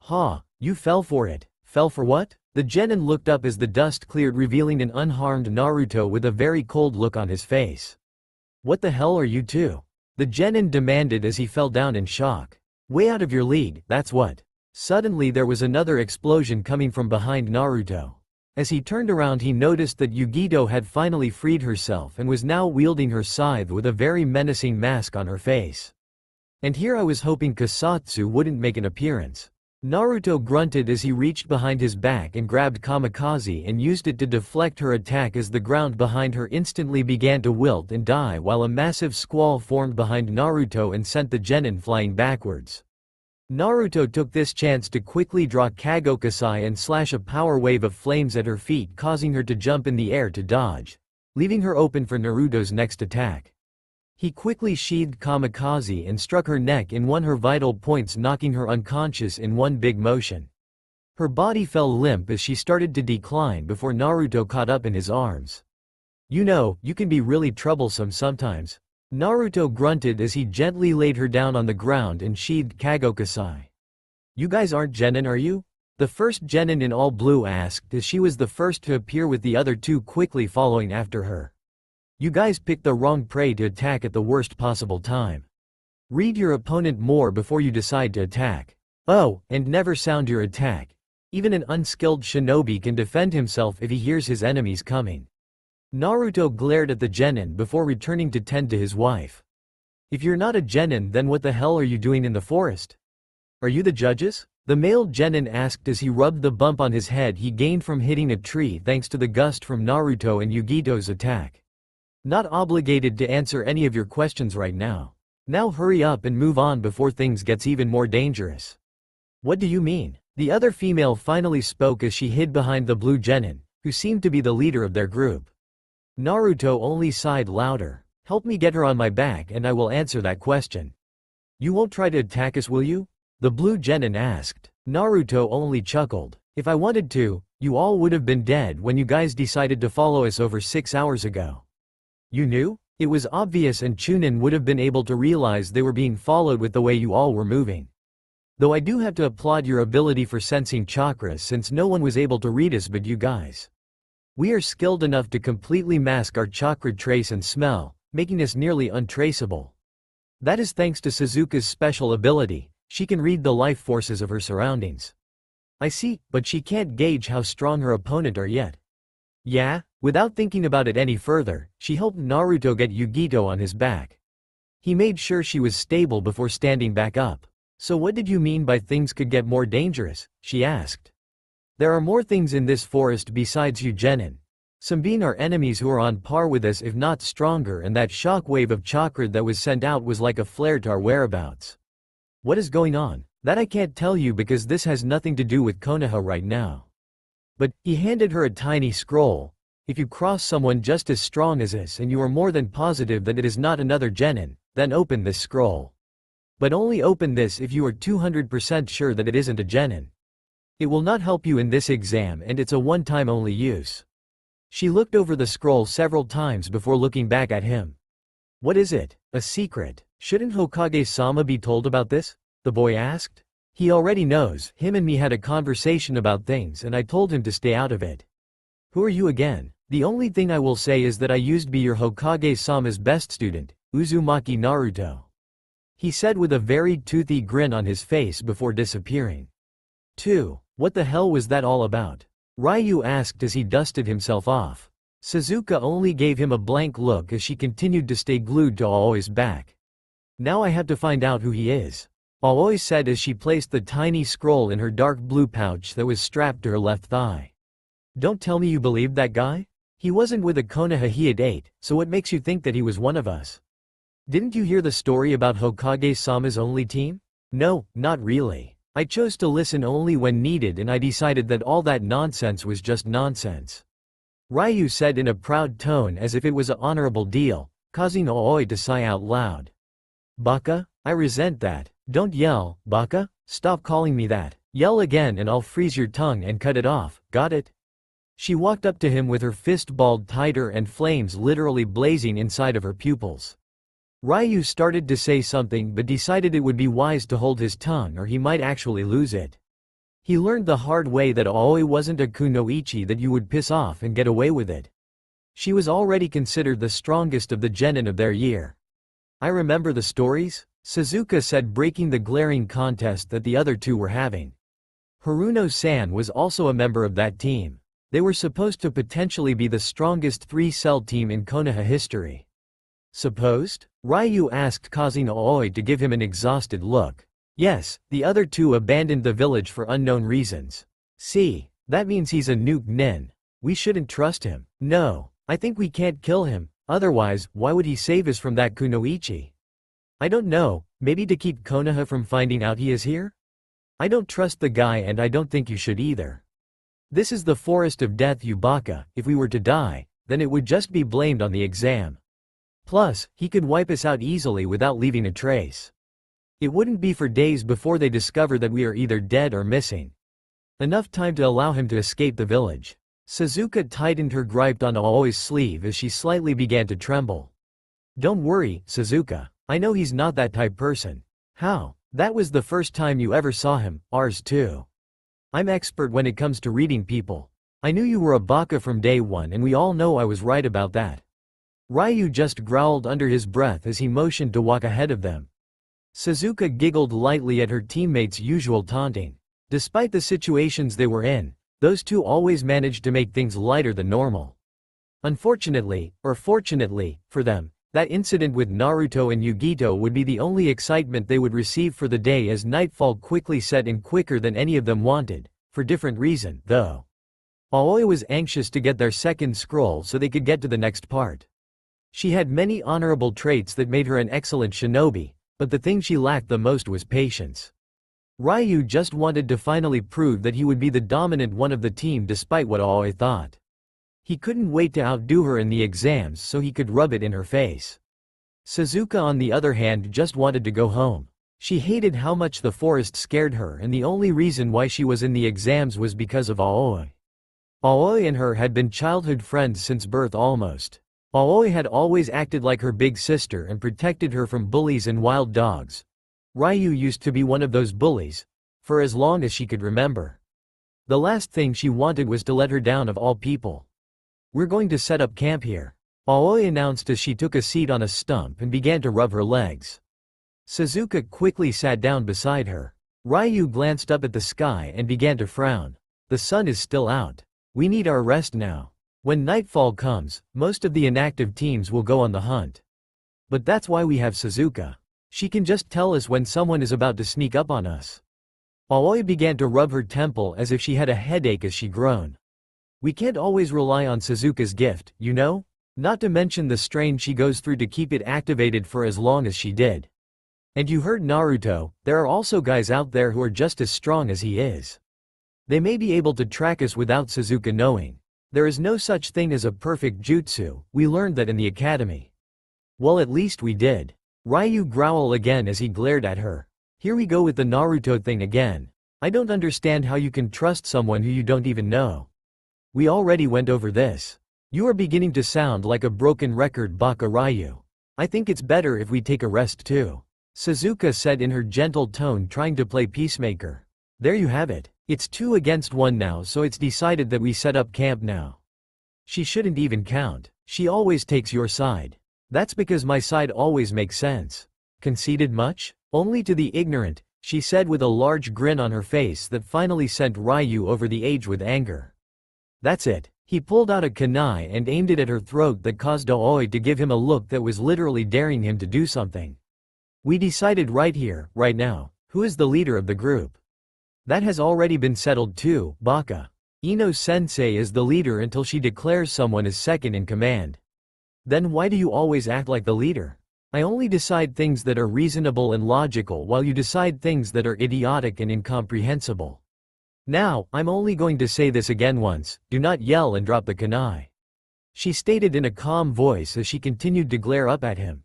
"Ha, you fell for it. Fell for what?" The genin looked up as the dust cleared, revealing an unharmed Naruto with a very cold look on his face. "What the hell are you two?" the genin demanded as he fell down in shock. "Way out of your league, that's what." Suddenly there was another explosion coming from behind Naruto. As he turned around, he noticed that Yugito had finally freed herself and was now wielding her scythe with a very menacing mask on her face. "And here I was hoping Kusatsu wouldn't make an appearance." Naruto grunted as he reached behind his back and grabbed Kamikaze and used it to deflect her attack as the ground behind her instantly began to wilt and die while a massive squall formed behind Naruto and sent the genin flying backwards. Naruto took this chance to quickly draw Kagokasai and slash a power wave of flames at her feet, causing her to jump in the air to dodge, leaving her open for Naruto's next attack. He quickly sheathed Kamikaze and struck her neck in one of her vital points, knocking her unconscious in one big motion. Her body fell limp as she started to decline before Naruto caught up in his arms. "You know, you can be really troublesome sometimes." Naruto grunted as he gently laid her down on the ground and sheathed Kagokasai. "You guys aren't genin, are you?" the first genin in all blue asked as she was the first to appear with the other two quickly following after her. "You guys picked the wrong prey to attack at the worst possible time. Read your opponent more before you decide to attack. Oh, and never sound your attack. Even an unskilled shinobi can defend himself if he hears his enemies coming." Naruto glared at the genin before returning to tend to his wife. "If you're not a genin, then what the hell are you doing in the forest? Are you the judges?" the male genin asked as he rubbed the bump on his head he gained from hitting a tree thanks to the gust from Naruto and Yugito's attack. "Not obligated to answer any of your questions right now. Now hurry up and move on before things gets even more dangerous." "What do you mean?" the other female finally spoke as she hid behind the blue genin, who seemed to be the leader of their group. Naruto only sighed louder. "Help me get her on my back and I will answer that question." "You won't try to attack us, will you?" the blue genin asked. Naruto only chuckled. "If I wanted to, you all would have been dead when you guys decided to follow us over 6 hours ago." "You knew?" It was obvious, and Chunin would have been able to realize they were being followed with the way you all were moving. Though I do have to applaud your ability for sensing chakras, since no one was able to read us but you guys. We are skilled enough to completely mask our chakra trace and smell, making us nearly untraceable. That is thanks to Suzuka's special ability. She can read the life forces of her surroundings." "I see, but she can't gauge how strong her opponent are yet." "Yeah?" Without thinking about it any further, she helped Naruto get Yugito on his back. He made sure she was stable before standing back up. "So what did you mean by things could get more dangerous?" she asked. "There are more things in this forest besides you genin. Some being our enemies who are on par with us if not stronger, and that shock wave of chakra that was sent out was like a flare to our whereabouts." "What is going on?" "That I can't tell you because this has nothing to do with Konoha right now. But," he handed her a tiny scroll, "if you cross someone just as strong as us and you are more than positive that it is not another genin, then open this scroll. But only open this if you are 200% sure that it isn't a genin. It will not help you in this exam and it's a one-time only use." She looked over the scroll several times before looking back at him. "What is it? A secret? Shouldn't Hokage-sama be told about this?" the boy asked. "He already knows. Him and me had a conversation about things and I told him to stay out of it." "Who are you again?" "The only thing I will say is that I used to be your Hokage-sama's best student, Uzumaki Naruto," he said with a very toothy grin on his face before disappearing. 2. What the hell was that all about? Ryu asked as he dusted himself off. Suzuka only gave him a blank look as she continued to stay glued to Aoi's back. "Now I have to find out who he is," Aoi said as she placed the tiny scroll in her dark blue pouch that was strapped to her left thigh. "Don't tell me you believed that guy? He wasn't with a Konoha he had ate, so what makes you think that he was one of us? Didn't you hear the story about Hokage-sama's only team?" "No, not really. I chose to listen only when needed and I decided that all that nonsense was just nonsense," Ryu said in a proud tone as if it was an honorable deal, causing Aoi to sigh out loud. "Baka? I resent that. Don't yell, Baka. Stop calling me that. Yell again and I'll freeze your tongue and cut it off, got it?" She walked up to him with her fist balled tighter and flames literally blazing inside of her pupils. Ryu started to say something but decided it would be wise to hold his tongue or he might actually lose it. He learned the hard way that Aoi wasn't a kunoichi that you would piss off and get away with it. She was already considered the strongest of the genin of their year. I remember the stories, Suzuka said, breaking the glaring contest that the other two were having. Haruno-san was also a member of that team. They were supposed to potentially be the strongest three-cell team in Konoha history. Supposed? Ryu asked, causing Aoi to give him an exhausted look. Yes, the other two abandoned the village for unknown reasons. See, that means he's a nuke nin. We shouldn't trust him. No, I think we can't kill him, otherwise, why would he save us from that kunoichi? I don't know, maybe to keep Konoha from finding out he is here? I don't trust the guy and I don't think you should either. This is the forest of death, you baka. If we were to die, then it would just be blamed on the exam. Plus, he could wipe us out easily without leaving a trace. It wouldn't be for days before they discover that we are either dead or missing. Enough time to allow him to escape the village. Suzuka tightened her grip on Aoi's sleeve as she slightly began to tremble. Don't worry, Suzuka. I know he's not that type person. How? That was the first time you ever saw him, ours too. I'm expert when it comes to reading people. I knew you were a baka from day one and we all know I was right about that. Ryu just growled under his breath as he motioned to walk ahead of them. Suzuka giggled lightly at her teammates' usual taunting. Despite the situations they were in, those two always managed to make things lighter than normal. Unfortunately, or fortunately, for them, that incident with Naruto and Yugito would be the only excitement they would receive for the day, as nightfall quickly set in quicker than any of them wanted, for different reason, though. Aoi was anxious to get their second scroll so they could get to the next part. She had many honorable traits that made her an excellent shinobi, but the thing she lacked the most was patience. Ryu just wanted to finally prove that he would be the dominant one of the team despite what Aoi thought. He couldn't wait to outdo her in the exams so he could rub it in her face. Suzuka, on the other hand, just wanted to go home. She hated how much the forest scared her, and the only reason why she was in the exams was because of Aoi. Aoi and her had been childhood friends since birth almost. Aoi had always acted like her big sister and protected her from bullies and wild dogs. Ryu used to be one of those bullies, for as long as she could remember. The last thing she wanted was to let her down of all people. We're going to set up camp here, Aoi announced as she took a seat on a stump and began to rub her legs. Suzuka quickly sat down beside her. Ryu glanced up at the sky and began to frown. The sun is still out. We need our rest now. When nightfall comes, most of the inactive teams will go on the hunt. But that's why we have Suzuka. She can just tell us when someone is about to sneak up on us. Aoi began to rub her temple as if she had a headache as she groaned. We can't always rely on Suzuka's gift, you know? Not to mention the strain she goes through to keep it activated for as long as she did. And you heard Naruto, there are also guys out there who are just as strong as he is. They may be able to track us without Suzuka knowing. There is no such thing as a perfect jutsu, we learned that in the academy. Well, at least we did. Ryu growled again as he glared at her. Here we go with the Naruto thing again. I don't understand how you can trust someone who you don't even know. We already went over this. You are beginning to sound like a broken record, Baka Ryu. I think it's better if we take a rest too, Suzuka said in her gentle tone, trying to play peacemaker. There you have it. It's 2 against 1 now, so it's decided that we set up camp now. She shouldn't even count. She always takes your side. That's because my side always makes sense. Conceded much? Only to the ignorant, she said with a large grin on her face that finally sent Ryu over the edge with anger. That's it. He pulled out a kunai and aimed it at her throat that caused Aoi to give him a look that was literally daring him to do something. We decided right here, right now, who is the leader of the group. That has already been settled too, Baka. Ino-sensei is the leader until she declares someone as second in command. Then why do you always act like the leader? I only decide things that are reasonable and logical while you decide things that are idiotic and incomprehensible. Now, I'm only going to say this again once, do not yell and drop the kunai. She stated in a calm voice as she continued to glare up at him.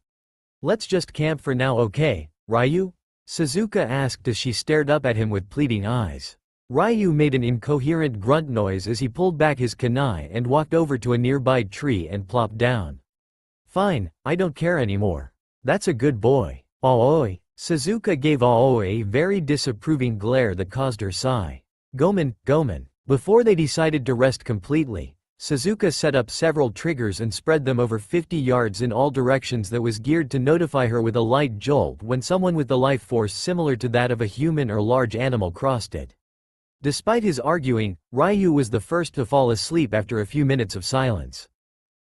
Let's just camp for now, okay, Ryu? Suzuka asked as she stared up at him with pleading eyes. Ryu made an incoherent grunt noise as he pulled back his kunai and walked over to a nearby tree and plopped down. Fine, I don't care anymore. That's a good boy. Aoi. Suzuka gave Aoi a very disapproving glare that caused her sigh. Gomen, Gomen. Before they decided to rest completely, Suzuka set up several triggers and spread them over 50 yards in all directions that was geared to notify her with a light jolt when someone with the life force similar to that of a human or large animal crossed it. Despite his arguing, Ryu was the first to fall asleep after a few minutes of silence.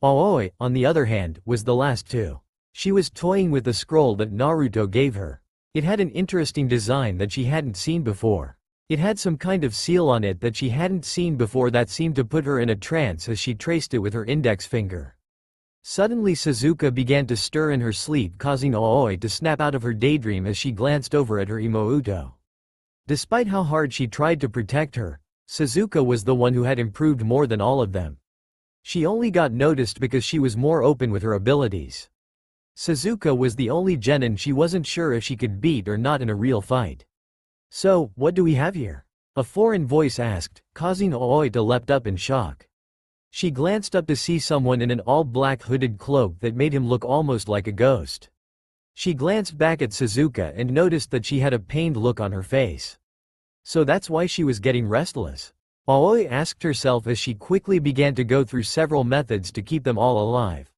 Aoi, on the other hand, was the last to. She was toying with the scroll that Naruto gave her. It had an interesting design that she hadn't seen before. It had some kind of seal on it that she hadn't seen before that seemed to put her in a trance as she traced it with her index finger. Suddenly Suzuka began to stir in her sleep, causing Aoi to snap out of her daydream as she glanced over at her Imouto. Despite how hard she tried to protect her, Suzuka was the one who had improved more than all of them. She only got noticed because she was more open with her abilities. Suzuka was the only genin she wasn't sure if she could beat or not in a real fight. So, what do we have here? A foreign voice asked, causing Aoi to leapt up in shock. She glanced up to see someone in an all-black hooded cloak that made him look almost like a ghost. She glanced back at Suzuka and noticed that she had a pained look on her face. So that's why she was getting restless. Aoi asked herself as she quickly began to go through several methods to keep them all alive.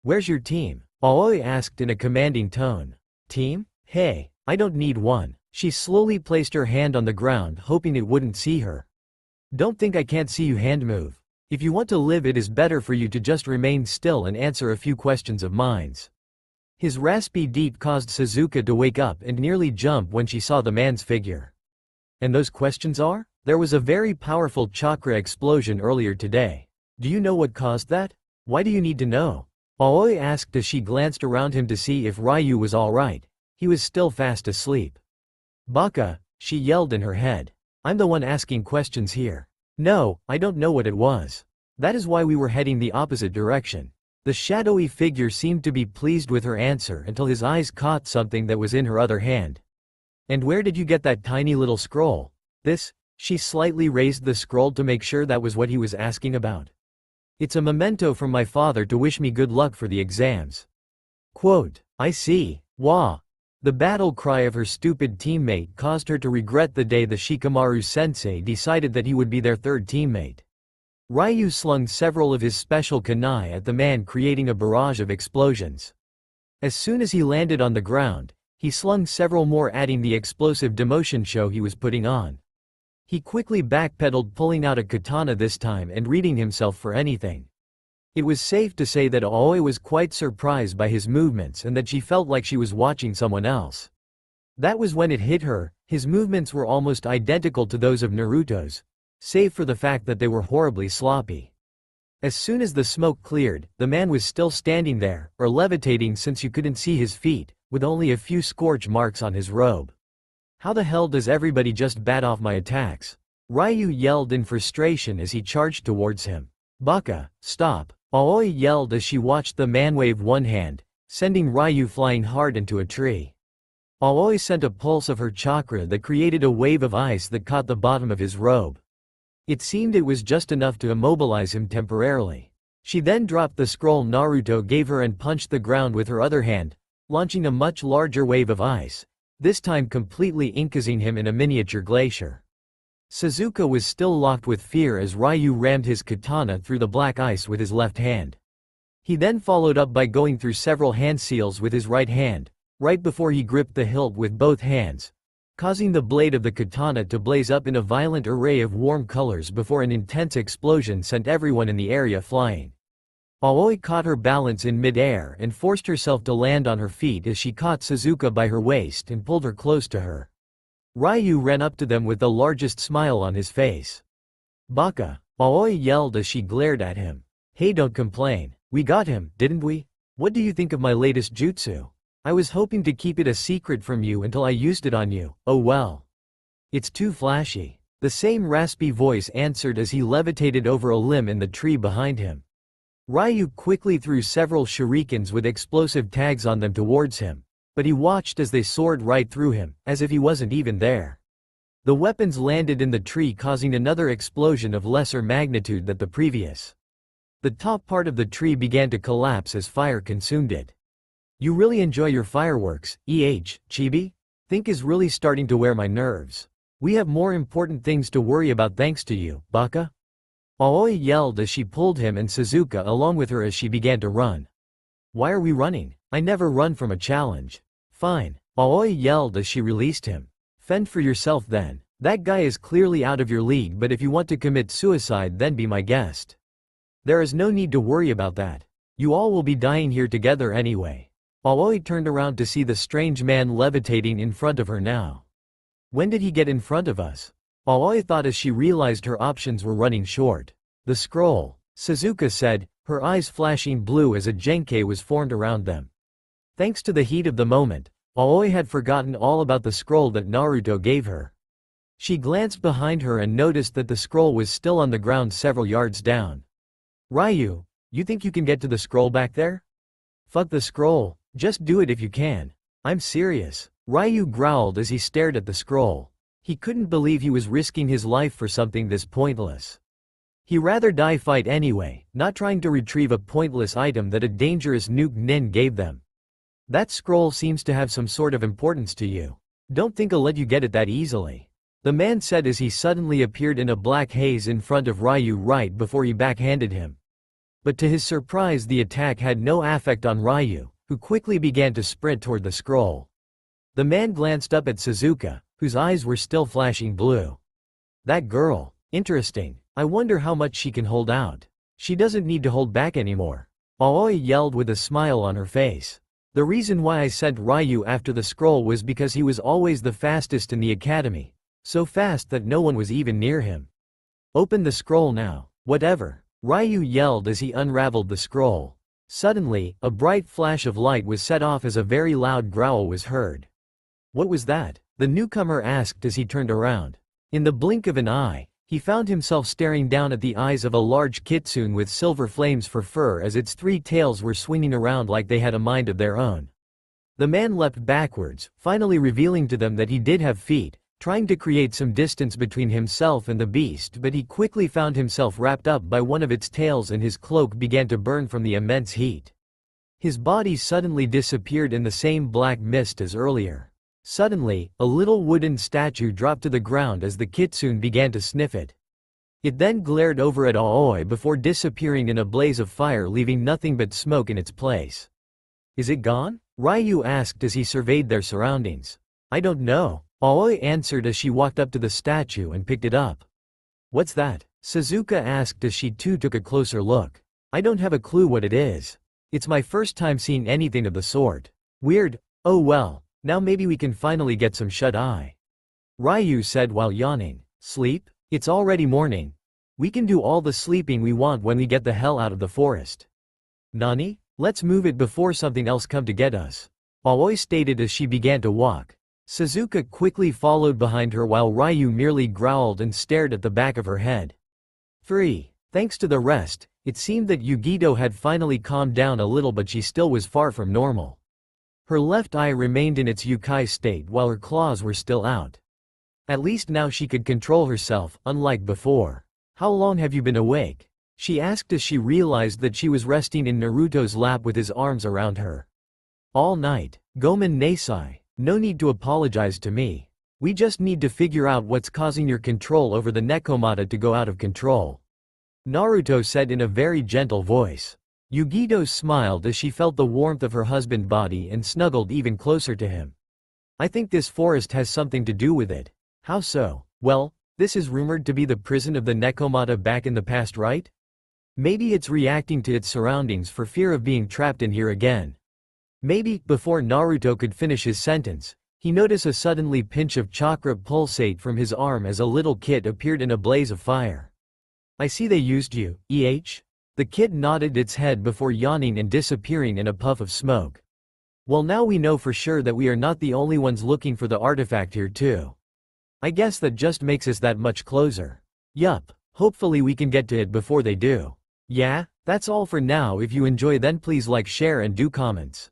Where's your team? Aoi asked in a commanding tone. Team? Hey, I don't need one. She slowly placed her hand on the ground, hoping it wouldn't see her. Don't think I can't see you hand move. If you want to live, it is better for you to just remain still and answer a few questions of mine's. His raspy deep caused Suzuka to wake up and nearly jump when she saw the man's figure. And those questions are? There was a very powerful chakra explosion earlier today. Do you know what caused that? Why do you need to know? Aoi asked as she glanced around him to see if Ryu was alright. He was still fast asleep. Baka, she yelled in her head. I'm the one asking questions here. No, I don't know what it was. That is why we were heading the opposite direction. The shadowy figure seemed to be pleased with her answer until his eyes caught something that was in her other hand. And where did you get that tiny little scroll? This? She slightly raised the scroll to make sure that was what he was asking about. It's a memento from my father to wish me good luck for the exams. Quote, I see. Wah. The battle cry of her stupid teammate caused her to regret the day the Shikamaru-sensei decided that he would be their third teammate. Ryu slung several of his special kunai at the man, creating a barrage of explosions. As soon as he landed on the ground, he slung several more, adding the explosive demotion show he was putting on. He quickly backpedaled, pulling out a katana this time and reading himself for anything. It was safe to say that Aoi was quite surprised by his movements and that she felt like she was watching someone else. That was when it hit her, his movements were almost identical to those of Naruto's, save for the fact that they were horribly sloppy. As soon as the smoke cleared, the man was still standing there, or levitating since you couldn't see his feet, with only a few scorch marks on his robe. How the hell does everybody just bat off my attacks? Ryu yelled in frustration as he charged towards him. Baka, stop. Aoi yelled as she watched the man wave one hand, sending Ryu flying hard into a tree. Aoi sent a pulse of her chakra that created a wave of ice that caught the bottom of his robe. It seemed it was just enough to immobilize him temporarily. She then dropped the scroll Naruto gave her and punched the ground with her other hand, launching a much larger wave of ice, this time completely encasing him in a miniature glacier. Suzuka was still locked with fear as Ryu rammed his katana through the black ice with his left hand. He then followed up by going through several hand seals with his right hand, right before he gripped the hilt with both hands, causing the blade of the katana to blaze up in a violent array of warm colors before an intense explosion sent everyone in the area flying. Aoi caught her balance in mid-air and forced herself to land on her feet as she caught Suzuka by her waist and pulled her close to her. Ryu ran up to them with the largest smile on his face. Baka, Aoi yelled as she glared at him. Hey, don't complain. We got him, didn't we? What do you think of my latest jutsu? I was hoping to keep it a secret from you until I used it on you. Oh well. It's too flashy. The same raspy voice answered as he levitated over a limb in the tree behind him. Ryu quickly threw several shurikens with explosive tags on them towards him, but he watched as they soared right through him, as if he wasn't even there. The weapons landed in the tree, causing another explosion of lesser magnitude than the previous. The top part of the tree began to collapse as fire consumed it. You really enjoy your fireworks, chibi? Think is really starting to wear my nerves. We have more important things to worry about thanks to you, baka? Aoi yelled as she pulled him and Suzuka along with her as she began to run. Why are we running? I never run from a challenge. Fine, Aoi yelled as she released him. Fend for yourself then. That guy is clearly out of your league, but if you want to commit suicide then be my guest. There is no need to worry about that. You all will be dying here together anyway. Aoi turned around to see the strange man levitating in front of her now. When did he get in front of us? Aoi thought as she realized her options were running short. The scroll, Suzuka said, her eyes flashing blue as a genkei was formed around them. Thanks to the heat of the moment, Aoi had forgotten all about the scroll that Naruto gave her. She glanced behind her and noticed that the scroll was still on the ground several yards down. Ryu, you think you can get to the scroll back there? Fuck the scroll, just do it if you can. I'm serious. Ryu growled as he stared at the scroll. He couldn't believe he was risking his life for something this pointless. He rather die fight anyway, not trying to retrieve a pointless item that a dangerous nuke nin gave them. That scroll seems to have some sort of importance to you. Don't think I'll let you get it that easily. The man said as he suddenly appeared in a black haze in front of Ryu right before he backhanded him. But to his surprise the attack had no effect on Ryu, who quickly began to sprint toward the scroll. The man glanced up at Suzuka, whose eyes were still flashing blue. That girl, interesting, I wonder how much she can hold out. She doesn't need to hold back anymore. Aoi yelled with a smile on her face. The reason why I sent Ryu after the scroll was because he was always the fastest in the academy, so fast that no one was even near him. Open the scroll now, whatever, Ryu yelled as he unraveled the scroll. Suddenly, a bright flash of light was set off as a very loud growl was heard. What was that? The newcomer asked as he turned around. In the blink of an eye, he found himself staring down at the eyes of a large kitsune with silver flames for fur as its three tails were swinging around like they had a mind of their own. The man leapt backwards, finally revealing to them that he did have feet, trying to create some distance between himself and the beast, but he quickly found himself wrapped up by one of its tails and his cloak began to burn from the immense heat. His body suddenly disappeared in the same black mist as earlier. Suddenly, a little wooden statue dropped to the ground as the kitsune began to sniff it. It then glared over at Aoi before disappearing in a blaze of fire, leaving nothing but smoke in its place. Is it gone? Ryu asked as he surveyed their surroundings. I don't know, Aoi answered as she walked up to the statue and picked it up. What's that? Suzuka asked as she too took a closer look. I don't have a clue what it is. It's my first time seeing anything of the sort. Weird, oh well. Now maybe we can finally get some shut-eye. Ryu said while yawning. Sleep? It's already morning. We can do all the sleeping we want when we get the hell out of the forest. Nani? Let's move it before something else come to get us. Aoi stated as she began to walk. Suzuka quickly followed behind her while Ryu merely growled and stared at the back of her head. Free. Thanks to the rest, it seemed that Yugito had finally calmed down a little, but she still was far from normal. Her left eye remained in its yukai state while her claws were still out. At least now she could control herself, unlike before. How long have you been awake? She asked as she realized that she was resting in Naruto's lap with his arms around her. All night. Gomen Nasai, no need to apologize to me. We just need to figure out what's causing your control over the Nekomata to go out of control. Naruto said in a very gentle voice. Yugito smiled as she felt the warmth of her husband's body and snuggled even closer to him. I think this forest has something to do with it. How so? Well, this is rumored to be the prison of the Nekomata back in the past, right? Maybe it's reacting to its surroundings for fear of being trapped in here again. Maybe. Before Naruto could finish his sentence, he noticed a suddenly pinch of chakra pulsate from his arm as a little kid appeared in a blaze of fire. I see they used you, The kid nodded its head before yawning and disappearing in a puff of smoke. Well, now we know for sure that we are not the only ones looking for the artifact here too. I guess that just makes us that much closer. Yup, hopefully we can get to it before they do. Yeah, that's all for now. If you enjoy then please like, share and do comments.